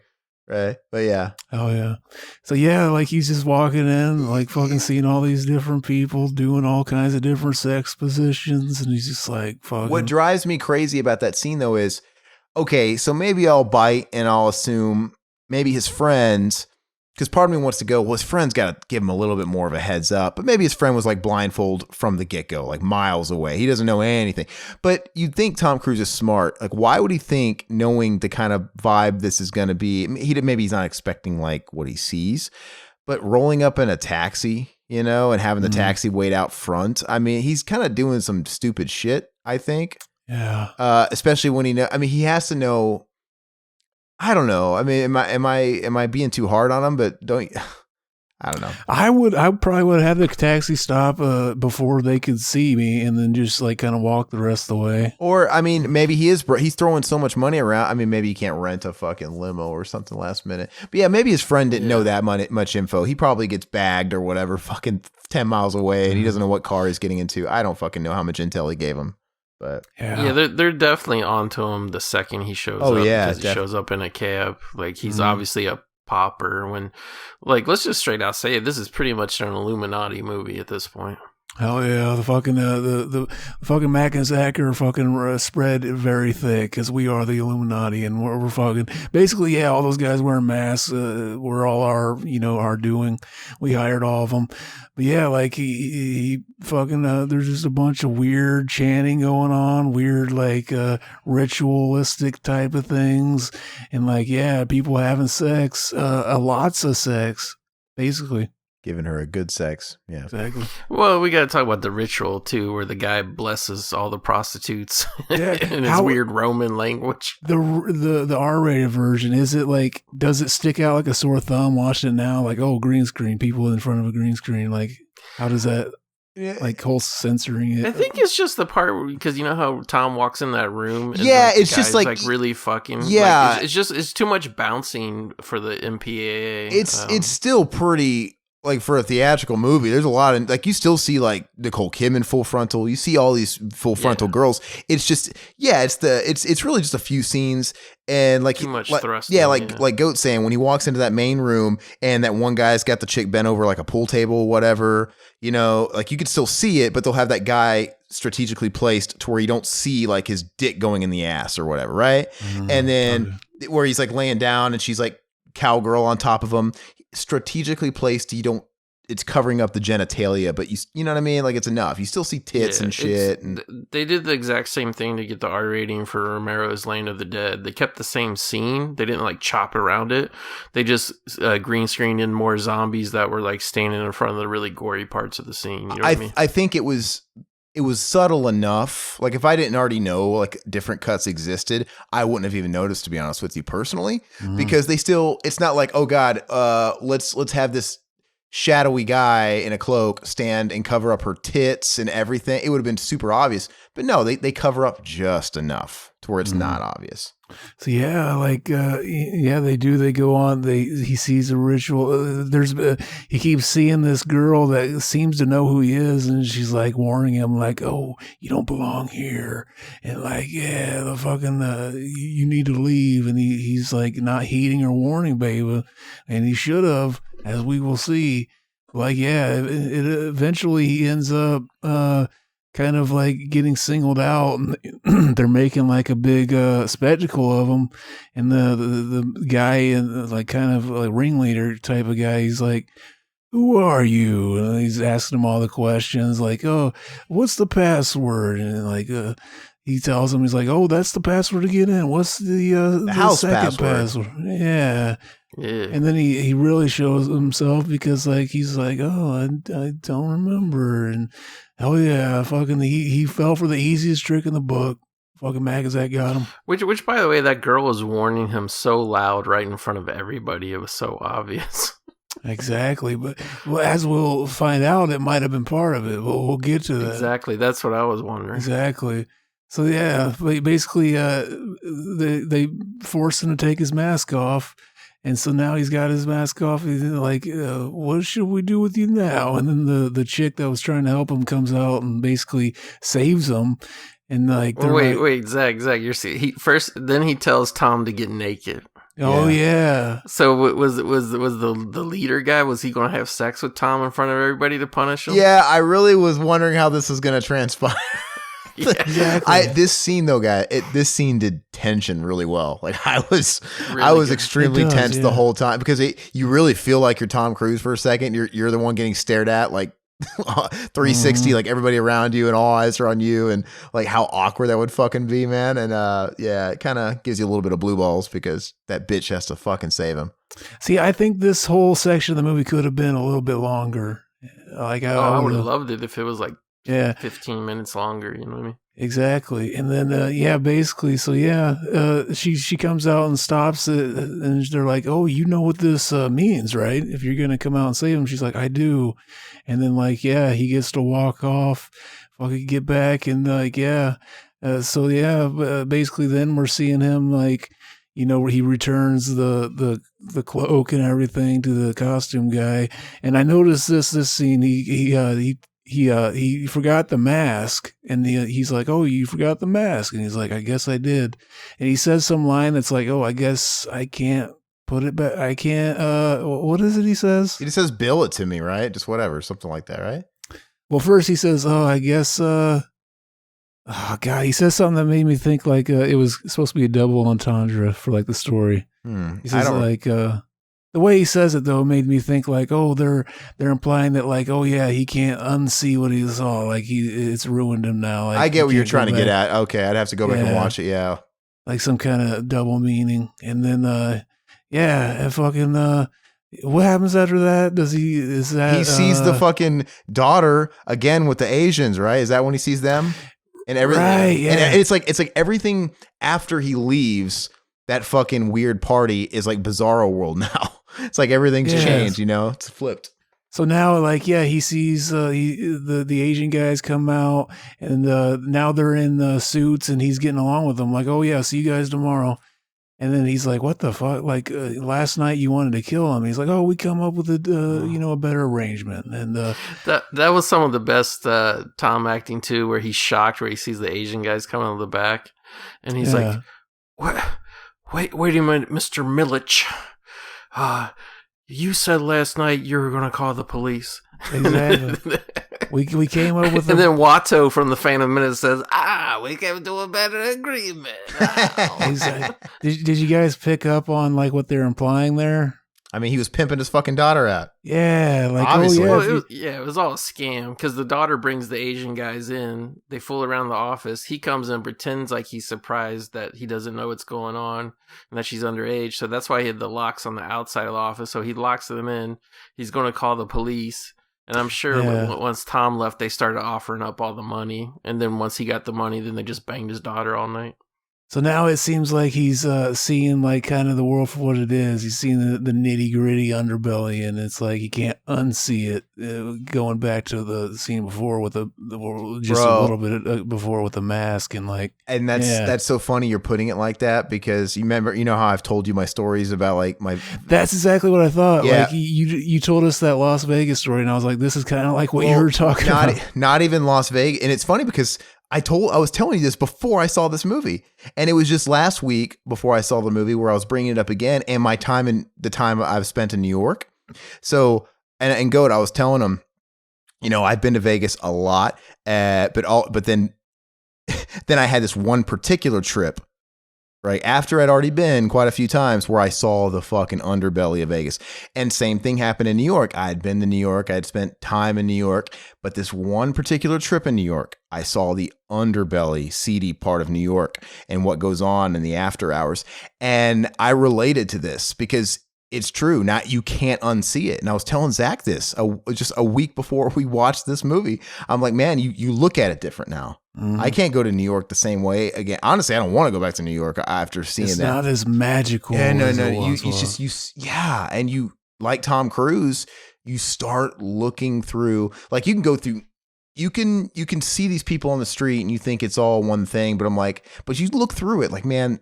Right. But yeah.
Oh yeah. So he's just walking in, fucking seeing all these different people doing all kinds of different sex positions. And he's just like, fucking.
What drives me crazy about that scene though is, okay, so maybe I'll bite and I'll assume maybe his friends, because part of me wants to go, well, his friend's got to give him a little bit more of a heads up. But maybe his friend was like blindfold from the get-go, like miles away. He doesn't know anything. But you'd think Tom Cruise is smart. Like, why would he think, knowing the kind of vibe this is going to be, maybe he's not expecting like what he sees, but rolling up in a taxi, and having the taxi wait out front. I mean, he's kind of doing some stupid shit, I think.
Yeah.
Especially when he has to know. I don't know. I mean, am I being too hard on him? But I don't know.
I probably would have had the taxi stop before they could see me, and then just kind of walk the rest of the way.
Or I mean, maybe he's throwing so much money around. I mean, maybe he can't rent a fucking limo or something last minute. But yeah, maybe his friend didn't know that much info. He probably gets bagged or whatever, fucking 10 miles away, and he doesn't know what car he's getting into. I don't fucking know how much intel he gave him. But
they're definitely onto him the second he shows up. Because he shows up in a cab. Like, he's obviously a popper. When, let's just straight out say it, this is pretty much an Illuminati movie at this point.
Hell yeah, the fucking the fucking Mac and Zack are fucking spread very thick, because we are the Illuminati, and we're fucking basically all those guys wearing masks. We're all our doing. We hired all of them, but he fucking there's just a bunch of weird chanting going on, weird ritualistic type of things, and people having sex, lots of sex, basically.
Giving her a good sex. Yeah.
Exactly.
Well, we got to talk about the ritual, too, where the guy blesses all the prostitutes in his weird Roman language.
The R-rated version, is it does it stick out like a sore thumb watching it now? Green screen, people in front of a green screen. How does that, whole censoring it?
I think it's just the part where, because you know how Tom walks in that room? And
it's just
really fucking.
Yeah.
It's too much bouncing for the MPAA.
It's still pretty. like for a theatrical movie, there's a lot of like you still see like Nicole Kidman full frontal. You see all these full frontal girls. It's just it's really just a few scenes and like
too much
like,
thrust.
Like Goat saying when he walks into that main room and that one guy's got the chick bent over like a pool table or whatever, you know, like you could still see it, but they'll have that guy strategically placed to where you don't see like his dick going in the ass or whatever, right? And then where he's like laying down and she's like cowgirl on top of him, strategically placed. It's covering up the genitalia, but you know what I mean? Like it's enough. You still see tits and shit. And
they did the exact same thing to get the R rating for Romero's Land of the Dead. They kept the same scene. They didn't like chop around it. They just green screened in more zombies that were like standing in front of the really gory parts of the scene. You know what I mean?
I think it was subtle enough. Like if I didn't already know like different cuts existed, I wouldn't have even noticed, to be honest with you personally, because it's not like, oh God, let's have this shadowy guy in a cloak stand and cover up her tits and everything. It would have been super obvious, but no, they cover up just enough to where it's not obvious.
So yeah, like they do. They go on. He sees a ritual. He keeps seeing this girl that seems to know who he is, and she's like warning him, like, "Oh, you don't belong here," and like, yeah, the fucking you need to leave. And he's like not heeding her warning, baby, and he should have, as we will see. Like, yeah, it eventually he ends up kind of like getting singled out, and they're making like a big spectacle of him. And the guy, and like kind of like ringleader type of guy, he's like, "Who are you?" And he's asking him all the questions, like, "Oh, what's the password?" And like he tells him, he's like, "Oh, that's the password to get in. What's the
house
second
password?"
Yeah. And then he really shows himself, because like he's like, "Oh, I don't remember." And oh yeah, fucking he fell for the easiest trick in the book. Fucking Magazak got him.
Which by the way, that girl was warning him so loud right in front of everybody. It was so obvious.
Exactly, but as we'll find out, it might have been part of it. We'll get to that.
Exactly, that's what I was wondering.
Exactly. So yeah, basically, they forced him to take his mask off. And so now he's got his mask off. He's like, "What should we do with you now?" And then the chick that was trying to help him comes out and basically saves him. And like,
wait, Zack, you're then he tells Tom to get naked.
Oh yeah.
So was the leader guy? Was he going to have sex with Tom in front of everybody to punish him?
Yeah, I really was wondering how this was going to transpire.
Yeah.
Exactly.
This scene though, guy, this scene did tension really well. Like I was extremely tense the whole time, because you really feel like you're Tom Cruise for a second. You're the one getting stared at, like 360, like everybody around you and all eyes are on you, and like how awkward that would fucking be, man. And yeah, it kind of gives you a little bit of blue balls because that bitch has to fucking save him.
See, I think this whole section of the movie could have been a little bit longer. Like I
would have loved it if it was like 15 minutes longer, you know what I mean?
Exactly. And then basically, so she comes out and stops it, and they're like, "Oh, you know what this means, right? If you're gonna come out and save him." She's like, "I do." And then like, yeah, he gets to walk off, fucking get back, and like, basically then we're seeing him, like, you know, where he returns the cloak and everything to the costume guy. And I noticed this scene, he forgot the mask, and he's like, "Oh, you forgot the mask," and he's like, "I guess I did." And he says some line that's like, "Oh, I guess I can't put it back. I can't." What is it he says?
He just says, "Bill it to me," right? Just whatever, something like that, right?
Well, first he says, "Oh, I guess." Oh God, he says something that made me think like it was supposed to be a double entendre for like the story. He says like. The way he says it though made me think like, oh, they're implying that like, oh yeah, he can't unsee what he saw, like it's ruined him now. Like,
I get what you're trying to get at. Okay, I'd have to go back and watch it. Yeah,
like some kind of double meaning. And then and fucking what happens after that? He
sees the fucking daughter again with the Asians, right? Is that when he sees them and everything?
Right, yeah.
And it's like everything after he leaves that fucking weird party is like Bizarro World now. It's like everything's changed, you know? It's flipped.
So now, like, yeah, he sees the Asian guys come out, and now they're in suits, and he's getting along with them. Like, oh yeah, see you guys tomorrow. And then he's like, what the fuck? Like, last night you wanted to kill him. He's like, oh, we come up with a better arrangement. And
that was some of the best Tom acting too, where he's shocked, where he sees the Asian guys coming out of the back. And he's like, what? Wait a minute, Mr. Milich. You said last night you were going to call the police.
Exactly. we came up with
and then Watto from the Phantom Menace says, we came to a better agreement.
Like, did you guys pick up on like what they're implying there?
I mean, he was pimping his fucking daughter out.
Yeah, like
obviously.
It was all a scam because the daughter brings the Asian guys in. They fool around the office. He comes in, pretends like he's surprised that he doesn't know what's going on and that she's underage. So that's why he had the locks on the outside of the office. So he locks them in. He's going to call the police. And I'm sure once Tom left, they started offering up all the money. And then once he got the money, then they just banged his daughter all night.
So now it seems like he's seeing like kind of the world for what it is. He's seeing the nitty gritty underbelly, and it's like he can't unsee it. Going back to the scene before with a little bit before with the mask and like.
And that's so funny you're putting it like that because you know how I've told you my stories about like my.
That's exactly what I thought.
Yeah.
Like you told us that Las Vegas story, and I was like, this is kind of like what you were talking about.
Not even Las Vegas, and it's funny because. I was telling you this before I saw this movie, and it was just last week before I saw the movie where I was bringing it up again, and the time I've spent in New York. So, and Goat, I was telling him, I've been to Vegas a lot, but then I had this one particular trip, right after I'd already been quite a few times, where I saw the fucking underbelly of Vegas. And same thing happened in New York. I had been to New York. I had spent time in New York, but this one particular trip in New York, I saw the underbelly, seedy part of New York and what goes on in the after hours. And I related to this because it's true. Now you can't unsee it. And I was telling Zack this just a week before we watched this movie. I'm like, man, you look at it different now. Mm-hmm. I can't go to New York the same way again. Honestly, I don't want to go back to New York after seeing that.
It's not as magical.
Yeah, no. And you like Tom Cruise, you start looking through. Like you can go through. You can see these people on the street and you think it's all one thing, but I'm like, but you look through it, like, man,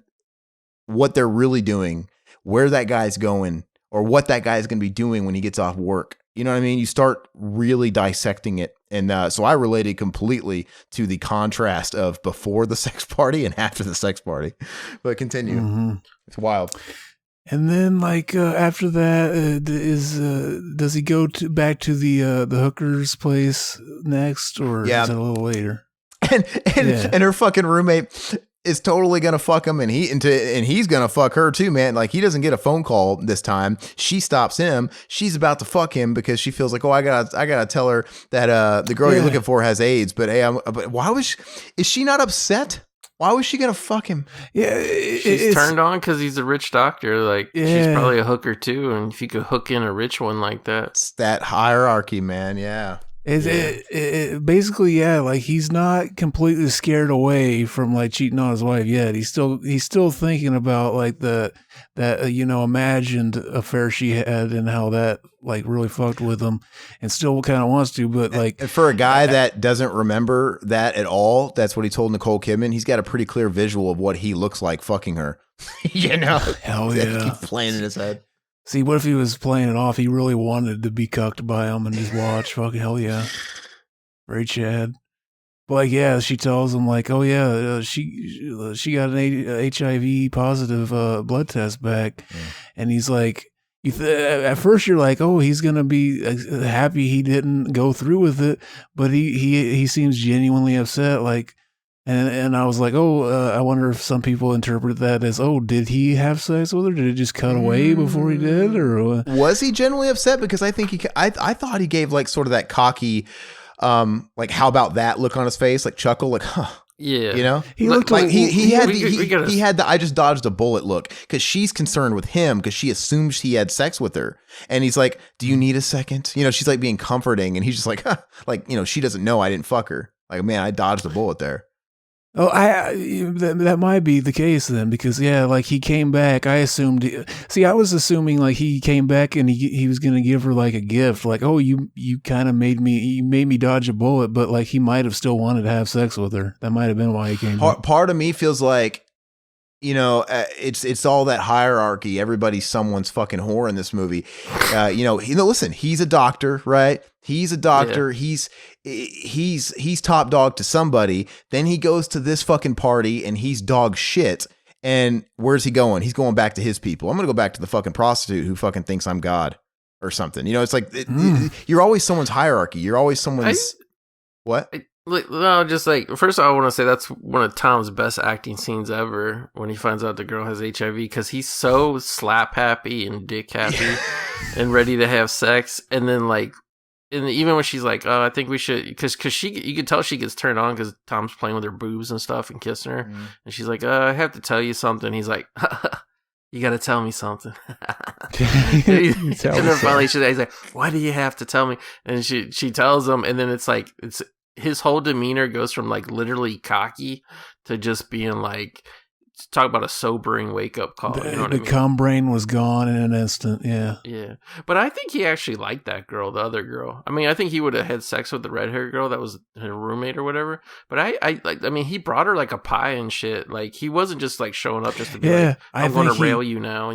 what they're really doing, where that guy's going, or what that guy's going to be doing when he gets off work. You know what I mean? You start really dissecting it. And so I related completely to the contrast of before the sex party and after the sex party. But continue. Mm-hmm. It's wild.
And then, like after that, does he go back to the hooker's place next, or is it a little later?
And her fucking roommate is totally gonna fuck him, and he's gonna fuck her too, man. Like he doesn't get a phone call this time. She stops him. She's about to fuck him because she feels like, I gotta tell her that the girl you're looking for has AIDS. But hey, but why is she not upset? Why was she gonna fuck him?
Yeah,
she's turned on because he's a rich doctor. Like she's probably a hooker too, and if you could hook in a rich one like that,
it's that hierarchy, man. Yeah.
It basically, like he's not completely scared away from like cheating on his wife yet. He's still thinking about like that imagined affair she had and how that like really fucked with him, and still kind of wants to. But like,
and for a guy that doesn't remember that at all, that's what he told Nicole Kidman. He's got a pretty clear visual of what he looks like fucking her.
Hell yeah,
keep playing in his head.
See, what if he was playing it off? He really wanted to be cucked by him and just watch. Fucking hell yeah. Very Chad. But like, yeah, she tells him like, oh yeah, she got an HIV positive blood test back. Yeah. And he's like, at first you're like, oh, he's going to be happy he didn't go through with it. But he seems genuinely upset. Like, and I was like, I wonder if some people interpret that as, did he have sex with her? Did it just cut away before he did? Or
was he genuinely upset? Because I think I thought he gave like sort of that cocky, like how about that look on his face, like chuckle, like, huh.
Yeah,
he looked
like he had the I just dodged a bullet look because she's concerned with him because she assumes he had sex with her, and he's like, "Do you need a second?" She's like being comforting, and he's just like, huh. Like she doesn't know I didn't fuck her. Like, man, I dodged a bullet there.
Oh, that might be the case then, because like he came back. I was assuming like he came back and he was gonna give her like a gift, like, you kind of made me dodge a bullet, but like he might have still wanted to have sex with her. That might have been why he came back.
Part of me feels like it's all that hierarchy. Everybody's someone's fucking whore in this movie. Listen, he's a doctor, right? He's a doctor.
Yeah.
He's top dog to somebody. Then he goes to this fucking party and he's dog shit. And where's he going? He's going back to his people. I'm going to go back to the fucking prostitute who fucking thinks I'm God or something. It's like you're always someone's hierarchy. You're always someone's what?
No, just like, first of all, I want to say that's one of Tom's best acting scenes ever when he finds out the girl has HIV, because he's so slap happy and dick happy and ready to have sex. And then like, and even when she's like, oh, I think we should, because you can tell she gets turned on because Tom's playing with her boobs and stuff and kissing her. Mm. And she's like, I have to tell you something. He's like, you got to tell me something. And then finally he's like, why do you have to tell me? And she tells him, and then it's like, his whole demeanor goes from like literally cocky to just being like, talk about a sobering wake up call. You know what I mean?
The cum brain was gone in an instant. Yeah.
Yeah. But I think he actually liked that girl, the other girl. I mean, I think he would have had sex with the red haired girl that was her roommate or whatever. But I mean, he brought her like a pie and shit. Like, he wasn't just like showing up just to be like, I'm going to rail you now,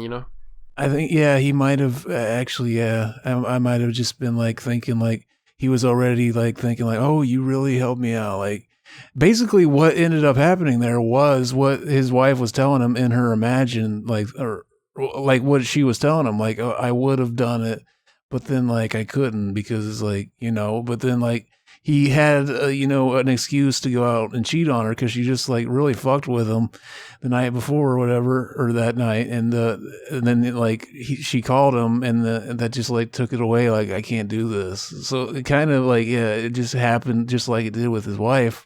I think, he might have actually, I might have just been like thinking like, he was already like thinking like, oh, you really helped me out. Like, basically what ended up happening there was what his wife was telling him in her imagine, like, or like what she was telling him, like, oh, I would have done it, but then like I couldn't because it's like, but then like he had, an excuse to go out and cheat on her because she just like really fucked with him the night before or whatever, or that night. And then like she called him and that just like took it away. Like, I can't do this. So it kind of like, it just happened just like it did with his wife.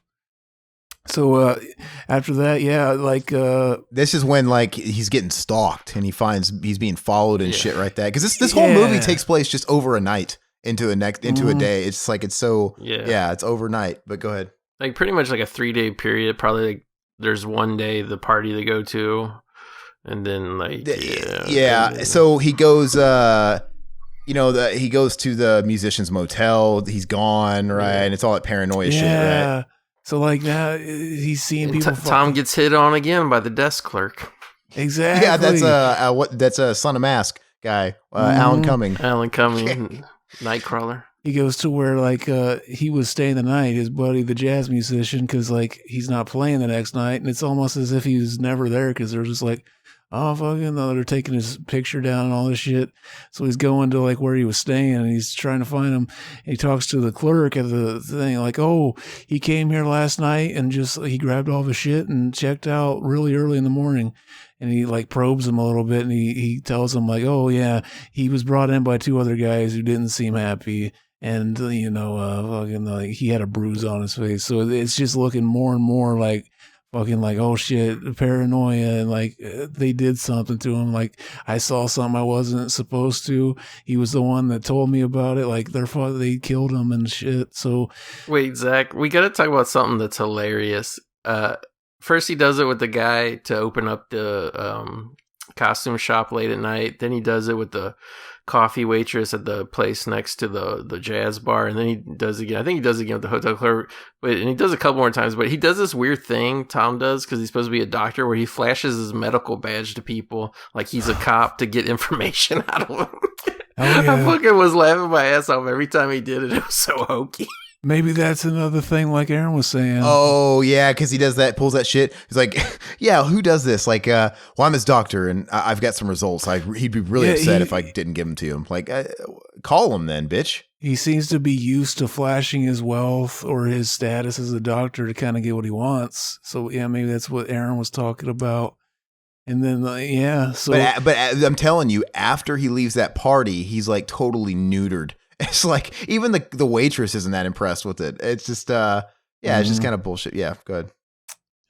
So after that, like
this is when like he's getting stalked and he finds he's being followed and shit right there. Because this whole movie takes place just over a night. Into a day. It's like, it's so it's overnight. But go ahead.
Like pretty much like a 3-day period. Probably like there's one day the party they go to, and then like
So he goes he goes to the musician's motel. He's gone, right? And it's all that paranoia shit, right?
So like now he's seeing people.
Tom gets hit on again by the desk clerk.
Exactly.
Yeah, that's a Son of Mask guy, Alan Cumming.
Nightcrawler.
He goes to where like he was staying the night, his buddy the jazz musician, because like he's not playing the next night, and it's almost as if he was never there because they're just like, oh fucking, they're taking his picture down and all this shit. So he's going to like where he was staying and he's trying to find him. And he talks to the clerk at the thing like, oh, he came here last night and just he grabbed all the shit and checked out really early in the morning. And he like probes him a little bit and he tells him like, oh yeah, he was brought in by 2 other guys who didn't seem happy. And, fucking like he had a bruise on his face. So it's just looking more and more like fucking like, oh shit, paranoia. And like they did something to him. Like I saw something I wasn't supposed to. He was the one that told me about it. Like they killed him and shit. So
wait, Zach, we got to talk about something that's hilarious. First, he does it with the guy to open up the costume shop late at night. Then he does it with the coffee waitress at the place next to the jazz bar. And then he does it again. I think he does it again with the hotel clerk. And he does it a couple more times. But he does this weird thing, Tom does, because he's supposed to be a doctor, where he flashes his medical badge to people like he's a cop to get information out of them. Oh, yeah. I fucking was laughing my ass off every time he did it. It was so hokey.
Maybe that's another thing like Aaron was saying.
Oh, yeah, because he does that, pulls that shit. He's like, yeah, who does this? Like, well, I'm his doctor, and I've got some results. He'd be really upset if I didn't give them to him. Like, call him then, bitch.
He seems to be used to flashing his wealth or his status as a doctor to kind of get what he wants. So, yeah, maybe that's what Aaron was talking about. And then, so.
But I'm telling you, after he leaves that party, he's like totally neutered. It's like even the waitress isn't that impressed with it. It's just it's just kind of bullshit. Yeah, go ahead.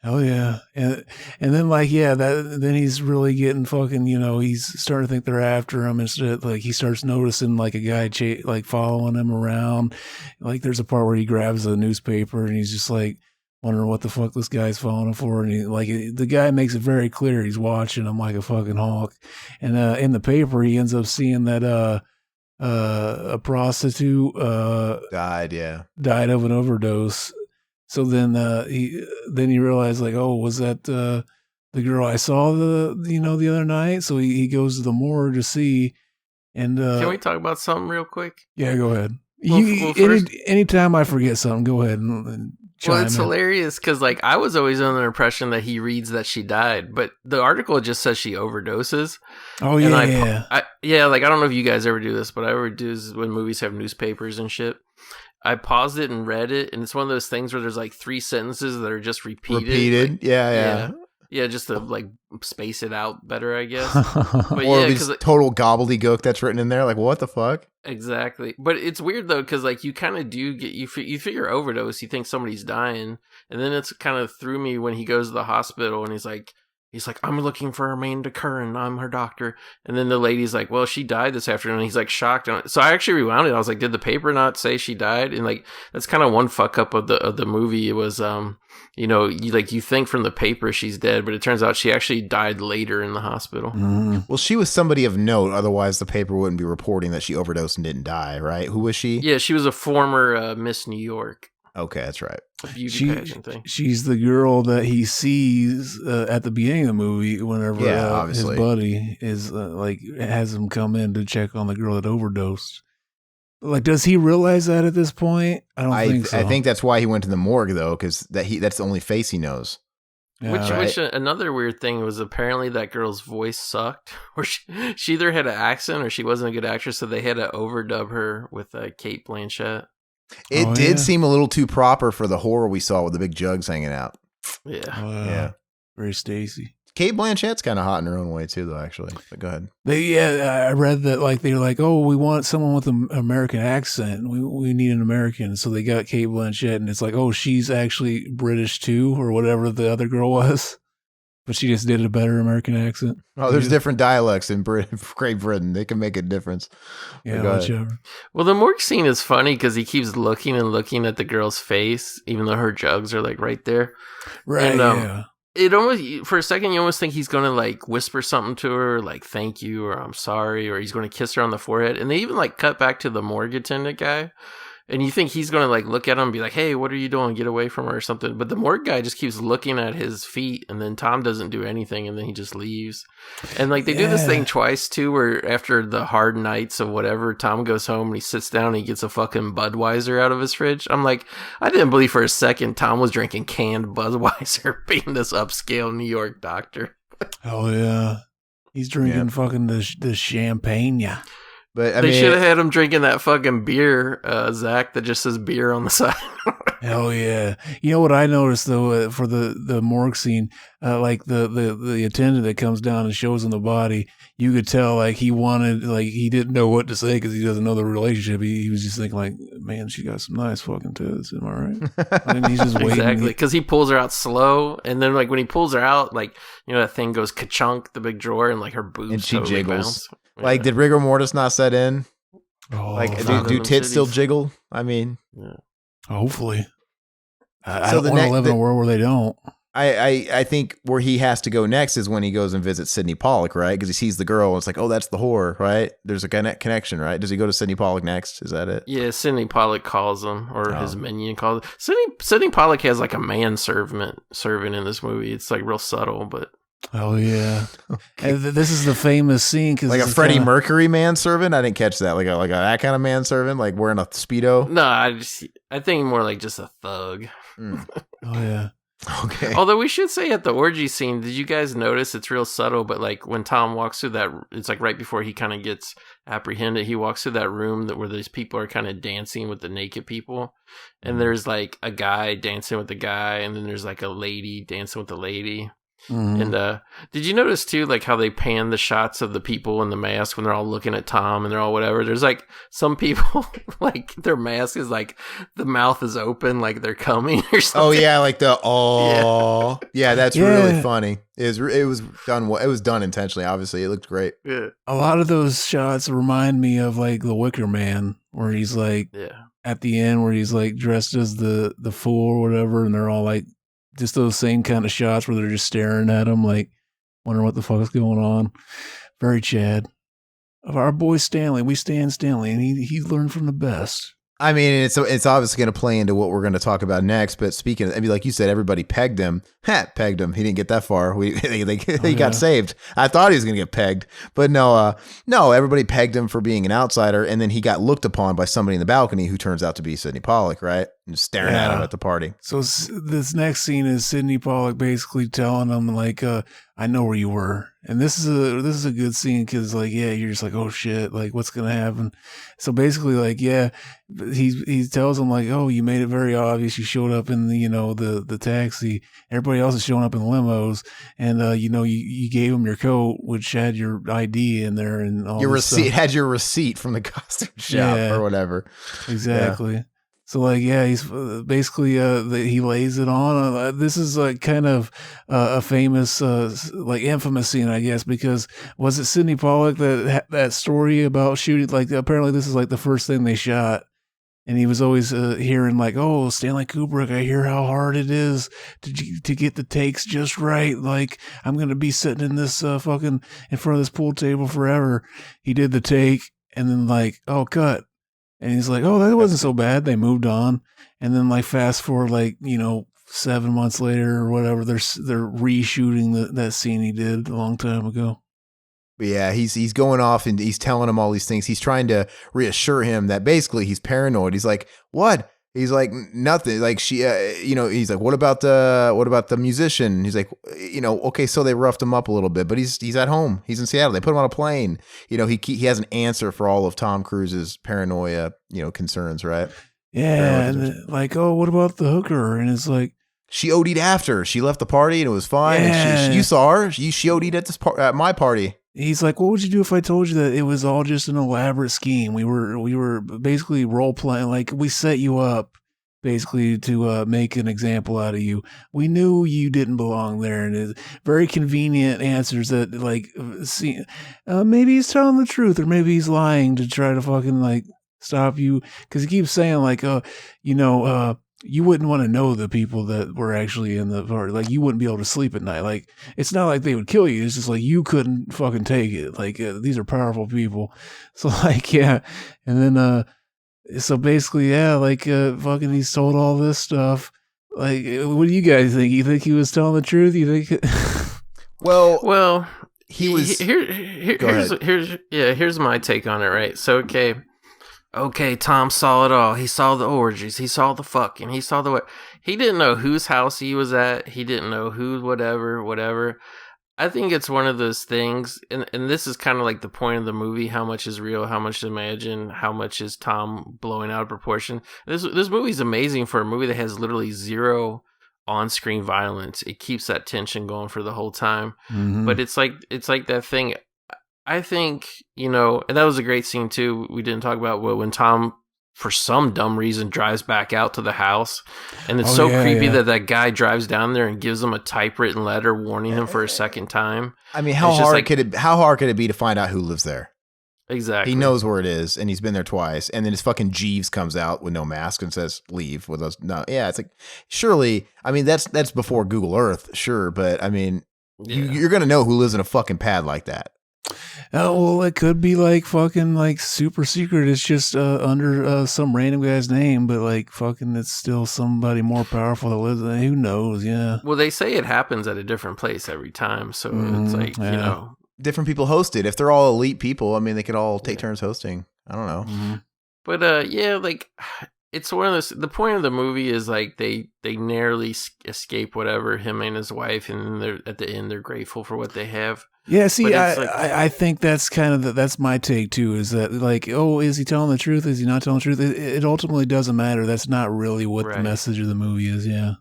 Oh yeah, and then like then he's really getting fucking. He's starting to think they're after him and shit. Like he starts noticing like a guy like following him around. Like there's a part where he grabs a newspaper and he's just like wondering what the fuck this guy's following him for. And the guy makes it very clear he's watching him like a fucking hawk. And in the paper he ends up seeing that a prostitute died of an overdose. So then he realized like, oh, was that the the girl I saw the other night. So he goes to the morgue to see. And
can we talk about something real quick?
Yeah, go ahead.
Well, first,
anytime I forget something, go ahead and chime
well, it's
in.
hilarious because like I was always under the impression that he reads that she died, but the article just says she overdoses.
Oh
And
yeah,
like I don't know if you guys ever do this, but I ever do this when movies have newspapers and shit. I paused it and read it, and it's one of those things where there's like 3 sentences that are just repeated. Like, yeah, just to like space it out better, I guess. But
or
yeah,
these total gobbledygook that's written in there. Like, what the fuck?
Exactly. But it's weird though, because like you kind of do get you figure overdose, you think somebody's dying, and then it's kind of threw me when he goes to the hospital and he's like, I'm looking for Amanda Curran, I'm her doctor. And then the lady's like, well, she died this afternoon. And he's like shocked. So I actually rewound it. I was like, did the paper not say she died? And like, that's kind of one fuck up of the movie. It was, you think from the paper she's dead, but it turns out she actually died later in the hospital.
Mm-hmm.
Well, she was somebody of note. Otherwise, the paper wouldn't be reporting that she overdosed and didn't die, right? Who was she?
Yeah, she was a former Miss New York.
Okay, that's right.
A beauty pageant thing.
She's the girl that he sees at the beginning of the movie whenever his buddy is has him come in to check on the girl that overdosed. Like, does he realize that at this point? I don't think so.
I think that's why he went to the morgue, though, because that's the only face he knows.
Yeah.
Which another weird thing was apparently that girl's voice sucked. Or she either had an accent or she wasn't a good actress, so they had to overdub her with Kate Blanchett.
It did seem a little too proper for the horror we saw with the big jugs hanging out.
Yeah.
Yeah.
Very Stacy.
Kate Blanchett's kind of hot in her own way too, though. Actually, but go ahead.
I read that they're like, oh, we want someone with an American accent. We need an American, so they got Kate Blanchett, and it's like, oh, she's actually British too, or whatever the other girl was, but she just did a better American accent.
Oh, there's different dialects in Great Britain. They can make a difference.
Yeah, whichever.
Well, the morgue scene is funny because he keeps looking and looking at the girl's face, even though her jugs are like right there.
Right.
And,
yeah.
It almost, for a second, you almost think he's going to like whisper something to her, like "thank you" or "I'm sorry," or he's going to kiss her on the forehead. And they even like cut back to the morgue attendant guy, and you think he's going to like look at him and be like, "Hey, what are you doing? Get away from her" or something. But the morgue guy just keeps looking at his feet, and then Tom doesn't do anything, and then he just leaves. And like they do this thing twice too, where after the hard nights of whatever, Tom goes home and he sits down and he gets a fucking Budweiser out of his fridge. I'm like, I didn't believe for a second Tom was drinking canned Budweiser, being this upscale New York doctor.
Oh yeah, he's drinking fucking the champagne. Yeah.
But
they should have had him drinking that fucking beer, Zack, that just says beer on the side.
Hell yeah! You know what I noticed though for the morgue scene, like the attendant that comes down and shows him the body, you could tell like he didn't know what to say because he doesn't know the relationship. He was just thinking like, man, she got some nice fucking tits. Am I right? And he's just waiting.
Exactly, because he pulls her out slow, and then like when he pulls her out, like that thing goes ka-chunk, the big drawer, and like her boobs
and she
totally
jiggles.
Bounce.
Like, did rigor mortis not set in?
Oh,
like, do tits still jiggle? I mean,
hopefully. I don't want to live in a world where they don't.
I think where he has to go next is when he goes and visits Sidney Pollack, right? Because he sees the girl and it's like, oh, that's the whore, right? There's a connection, right? Does he go to Sidney Pollack next? Is that it?
Yeah, Sidney Pollack calls him, or his minion calls him. Sidney Pollack has like a man servant in this movie. It's like real subtle, but...
Oh yeah, and this is the famous scene because
like a Freddie Mercury manservant. I didn't catch that. Like a that kind of manservant, like wearing a speedo.
No, I think more like just a thug.
Oh yeah.
Okay.
Although we should say at the orgy scene, did you guys notice it's real subtle? But like when Tom walks through that, it's like right before he kind of gets apprehended. He walks through that room where these people are kind of dancing with the naked people, and there's like a guy dancing with the guy, and then there's like a lady dancing with the lady.
Mm-hmm.
And did you notice too, like how they pan the shots of the people in the mask when they're all looking at Tom and they're all whatever? There's like some people like their mask is like the mouth is open, like they're coming or something.
Oh yeah, like yeah, that's really funny. It was done. It was done intentionally. Obviously, it looked great.
Yeah,
a lot of those shots remind me of like The Wicker Man, where he's like at the end where he's like dressed as the fool or whatever, and they're all like. Just those same kind of shots where they're just staring at him, like wondering what the fuck is going on. Very Chad. Of our boy Stanley, we stand Stanley, and he learned from the best.
I mean, it's obviously going to play into what we're going to talk about next. But speaking, I mean, like you said, everybody pegged him. Pegged him. He didn't get that far. He got saved. I thought he was going to get pegged, but no. Everybody pegged him for being an outsider, and then he got looked upon by somebody in the balcony who turns out to be Sidney Pollack, right? And just staring at him at the party.
So this next scene is Sidney Pollack basically telling him like, "I know where you were," and this is a good scene because like, yeah, you're just like, oh shit, like what's gonna happen? So basically, like, yeah, he tells him like, oh, you made it very obvious. You showed up in the taxi. Everybody else is showing up in limos, and you gave him your coat, which had your ID in there and all
your
this
receipt
stuff.
had your receipt from the costume shop or whatever.
Exactly.
Yeah.
So like, yeah, he's basically he lays it on. This is like kind of a famous like infamous scene, I guess, because was it Sidney Pollack that story about shooting? Like apparently this is like the first thing they shot, and he was always hearing like, oh, Stanley Kubrick, I hear how hard it is to get the takes just right. Like I'm gonna be sitting in this fucking in front of this pool table forever. He did the take, and then like, oh, cut. And he's like, oh, that wasn't so bad. They moved on. And then like fast forward, like, 7 months later or whatever, they're reshooting that scene he did a long time ago.
But yeah, he's going off and he's telling him all these things. He's trying to reassure him that basically he's paranoid. He's like, what? He's like, nothing. Like she, he's like, what about the musician? He's like, okay, so they roughed him up a little bit, but he's at home. He's in Seattle. They put him on a plane. He has an answer for all of Tom Cruise's paranoia, concerns, right?
Yeah, and then, like, oh, what about the hooker? And it's like,
she OD'd after. She left the party and it was fine.
Yeah.
And you saw her. She OD'd at my party.
He's like, what would you do if I told you that it was all just an elaborate scheme? We were basically role playing, like we set you up basically to make an example out of you. We knew you didn't belong there, and it's very convenient answers that like, see, maybe he's telling the truth or maybe he's lying to try to fucking like stop you, because he keeps saying like, you wouldn't want to know the people that were actually in the party. Like, you wouldn't be able to sleep at night. Like, it's not like they would kill you. It's just like you couldn't fucking take it. Like, these are powerful people. So, like, yeah. And then, so basically, yeah, like, fucking he's told all this stuff. Like, what do you guys think? You think he was telling the truth? You think?
Well, he was.
Here's my take on it, right? So, okay, Tom saw it all. He saw the orgies. He saw the fucking. He saw the what. He didn't know whose house he was at. He didn't know who, whatever. I think it's one of those things, and this is kind of like the point of the movie: how much is real, how much is imagined, how much is Tom blowing out of proportion. This movie's amazing for a movie that has literally zero on-screen violence. It keeps that tension going for the whole time. Mm-hmm. But it's like that thing. I think, and that was a great scene too. We didn't talk about when Tom, for some dumb reason, drives back out to the house. And it's creepy that guy drives down there and gives him a typewritten letter warning him for a second time.
I mean, how hard could it be to find out who lives there?
Exactly.
He knows where it is, and he's been there twice. And then his fucking Jeeves comes out with no mask and says, leave with us. No, yeah, it's like, surely, I mean, that's before Google Earth, sure. But I mean, you're going to know who lives in a fucking pad like that.
Oh, well, it could be like fucking like super secret. It's just under some random guy's name, but like fucking it's still somebody more powerful that lives there. Who knows? Yeah.
Well, they say it happens at a different place every time. So it's like,
different people host it. If they're all elite people, I mean, they could all take turns hosting. I don't know.
Mm-hmm.
But like it's one of those. The point of the movie is like they narrowly escape whatever, him and his wife, and at the end they're grateful for what they have.
Yeah, see, I think that's kind of that's my take too. Is that like, oh, is he telling the truth? Is he not telling the truth? It ultimately doesn't matter. That's not really what the message of the movie is. Yeah.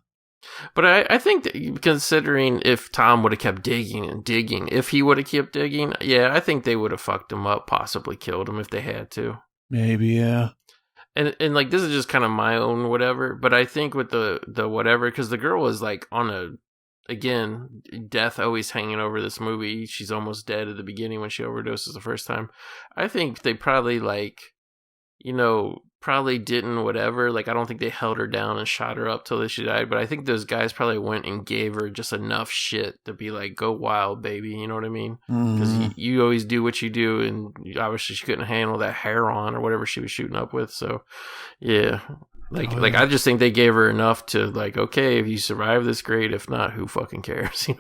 But I think that considering if Tom would have kept digging and digging, if he would have kept digging, I think they would have fucked him up, possibly killed him if they had to.
Maybe, yeah.
And like, this is just kind of my own whatever, but I think with the whatever, because the girl was like on again, death always hanging over this movie. She's almost dead at the beginning when she overdoses the first time. I think they probably probably didn't whatever. Like, I don't think they held her down and shot her up till she died. But I think those guys probably went and gave her just enough shit to be like, go wild, baby. You know what I mean? Because you always do what you do. And obviously she couldn't handle that hair on or whatever she was shooting up with. So, yeah. Like I just think they gave her enough to like, okay, if you survive this, great. If not, who fucking cares? You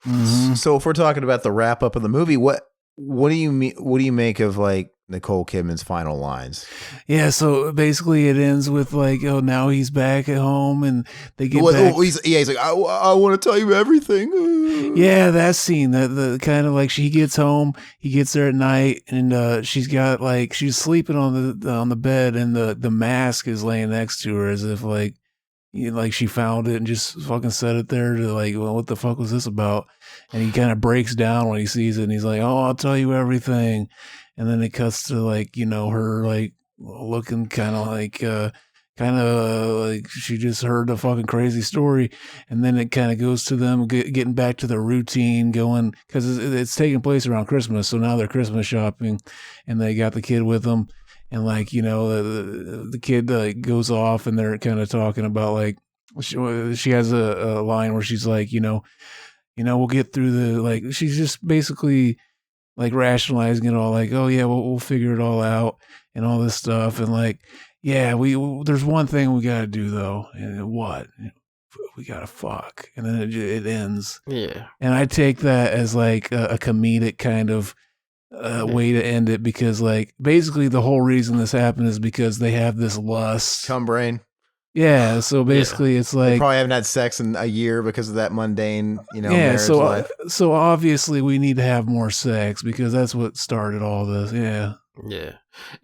know?
So if we're talking about the wrap up of the movie, what do you mean? What do you make of like Nicole Kidman's final lines?
Yeah, so basically it ends with like, oh, now he's back at home and they get back.
He's like, I want to tell you everything.
Yeah, that scene, the kind of like she gets home, he gets there at night, and she's sleeping on the bed, and the mask is laying next to her as if like, like she found it and just fucking set it there to like, well, what the fuck was this about? And he kind of breaks down when he sees it, and he's like, oh, I'll tell you everything. And then it cuts to like, her like looking kind of like she just heard a fucking crazy story. And then it kind of goes to them getting back to their routine, going, because it's taking place around Christmas. So now they're Christmas shopping, and they got the kid with them. And like, the kid goes off, and they're kind of talking about like, she has a line where she's like, we'll get through like, she's just basically like rationalizing it all, like, oh yeah, we'll figure it all out and all this stuff. And like, yeah, there's one thing we got to do though. And what? We got to fuck. And then it ends.
Yeah.
And I take that as like a comedic kind of way to end it, because like basically the whole reason this happened is because they have this lust.
Cum brain.
Yeah, so basically it's like,
they probably haven't had sex in a year because of that mundane, marriage life.
So obviously we need to have more sex because that's what started all this. Yeah.
Yeah.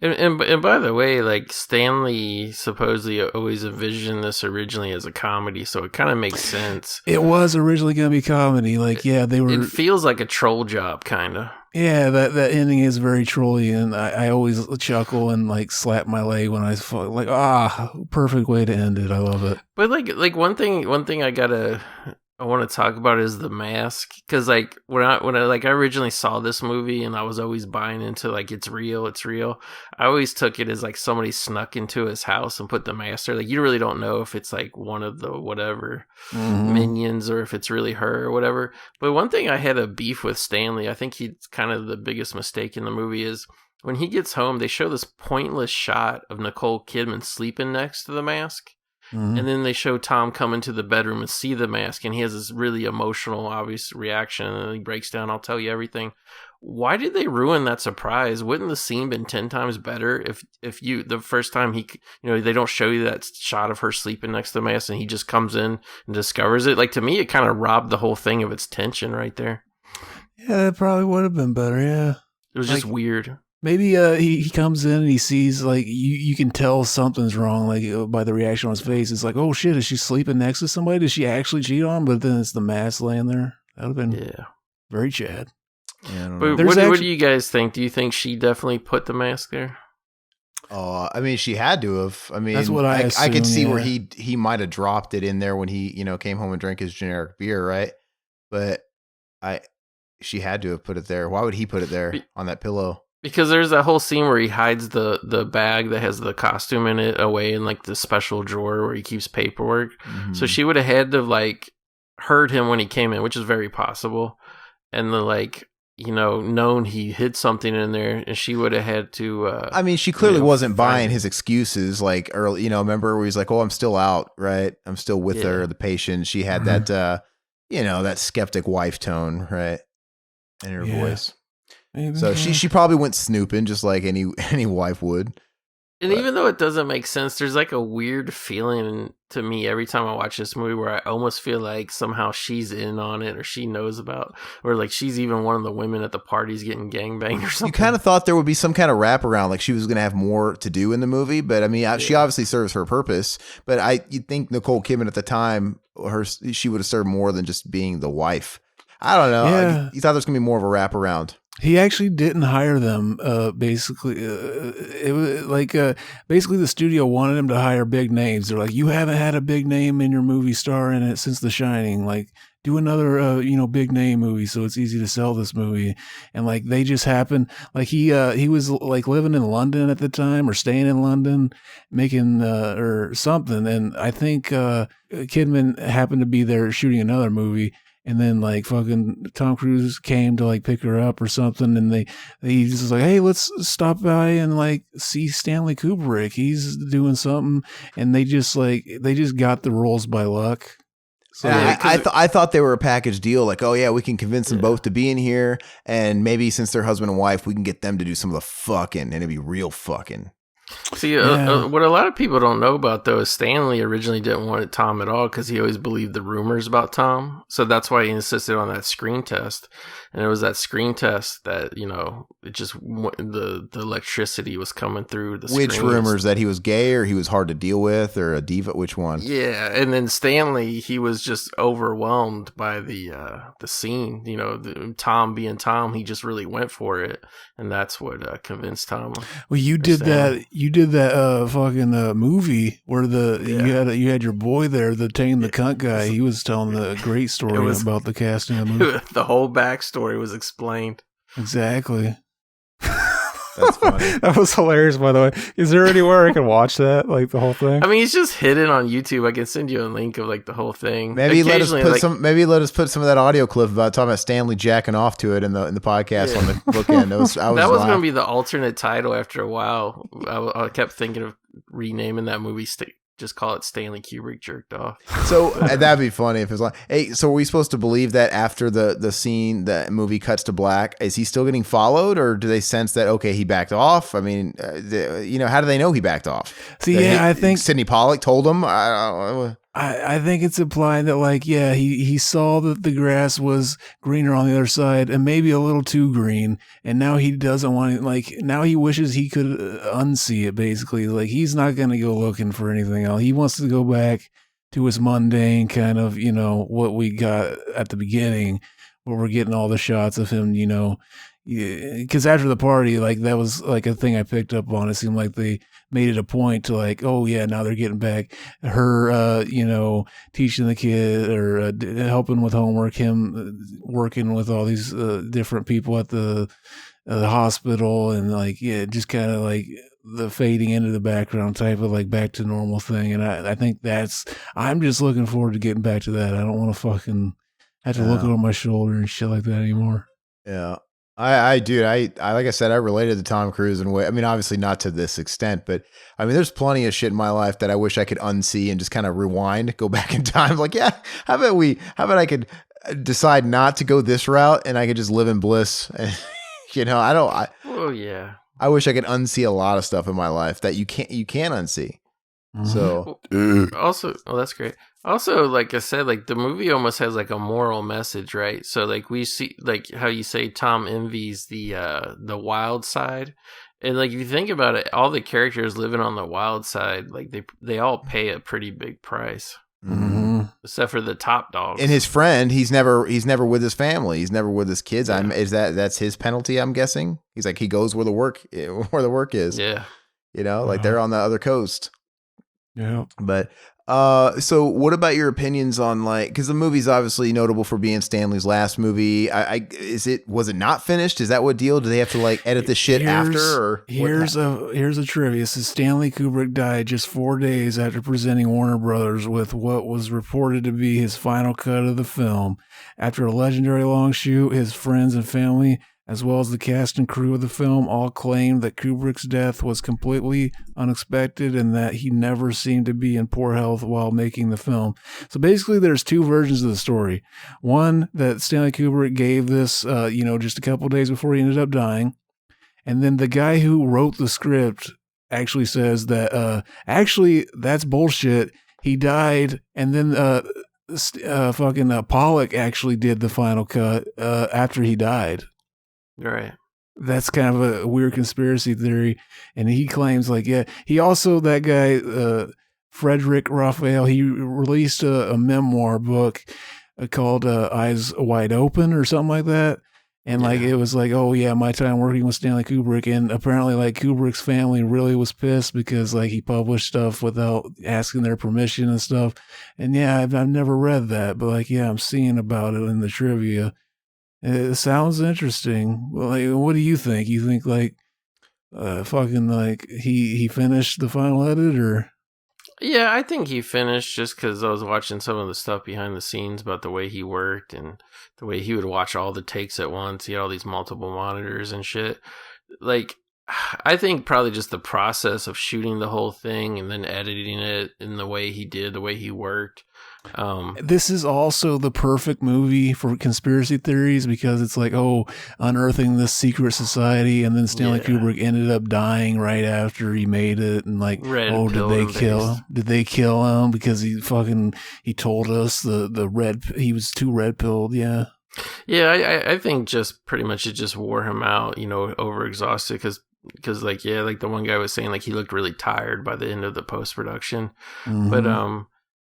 And by the way, like Stanley supposedly always envisioned this originally as a comedy, so it kind of makes sense.
It was originally going to be comedy. Like, yeah, they were.
It feels like a troll job, kind of.
Yeah, that ending is very trolly, and I always chuckle and like slap my leg when I like, perfect way to end it. I love it.
But like one thing I want to talk about is the mask, because like when I originally saw this movie and I was always buying into like it's real, I always took it as like somebody snuck into his house and put the mask there. Like you really don't know if it's like one of the whatever minions or if it's really her or whatever. But one thing I had a beef with Stanley, I think he's kind of the biggest mistake in the movie, is when he gets home, they show this pointless shot of Nicole Kidman sleeping next to the mask. And then they show Tom come into the bedroom and see the mask, and he has this really emotional, obvious reaction, and then he breaks down, I'll tell you everything. Why did they ruin that surprise? Wouldn't the scene been 10 times better if you, the first time they don't show you that shot of her sleeping next to the mask and he just comes in and discovers it? Like, to me, it kind of robbed the whole thing of its tension right there.
Yeah, that probably would have been better, yeah.
It was just weird.
Maybe he comes in and he sees, like, you can tell something's wrong, like, by the reaction on his face. It's like, oh, shit, is she sleeping next to somebody? Did she actually cheat on him? But then it's the mask laying there. That would have been very Chad.
Yeah,
but what do you guys think? Do you think she definitely put the mask there?
I mean, she had to have. I mean,
that's what I assume,
could see where he might have dropped it in there when he, came home and drank his generic beer, right? But she had to have put it there. Why would he put it there on that pillow?
Because there's that whole scene where he hides the bag that has the costume in it away in like the special drawer where he keeps paperwork. So she would have had to like heard him when he came in, which is very possible, and then like known he hid something in there, and she would have had to.
I mean, she clearly wasn't buying his excuses. Like early, remember where he's like, "Oh, I'm still out, right? I'm still with her, the patient." She had that, that skeptic wife tone, right, in her voice. Maybe. So she probably went snooping just like any wife would.
And even though it doesn't make sense, there's like a weird feeling to me every time I watch this movie where I almost feel like somehow she's in on it, or she knows about, or like she's even one of the women at the parties getting gangbanged or something. You
kind of thought there would be some kind of wraparound, like she was going to have more to do in the movie. But I mean, she obviously serves her purpose. But you'd think Nicole Kidman at the time, she would have served more than just being the wife. I don't know.
Yeah.
You thought there's going to be more of a wraparound.
He actually didn't hire them. Basically, it was like basically the studio wanted him to hire big names. They're like, you haven't had a big name in your movie star in it since The Shining. Like, do another big name movie so it's easy to sell this movie. And like they just happened, like he was like living in London at the time or staying in London making or something, and I think Kidman happened to be there shooting another movie. And then like fucking Tom Cruise came to like pick her up or something, and they just like, hey, let's stop by and like see Stanley Kubrick. He's doing something, and they just got the roles by luck. So
I thought they were a package deal. Like, oh yeah, we can convince them both to be in here, and maybe since they're husband and wife, we can get them to do some of the fucking, and it'd be real fucking.
See, what a lot of people don't know about, though, is Stanley originally didn't want Tom at all because he always believed the rumors about Tom. So that's why he insisted on that screen test. And it was that screen test that, it just, the electricity was coming through the screen.
Which rumors? That he was gay or he was hard to deal with or a diva? Which one?
Yeah, and then Stanley, he was just overwhelmed by the scene. Tom being Tom, he just really went for it. And that's what convinced Tom.
Well, you did that fucking movie where you had your boy there, the Tame the Cunt guy. He was telling the great story about the casting of the movie.
The whole backstory was explained.
Exactly.
That's funny.
That was hilarious, by the way. Is there anywhere I can watch that, like the whole thing?
I mean, it's just hidden on YouTube. I can send you a link of like the whole thing.
Maybe let us put some. Maybe let us put some of that audio clip about talking about Stanley jacking off to it in the podcast on the bookend. That was
going to be the alternate title. After a while, I kept thinking of renaming that movie. Just call it Stanley Kubrick jerked off.
So that'd be funny if it was like, hey, so are we supposed to believe that after the scene, the movie cuts to black, is he still getting followed, or do they sense that, okay, he backed off? I mean, how do they know he backed off?
See, I think
Sidney Pollack told him.
I think it's implying that, like, yeah, he saw that the grass was greener on the other side and maybe a little too green. And now he doesn't want it. Like, now he wishes he could unsee it, basically. Like, he's not going to go looking for anything else. He wants to go back to his mundane kind of, what we got at the beginning, where we're getting all the shots of him, because after the party, like, that was like a thing I picked up on. It seemed like they made it a point to like, oh yeah, now they're getting back her, teaching the kid or helping with homework, him working with all these different people at the hospital, and like, yeah, just kind of like the fading into the background type of like back to normal thing. And I think I'm just looking forward to getting back to that. I don't want to fucking have to look over my shoulder and shit like that anymore.
Yeah. I like I said, I related to Tom Cruise in a way. I mean, obviously not to this extent, but I mean, there's plenty of shit in my life that I wish I could unsee and just kind of rewind, go back in time. Like, yeah, how about I could decide not to go this route and I could just live in bliss. And, I wish I could unsee a lot of stuff in my life that you can't unsee. Mm-hmm. So
also, that's great. Also, like I said, like the movie almost has like a moral message, right? So like we see, like how you say Tom envies the wild side, and like if you think about it, all the characters living on the wild side, like they all pay a pretty big price, except for the top dogs.
And his friend, he's never with his family, he's never with his kids. Yeah. That's his penalty? I'm guessing he's like he goes where the work is.
Yeah,
like they're on the other coast.
Yeah,
but. So what about your opinions on because the movie's obviously notable for being Stanley's last movie. Was it not finished? Is that what deal? Do they have to edit the shit after? Or
here's a trivia. So Stanley Kubrick died just 4 days after presenting Warner Brothers with what was reported to be his final cut of the film. After a legendary long shoot, his friends and family, as well as the cast and crew of the film, all claimed that Kubrick's death was completely unexpected and that he never seemed to be in poor health while making the film. So basically, there's two versions of the story. One, that Stanley Kubrick gave this, just a couple days before he ended up dying. And then the guy who wrote the script actually says that, actually, that's bullshit. He died, and then Pollock actually did the final cut after he died.
Right.
That's kind of a weird conspiracy theory. And he claims he also, that guy, Frederick Raphael, he released a memoir book called Eyes Wide Open or something like that. And like
Yeah.
it was like, oh yeah, my time working with Stanley Kubrick, and apparently like Kubrick's family really was pissed because like he published stuff without asking their permission and stuff. And yeah, I've never read that, but like yeah, I'm seeing about it in the trivia. It sounds interesting. Well, like, what do you think? You think like fucking like he finished the final edit or?
Yeah, I think he finished just because I was watching some of the stuff behind the scenes about the way he worked and the way he would watch all the takes at once. He had all these multiple monitors and shit. Like, I think probably just the process of shooting the whole thing and then editing it in the way he did, the way he worked.
This is also the perfect movie for conspiracy theories because it's like, oh, unearthing this secret society, and then Stanley Kubrick ended up dying right after he made it, and like, did they kill him because he told us the red, he was too red pilled, yeah.
Yeah, I think just pretty much it just wore him out, over exhausted because like the one guy was saying like he looked really tired by the end of the post production, but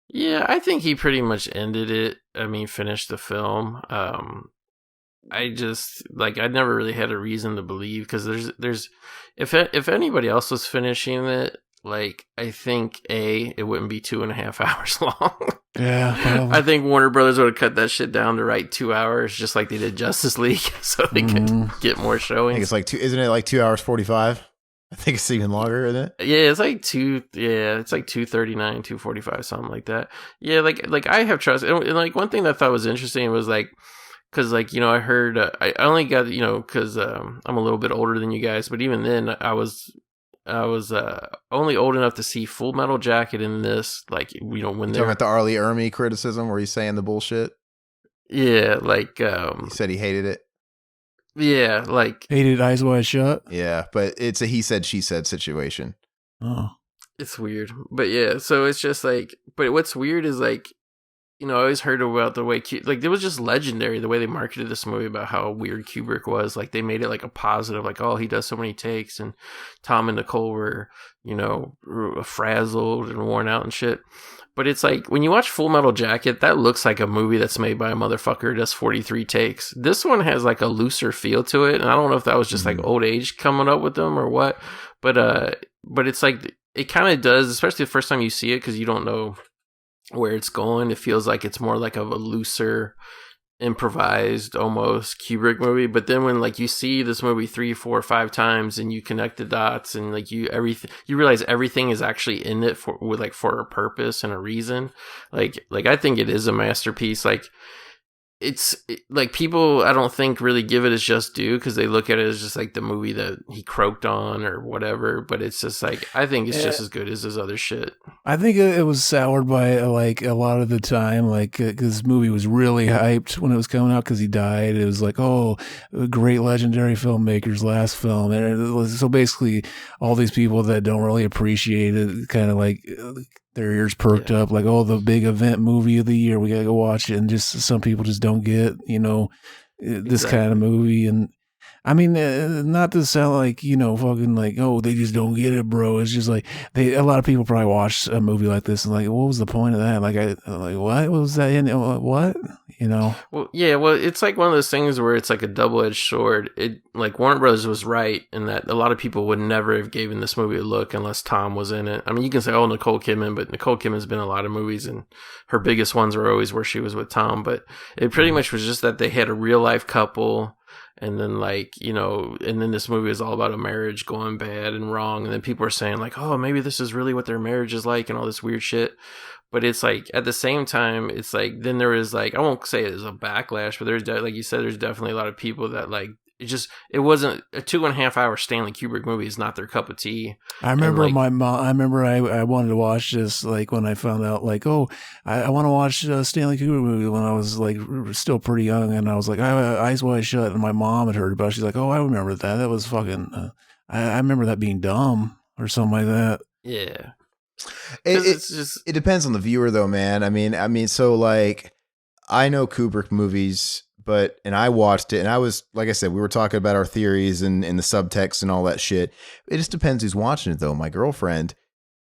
yeah, I think he pretty much ended it. I mean, finished the film. I just I never really had a reason to believe because there's if anybody else was finishing it, like I think it wouldn't be 2.5 hours long.
Yeah, probably.
I think Warner Brothers would have cut that shit down to 2 hours, just like they did Justice League, so they could get more showing.
I think it's like isn't it like 2 hours 45? I think it's even longer, isn't it?
Yeah, it's like 2:39, 2:45, something like that. Yeah, like I have trust. And like one thing that I thought was interesting was because I heard I only got because I'm a little bit older than you guys, but even then I was only old enough to see Full Metal Jacket in this. When
you're talking about the Arlie Ermy criticism where he's saying the bullshit.
Yeah,
he said he hated it.
Yeah,
hated Eyes Wide Shut.
Yeah, but it's a he said she said situation.
Oh,
it's weird, but yeah. So it's just but what's weird is I always heard about the way it was just legendary the way they marketed this movie about how weird Kubrick was. Like they made it a positive, oh, he does so many takes, and Tom and Nicole were frazzled and worn out and shit. But it's when you watch Full Metal Jacket, that looks like a movie that's made by a motherfucker who does 43 takes. This one has a looser feel to it, and I don't know if that was just old age coming up with them or what. But it's it kind of does, especially the first time you see it because you don't know where it's going. It feels like it's more of a looser, improvised almost Kubrick movie. But then when you see this movie 3, 4, 5 times and you connect the dots and you realize everything is actually in it for a purpose and a reason. I think it is a masterpiece. It's people I don't think really give it as just due because they look at it as just the movie that he croaked on or whatever, but it's just I think it's just as good as his other shit.
I think it was soured by a lot of the time because this movie was really hyped when it was coming out because he died. It was great legendary filmmaker's last film, and it was, so basically all these people that don't really appreciate it kind of their ears perked up, the big event movie of the year, we gotta go watch it. And just some people just don't get, this kind of movie. And I mean, not to sound fucking oh, they just don't get it, bro. It's just a lot of people probably watch a movie like this and what was the point of that? What was that in? What?
Well, yeah, well, it's one of those things where it's a double-edged sword. It Warner Brothers was right in that a lot of people would never have given this movie a look unless Tom was in it. I mean, you can say, oh, Nicole Kidman, but Nicole Kidman's been in a lot of movies, and her biggest ones were always where she was with Tom. But it pretty much was just that they had a real-life couple, and then and then this movie is all about a marriage going bad and wrong, and then people are saying oh, maybe this is really what their marriage is like and all this weird shit. But it's at the same time, it's then there is I won't say it is a backlash, but there's like you said, there's definitely a lot of people that it wasn't a 2.5 hour Stanley Kubrick movie is not their cup of tea.
I remember my mom. I remember I wanted to watch this when I found out oh, I want to watch Stanley Kubrick movie when I was still pretty young, and I was Eyes Wide Shut, and my mom had heard about it. She's oh, I remember that. That was fucking. I remember that being dumb or something like that.
Yeah.
It depends on the viewer though, man. I mean, so I know Kubrick movies, and I watched it, and I was, like I said, we were talking about our theories and the subtext and all that shit. It just depends who's watching it though. My girlfriend,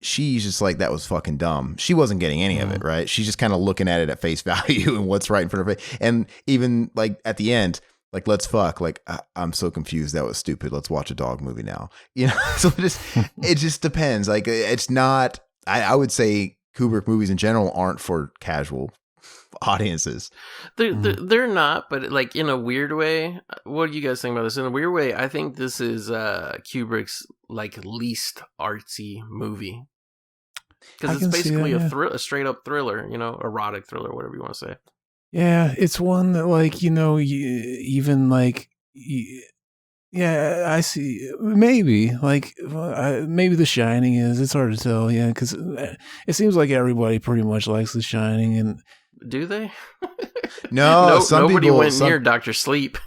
she's just that was fucking dumb. She wasn't getting any of it, right? She's just kind of looking at it at face value and what's right in front of her. And even at the end, Like, let's fuck. Like, I'm so confused. That was stupid. Let's watch a dog movie now. You know, so it just depends. Like, it's not, I would say Kubrick movies in general aren't for casual audiences.
They're not, but like in a weird way. What do you guys think about this? In a weird way, I think this is Kubrick's like least artsy movie. Because it's basically a straight up thriller, you know, erotic thriller, whatever you want to say.
Yeah, it's one that, like, you know, even like, yeah, I see. Maybe like maybe The Shining is. It's hard to tell. Yeah, because it seems like everybody pretty much likes The Shining, and
do they?
No,
nobody went near Dr. Sleep.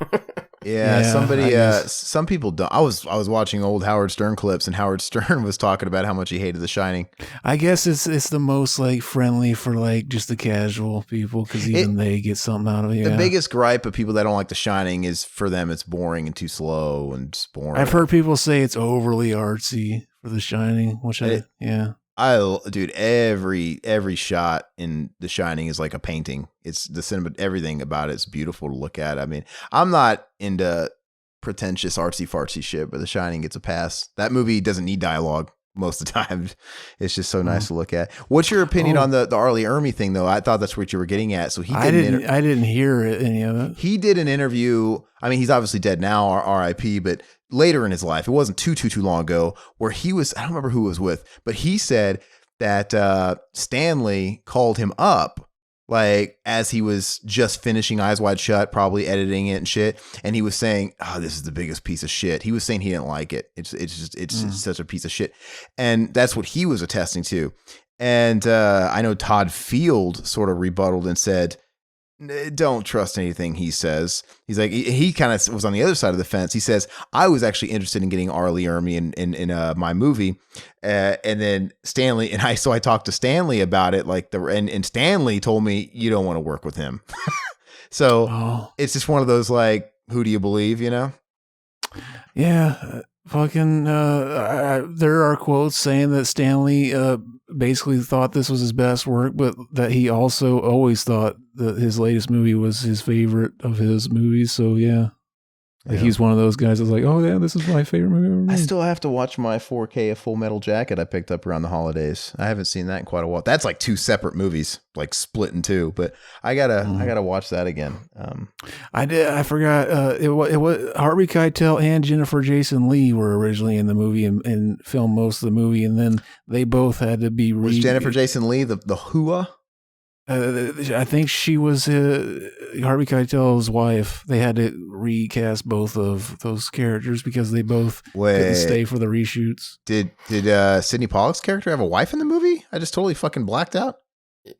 Yeah, some people don't. I was watching old Howard Stern clips, and Howard Stern was talking about how much he hated The Shining.
I guess it's the most like friendly for like just the casual people, because even they get something out of it. Yeah.
The biggest gripe of people that don't like The Shining is for them it's boring and too slow and just boring.
I've heard people say it's overly artsy for The Shining, which
dude, every shot in The Shining is like a painting. It's the cinema, everything about it's beautiful to look at. I mean, I'm not into pretentious artsy fartsy shit, but The Shining gets a pass. That movie doesn't need dialogue most of the time. It's just so nice to look at. What's your opinion on the R. Lee Ermey thing, though? I thought that's what you were getting at. So I
didn't hear any of it.
He did an interview. I mean, he's obviously dead now, R.I.P., but later in his life, it wasn't too long ago, where he was, I don't remember who it was with, but he said that Stanley called him up, like, as he was just finishing Eyes Wide Shut, probably editing it and shit, and he was saying, "Oh, this is the biggest piece of shit." He was saying he didn't like it. It's just such a piece of shit, and that's what he was attesting to. And I know Todd Field sort of rebutted and said, "Don't trust anything he says." He's like, he kind of was on the other side of the fence. He says, "I was actually interested in getting R. Lee Ermey in my movie," and then Stanley and I talked to Stanley about it, like and Stanley told me, "You don't want to work with him." So it's just one of those, like, who do you believe, you know?
Yeah. Fucking, there are quotes saying that Stanley basically thought this was his best work, but that he also always thought that his latest movie was his favorite of his movies. So yeah, like he's one of those guys that's like, "Oh yeah, this is my favorite movie ever made."
I still have to watch my 4K of Full Metal Jacket I picked up around the holidays. I haven't seen that in quite a while. That's like two separate movies, like split in two. But I gotta watch that again.
I forgot. It was Harvey Keitel and Jennifer Jason Leigh were originally in the movie and filmed most of the movie, and then they both had to be.
Was Jennifer Jason Leigh the Hua?
I think she was Harvey Keitel's wife. They had to recast both of those characters because they both couldn't stay for the reshoots.
Did Sidney Pollack's character have a wife in the movie? I just totally fucking blacked out.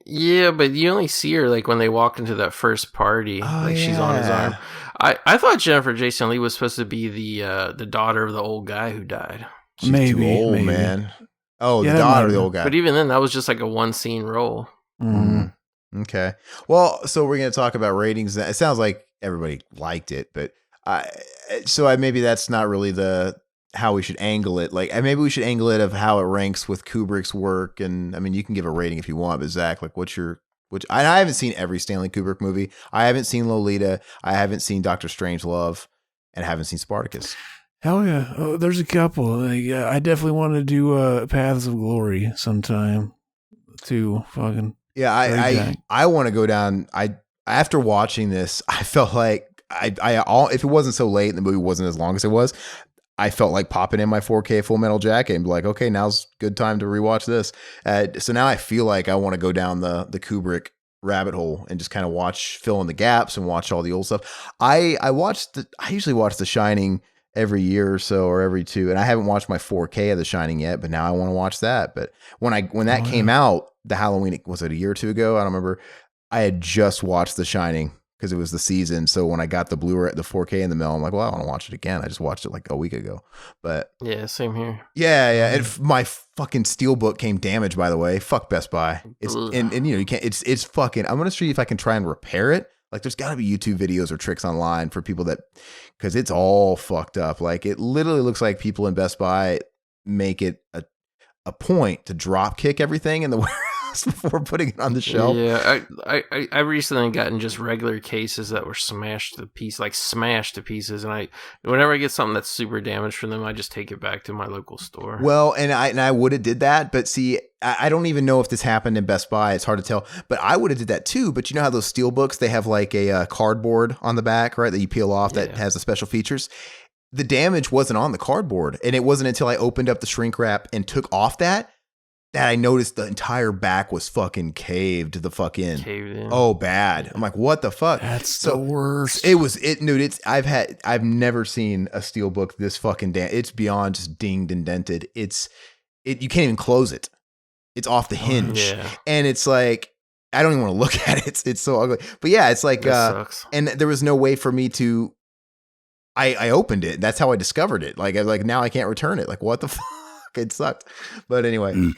Yeah, but you only see her like when they walk into that first party, she's on his arm. I thought Jennifer Jason Leigh was supposed to be the daughter of the old guy who died.
She's too old, man. Oh, yeah, the daughter of the old guy.
But even then, that was just like a one scene role.
Mm-hmm. Okay. Well, so we're going to talk about ratings. It sounds like everybody liked it, but maybe that's not really how we should angle it. Like, maybe we should angle it of how it ranks with Kubrick's work. And I mean, you can give a rating if you want, but Zach, like, I haven't seen every Stanley Kubrick movie. I haven't seen Lolita. I haven't seen Dr. Strangelove, and I haven't seen Spartacus.
Hell yeah. Oh, there's a couple. Like, I definitely want to do Paths of Glory sometime too. Fucking.
Yeah, I want to go down. After watching this, I felt like if it wasn't so late and the movie wasn't as long as it was, I felt like popping in my 4K Full Metal Jacket and be like, okay, now's a good time to rewatch this. So now I feel like I want to go down the Kubrick rabbit hole and just kind of fill in the gaps and watch all the old stuff. I usually watch The Shining every year or so, or every two, and I haven't watched my 4K of The Shining yet, but now I want to watch that. But when that came out, the Halloween, was it a year or two ago? I don't remember. I had just watched The Shining because it was the season. So when I got the Blu-ray, the 4K in the mail, I'm like, well, I want to watch it again. I just watched it like a week ago. But
yeah, same here.
Yeah. And my fucking Steelbook came damaged, by the way. Fuck Best Buy. And you can't. It's fucking. I'm gonna see if I can try and repair it. Like, there's got to be YouTube videos or tricks online for people because it's all fucked up. Like, it literally looks like people in Best Buy make it a point to drop kick everything in the warehouse glass before putting it on the shelf.
Yeah, I recently gotten just regular cases that were smashed to pieces, and whenever I get something that's super damaged from them, I just take it back to my local store.
Well, and I would have did that, but see, I don't even know if this happened in Best Buy. It's hard to tell, but I would have did that too. But you know how those steel books, they have like a cardboard on the back, right? That you peel off that has the special features. The damage wasn't on the cardboard, and it wasn't until I opened up the shrink wrap and took off that I noticed the entire back was fucking caved the fuck in.
Caved in.
Oh, bad. I'm like, what the fuck?
That's the worst.
Dude, I've never seen a steel book this fucking it's beyond just dinged and dented. You can't even close it. It's off the hinge.
Yeah.
And it's like, I don't even want to look at it. It's so ugly. But yeah, it's like,
sucks.
And there was no way for me to, I opened it. That's how I discovered it. Like now I can't return it. Like, what the fuck? It sucked. But anyway.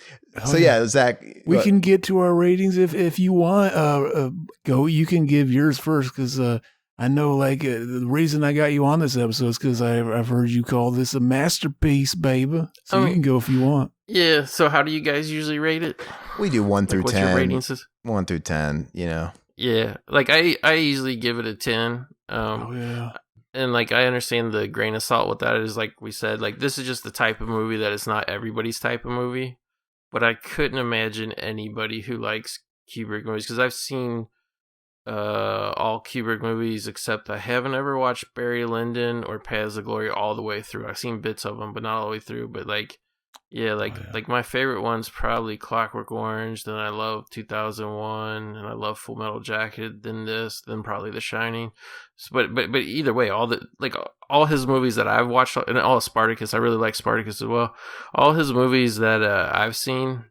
So yeah, Zach.
We can get to our ratings if you want. Go. You can give yours first because I know like the reason I got you on this episode is because I've heard you call this a masterpiece, baby. So you can go if you want.
Yeah. So how do you guys usually rate it?
We do 1 through 10.
What's your ratings?
1 through 10. You know.
Yeah. Like I usually give it a 10.
Yeah.
And like I understand the grain of salt with that is like we said, like this is just the type of movie that is not everybody's type of movie. But I couldn't imagine anybody who likes Kubrick movies because I've seen all Kubrick movies except I haven't ever watched Barry Lyndon or Paths of Glory all the way through. I've seen bits of them, but not all the way through. But like, like my favorite one's probably Clockwork Orange. Then I love 2001, and I love Full Metal Jacket. Then this, then probably The Shining. So, but either way, all his movies that I've watched, and all of Spartacus, I really like Spartacus as well. All his movies that I've seen,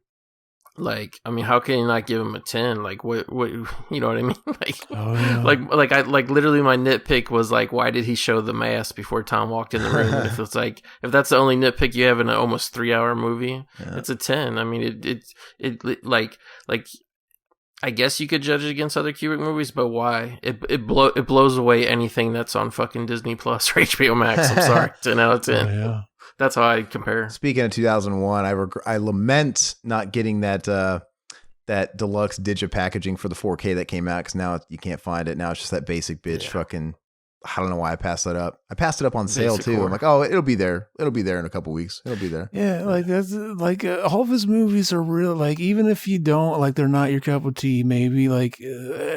like, I mean, how can you not give him a 10? Like, what, you know what I mean? Like, like literally my nitpick was like, why did he show the mask before Tom walked in the room? And if it's like, if that's the only nitpick you have in an almost 3-hour movie, it's a 10. I mean, it like, I guess you could judge it against other Kubrick movies, but why? It blows away anything that's on fucking Disney Plus or HBO Max. I'm sorry, 10 out of 10.
Yeah.
That's how I compare.
Speaking of 2001, I lament not getting that deluxe digi packaging for the 4K that came out because now you can't find it. Now it's just that basic bitch fucking. I don't know why I passed that up. I passed it up on sale too. I'm like, oh, it'll be there. It'll be there in a couple weeks. It'll be there.
Yeah, like that's like all of his movies are real. Like even if you don't like, they're not your cup of tea. Maybe like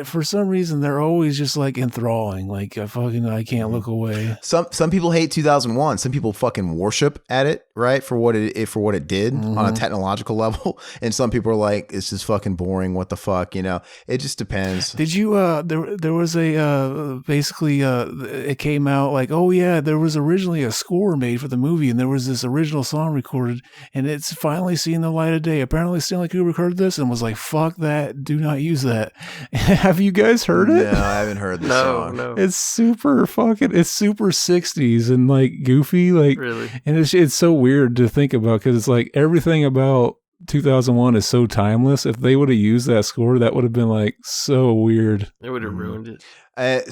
for some reason they're always just like enthralling. Like I can't look away.
Some people hate 2001. Some people fucking worship at it, right? For what it did on a technological level. And some people are like, it's just fucking boring. What the fuck, you know? It just depends.
Did you? There was a basically. It came out like, oh yeah, there was originally a score made for the movie, and there was this original song recorded, and it's finally seen the light of day. Apparently, Stanley Kubrick heard this and was like, "Fuck that! Do not use that." Have you guys heard it?
No, I haven't heard the song.
No.
It's super 60s and like goofy, like
really,
and it's so weird to think about because it's like everything about 2001 is so timeless. If they would have used that score, that would have been like so weird.
It would have ruined it.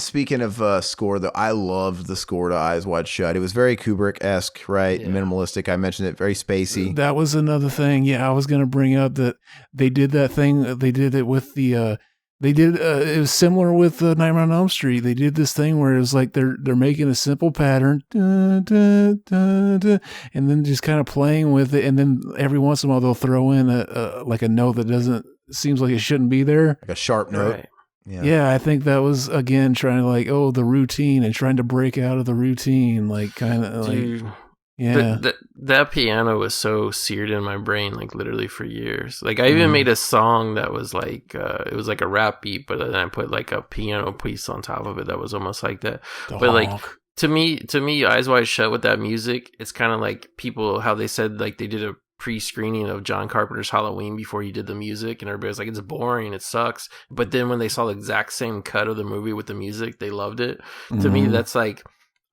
Speaking of score, though, I loved the score to Eyes Wide Shut. It was very Kubrick-esque, right? Yeah. Minimalistic. I mentioned it. Very spacey.
That was another thing. Yeah, I was going to bring up that they did that thing. They did it with the. It was similar with Nightmare on Elm Street. They did this thing where it was like they're making a simple pattern, da, da, da, da, and then just kind of playing with it. And then every once in a while they'll throw in a note that seems like it shouldn't be there,
like a sharp note.
Right.
Yeah, I think that was again trying to like the routine and trying to break out of the routine, like kind of like. Yeah,
that piano was so seared in my brain, like literally for years. Like I even made a song that was like it was like a rap beat, but then I put like a piano piece on top of it that was almost like that. But like to me, Eyes Wide Shut with that music, it's kind of like people how they said like they did a pre-screening of John Carpenter's Halloween before he did the music, and everybody was like, it's boring, it sucks. But then when they saw the exact same cut of the movie with the music, they loved it. To me, that's like.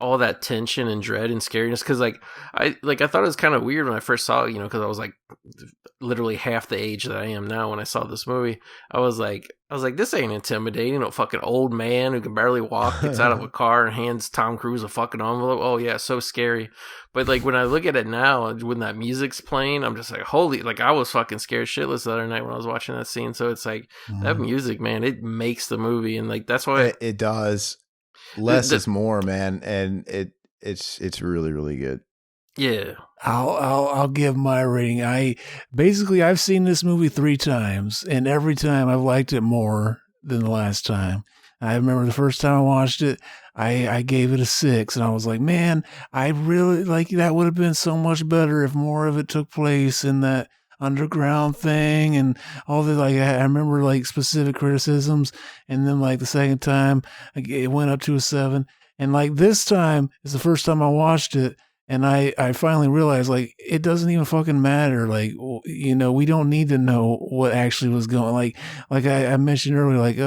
all that tension and dread and scariness, because I thought it was kind of weird when I first saw it, because I was like literally half the age that I am now when I saw this movie. I was like, this ain't intimidating. No fucking old man who can barely walk gets out of a car and hands Tom Cruise a fucking envelope. Oh yeah, so scary. But like when I look at it now, when that music's playing, I'm just like, holy, like I was fucking scared shitless the other night when I was watching that scene. So it's like that music, man, it makes the movie, and like that's why
it does. Less is more, man, and it's really, really good.
Yeah,
I'll give my rating. I've seen this movie 3 times, and every time I've liked it more than the last time. I remember the first time I watched it, I gave it a 6, and I was like, man, I really like that. Would have been so much better if more of it took place in that underground thing and all the like. I remember like specific criticisms, and then like the second time it went up to a 7, and like this time is the first time I watched it, and I finally realized like it doesn't even fucking matter. Like, we don't need to know what actually was going. Like I mentioned earlier, like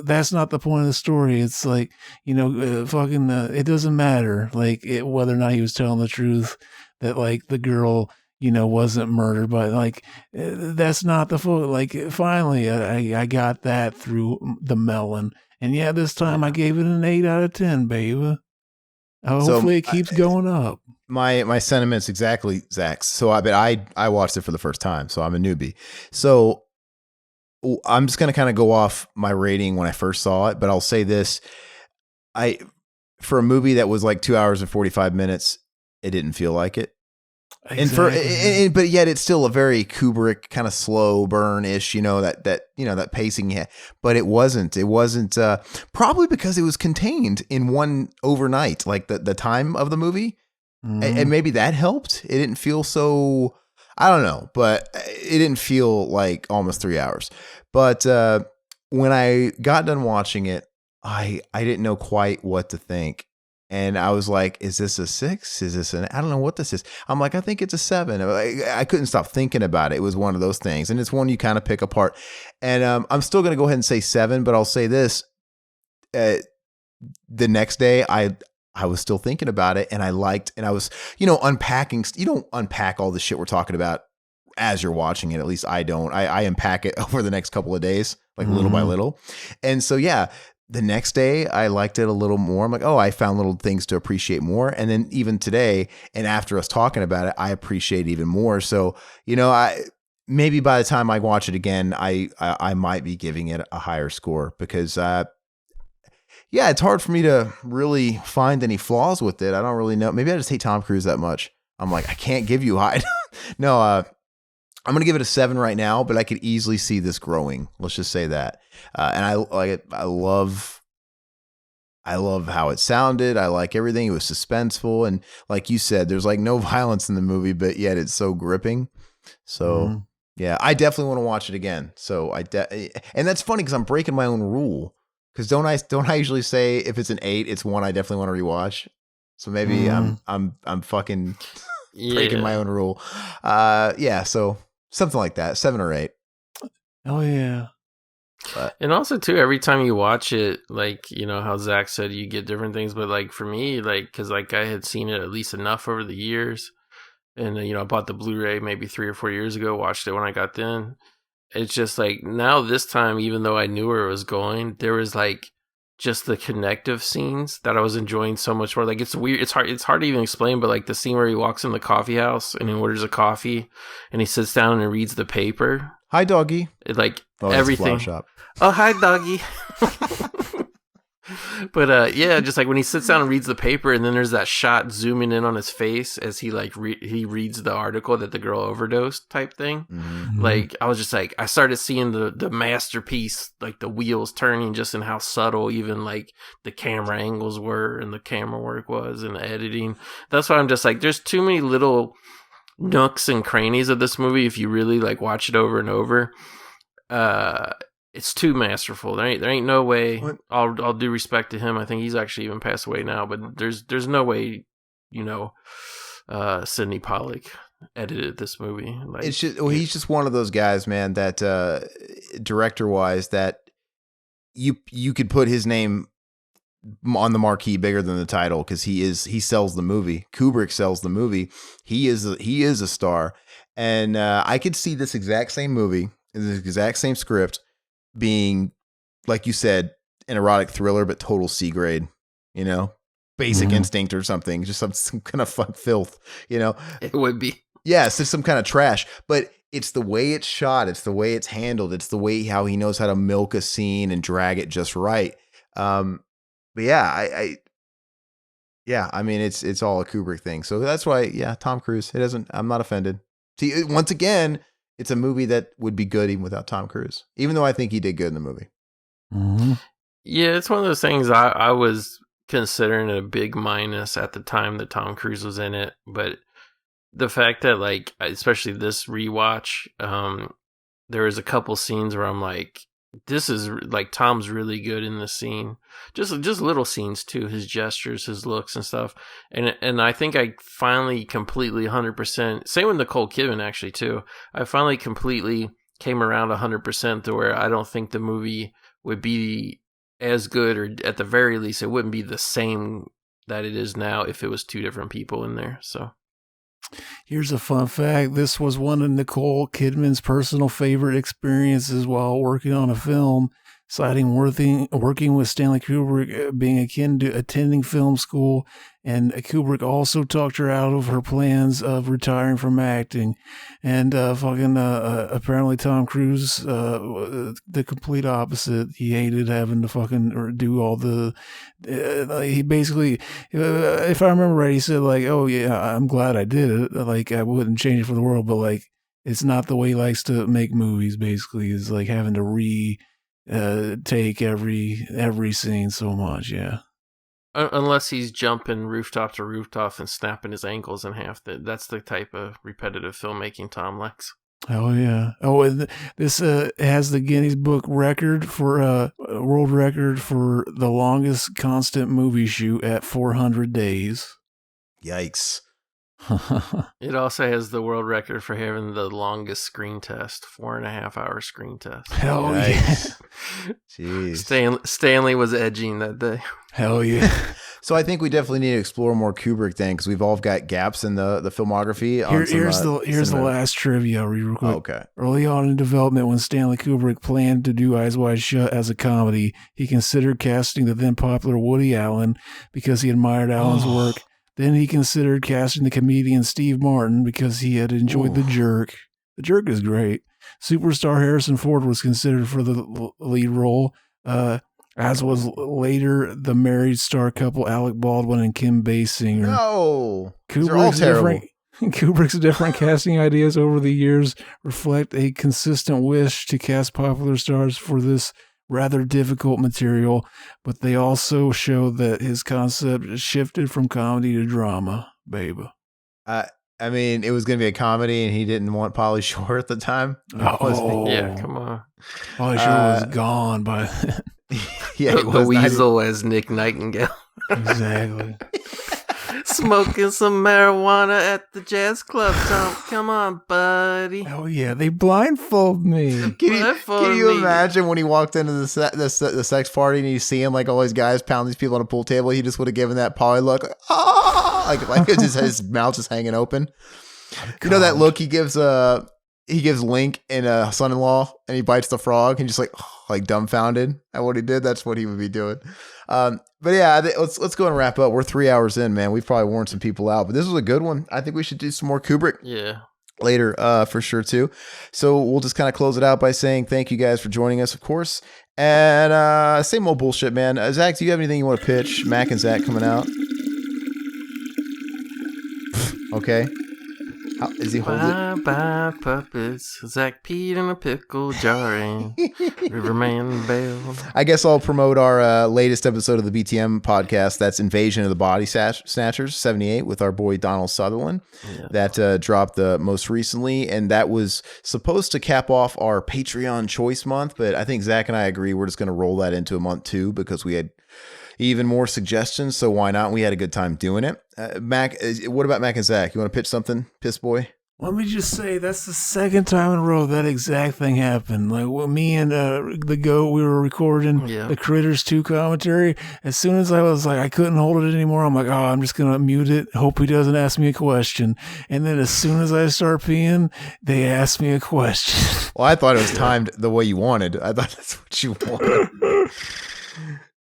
that's not the point of the story. It's like it doesn't matter like whether or not he was telling the truth, that like the girl wasn't murdered, but like that's not the full. Like finally, I got that through the melon, and yeah, this time I gave it an 8 out of 10, baby. Hopefully, it keeps going up.
My sentiments exactly, Zach. So I watched it for the first time, so I'm a newbie. So I'm just gonna kind of go off my rating when I first saw it, but I'll say this: for a movie that was like 2 hours and 45 minutes, it didn't feel like it. Exactly. But yet it's still a very Kubrick kind of slow burn-ish, that pacing. Yeah, but it wasn't probably because it was contained in one overnight, like the time of the movie. And maybe that helped. It didn't feel so, I don't know, but it didn't feel like almost 3 hours. But when I got done watching it, I didn't know quite what to think. And I was like, is this a 6? Is this I don't know what this is. I'm like, I think it's a 7. I couldn't stop thinking about it. It was one of those things. And it's one you kind of pick apart. And I'm still going to go ahead and say 7, but I'll say this. The next day, I was still thinking about it, and I was, unpacking. You don't unpack all the shit we're talking about as you're watching it. At least I don't. I unpack it over the next couple of days, like little by little. And so, yeah. The next day, I liked it a little more. I'm like, oh, I found little things to appreciate more. And then even today, and after us talking about it, I appreciate even more. So, maybe by the time I watch it again, I might be giving it a higher score because, it's hard for me to really find any flaws with it. I don't really know. Maybe I just hate Tom Cruise that much. I'm like, I can't give you high. No, I'm going to give it a 7 right now, but I could easily see this growing. Let's just say that. And I like it. I love how it sounded. I like everything. It was suspenseful. And like you said, there's like no violence in the movie, but yet it's so gripping. So yeah, I definitely want to watch it again. So and that's funny because I'm breaking my own rule. Because don't I usually say if it's an 8, it's one I definitely want to rewatch. So maybe I'm fucking breaking my own rule. So something like that, 7 or 8.
Oh yeah.
And also too, every time you watch it, like how Zach said, you get different things. But like for me, like because like I had seen it at least enough over the years, and I bought the Blu-ray maybe 3 or 4 years ago. Watched it when I got in. It's just like now this time, even though I knew where it was going, there was like just the connective scenes that I was enjoying so much more. Like it's weird. It's hard to even explain, but like the scene where he walks in the coffee house and he orders a coffee and he sits down and reads the paper.
Hi, doggy.
Everything.
Shop.
Oh, hi, doggy. But just like when he sits down and reads the paper, and then there's that shot zooming in on his face as he like he reads the article that the girl overdosed type thing. Mm-hmm. Like I was just like, I started seeing the masterpiece, like the wheels turning, just in how subtle even like the camera angles were and the camera work was and the editing. That's why I'm just like, there's too many little nooks and crannies of this movie. If you really like watch it over and over, it's too masterful. There ain't no way. I'll do respect to him. I think he's actually even passed away now, but there's no way, Sidney Pollack edited this movie. Like
it's just, he's just one of those guys, man, that director wise that you could put his name on the marquee bigger than the title because he sells the movie. Kubrick sells the movie. He is a star, and I could see this exact same movie, this exact same script being, like you said, an erotic thriller, but total C grade. You know, Basic Instinct or something, just some kind of fun filth. You know,
it would be.
Yes, it's some kind of trash, but it's the way it's shot, it's the way it's handled, it's the way how he knows how to milk a scene and drag it just right. But yeah, I mean, it's all a Kubrick thing. So that's why, yeah, Tom Cruise. I'm not offended. See, once again, it's a movie that would be good even without Tom Cruise, even though I think he did good in the movie.
Mm-hmm.
Yeah, it's one of those things I was considering a big minus at the time that Tom Cruise was in it, but the fact that, like, especially this rewatch, there was a couple scenes where I'm like, this is like Tom's really good in this scene. Just little scenes too, his gestures, his looks and stuff. And I think I finally completely 100%. Same with Nicole Kidman actually too. I finally completely came around 100% to where I don't think the movie would be as good, or at the very least, it wouldn't be the same that it is now if it was two different people in there. So.
Here's a fun fact. This was one of Nicole Kidman's personal favorite experiences while working on a film, citing working with Stanley Kubrick being akin to attending film school, and Kubrick also talked her out of her plans of retiring from acting. And apparently Tom Cruise, the complete opposite. He hated having to fucking do all the. He basically, if I remember right, he said like, "Oh yeah, I'm glad I did it. Like I wouldn't change it for the world, but like it's not the way he likes to make movies. Basically, is like having to take every scene so much." Yeah.
Unless he's jumping rooftop to rooftop and snapping his ankles in half. That's the type of repetitive filmmaking Tom likes.
Oh, yeah. Oh, and this has the Guinness Book record for world record for the longest constant movie shoot at 400 days.
Yikes.
It also has the world record for having the longest screen test, 4.5 hour screen test.
Hell yeah.
Jeez.
Stanley was edging that day.
Hell yeah.
So I think we definitely need to explore more Kubrick then, because we've all got gaps in the filmography.
Here's the last trivia real quick.
Oh, okay.
Early on in development, when Stanley Kubrick planned to do Eyes Wide Shut as a comedy, he considered casting the then popular Woody Allen because he admired Allen's work. Then he considered casting the comedian Steve Martin because he had enjoyed The Jerk. The Jerk is great. Superstar Harrison Ford was considered for the lead role, as was later the married star couple Alec Baldwin and Kim Basinger.
No, they're all terrible.
Kubrick's different casting ideas over the years reflect a consistent wish to cast popular stars for this rather difficult material, but they also show that his concept shifted from comedy to drama, babe.
I mean, it was going to be a comedy, and he didn't want Pauly Shore at the time.
Yeah, come on.
Pauly Shore was gone by then.
Yeah,
the weasel as Nick Nightingale.
Exactly.
Smoking some marijuana at the jazz club, Tom. Come on, buddy.
Oh yeah, they blindfold me.
Can you imagine when he walked into the sex party and he's seeing like all these guys pound these people on a pool table? He just would have given that Pauly look, like it's just his mouth just hanging open. You know that look he gives Link in Son-in-Law, and he bites the frog and just like dumbfounded at what he did. That's what he would be doing. But yeah, let's go and wrap up. We're 3 hours in, man. We've probably worn some people out, but this was a good one. I think we should do some more Kubrick.
Yeah.
Later, for sure too. So we'll just kind of close it out by saying thank you guys for joining us, of course. And same old bullshit, man. Zach, do you have anything you want to pitch? Mac and Zach coming out. Okay. How is he holding it?
Bye puppets. Zach Pete in a pickle jarring. Riverman bailed.
I guess I'll promote our latest episode of the BTM podcast. That's Invasion of the Body Snatchers 78 with our boy Donald Sutherland. Yeah. That dropped most recently, and that was supposed to cap off our Patreon choice month, but I think Zach and I agree we're just going to roll that into a month too, because we had even more suggestions, so why not? We had a good time doing it. Mac, what about Mac and Zach? You want to pitch something, piss boy?
Let me just say, that's the second time in a row that exact thing happened. Like, when me and the GOAT, we were recording the Critters 2 commentary. As soon as I was like, I couldn't hold it anymore, I'm like, oh, I'm just going to mute it. Hope he doesn't ask me a question. And then as soon as I start peeing, they ask me a question.
Well, I thought it was timed the way you wanted. I thought that's what you wanted.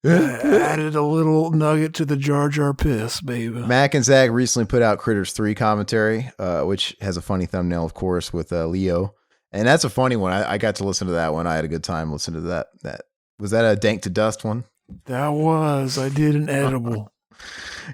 Added a little nugget to the Jar Jar piss, baby.
Mac and Zack recently put out Critters 3 commentary, which has a funny thumbnail, of course, with Leo. And that's a funny one. I got to listen to that one. I had a good time listening to that. Was that a Dank to Dust one?
That was. I did an edible.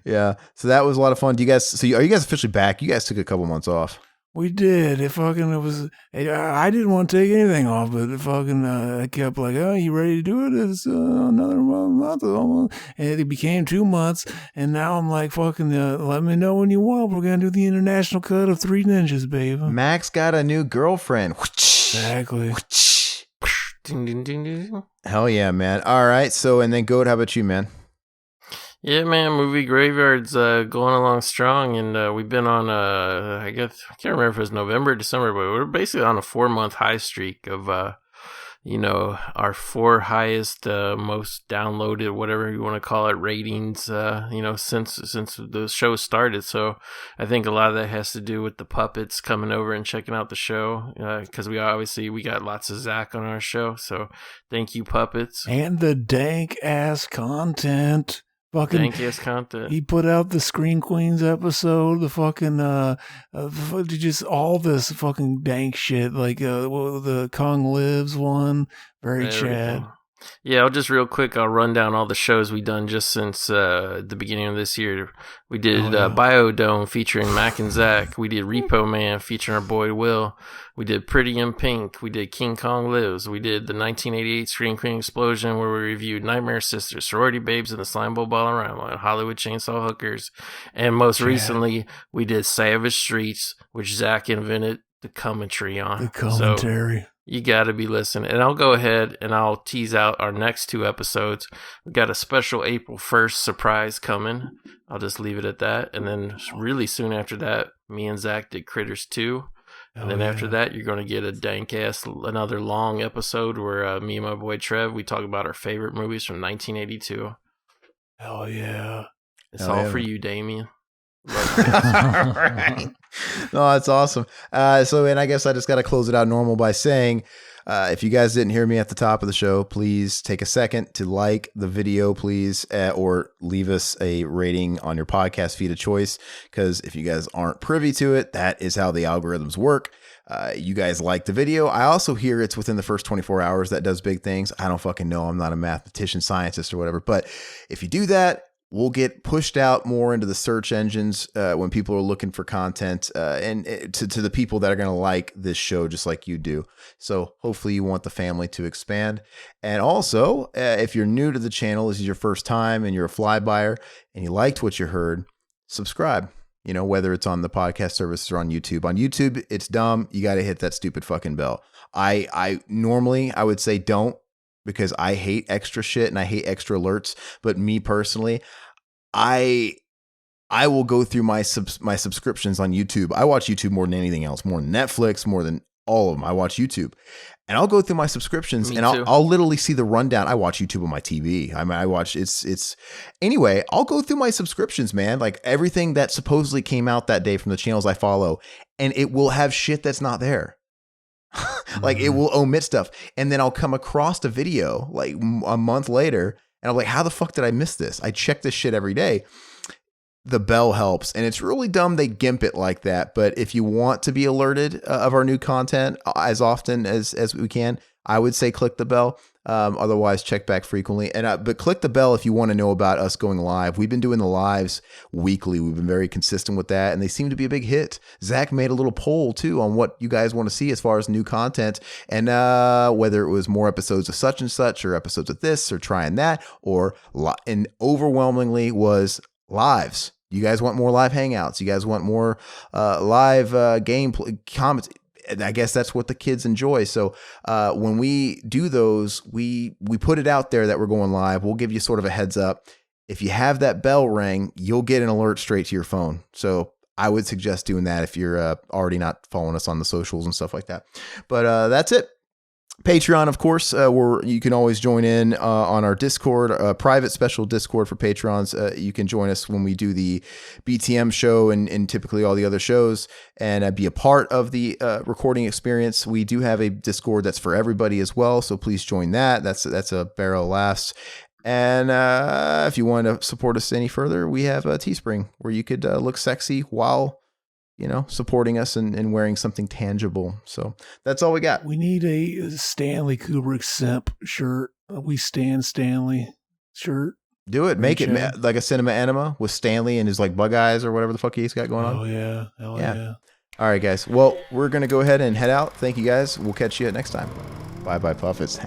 Yeah. So that was a lot of fun. Are you guys officially back? You guys took a couple months off.
We did. It was. I didn't want to take anything off, but I kept like, oh, you ready to do it? It's another month almost. And it became 2 months. And now I'm like, let me know when you want. We're going to do the international cut of 3 Ninjas, baby.
Max got a new girlfriend.
Exactly.
Ding, ding, ding, ding.
Hell yeah, man. All right. So, and then Goat, how about you, man?
Yeah, man, Movie Graveyard's going along strong, and we've been on, I guess, I can't remember if it was November or December, but we're basically on a 4-month high streak of, our 4 highest, most downloaded, whatever you want to call it, ratings, since the show started. So I think a lot of that has to do with the puppets coming over and checking out the show, because we got lots of Zack on our show. So thank you, puppets.
And the dank ass content. Fucking
dank-ass content.
He put out the Screen Queens episode, the fucking just all this fucking dank shit, like the Kong Lives one, very Chad.
Yeah, I'll run down all the shows we've done just since the beginning of this year. We did Biodome featuring Mac and Zack. We did Repo Man featuring our boy Will. We did Pretty in Pink. We did King Kong Lives. We did the 1988 Screen Queen Explosion, where we reviewed Nightmare Sisters, Sorority Babes, and the Slime Bowl Ballerama, and Hollywood Chainsaw Hookers. And most recently, we did Savage Streets, which Zack invented the commentary on.
The commentary.
So, you got to be listening. And I'll go ahead and I'll tease out our next 2 episodes. We got a special April 1st surprise coming. I'll just leave it at that. And then really soon after that, me and Zack did Critters 2. And then after that, you're going to get a dank-ass, another long episode where me and my boy Trev, we talk about our favorite movies from 1982.
Hell yeah.
It's all for you, Damien.
All right. No, that's awesome. And I guess I just got to close it out normal by saying, if you guys didn't hear me at the top of the show, please take a second to like the video, please, or leave us a rating on your podcast feed of choice. Because if you guys aren't privy to it, that is how the algorithms work. You guys like the video. I also hear it's within the first 24 hours that does big things. I don't fucking know. I'm not a mathematician, scientist, or whatever. But if you do that, we'll get pushed out more into the search engines when people are looking for content and to the people that are going to like this show just like you do. So hopefully you want the family to expand. And also, if you're new to the channel, this is your first time and you're a fly buyer and you liked what you heard, subscribe. You know, whether it's on the podcast services or on YouTube. On YouTube, it's dumb. You got to hit that stupid fucking bell. I normally would say don't, because I hate extra shit and I hate extra alerts. But me personally, I will go through my subscriptions on YouTube. I watch YouTube more than anything else, more than Netflix, more than all of them. I watch YouTube, and I'll go through my subscriptions and I'll literally see the rundown. I watch YouTube on my TV. I mean, I watch anyway. I'll go through my subscriptions, man. Like everything that supposedly came out that day from the channels I follow, and it will have shit that's not there. Like it will omit stuff, and then I'll come across a video like a month later, and I'm like, how the fuck did I miss this? I check this shit every day. The bell helps, and it's really dumb they gimp it like that. But if you want to be alerted of our new content as often as we can, I would say click the bell. Otherwise, check back frequently. And but click the bell if you want to know about us going live. We've been doing the lives weekly. We've been very consistent with that, and they seem to be a big hit. Zack made a little poll too on what you guys want to see as far as new content, and whether it was more episodes of such and such, or episodes of this, or trying that, and overwhelmingly was lives. You guys want more live hangouts. You guys want more live game comments. I guess that's what the kids enjoy. So when we do those, we put it out there that we're going live. We'll give you sort of a heads up. If you have that bell ring, you'll get an alert straight to your phone. So I would suggest doing that if you're already not following us on the socials and stuff like that. But that's it. Patreon, of course, where you can always join in on our Discord, private special Discord for patrons. You can join us when we do the BTM show and typically all the other shows, and be a part of the recording experience. We do have a Discord that's for everybody as well, so please join that. That's a barrel of laughs. And if you want to support us any further, we have a Teespring where you could look sexy while supporting us and wearing something tangible. So that's all we got.
We need a Stanley Kubrick simp shirt. We stand Stanley shirt.
Do it. Make it like a cinema enema with Stanley and his like bug eyes or whatever the fuck he's got going on.
Oh yeah. Hell yeah.
All right, guys. Well, we're going to go ahead and head out. Thank you guys. We'll catch you next time. Bye-bye, Puffets.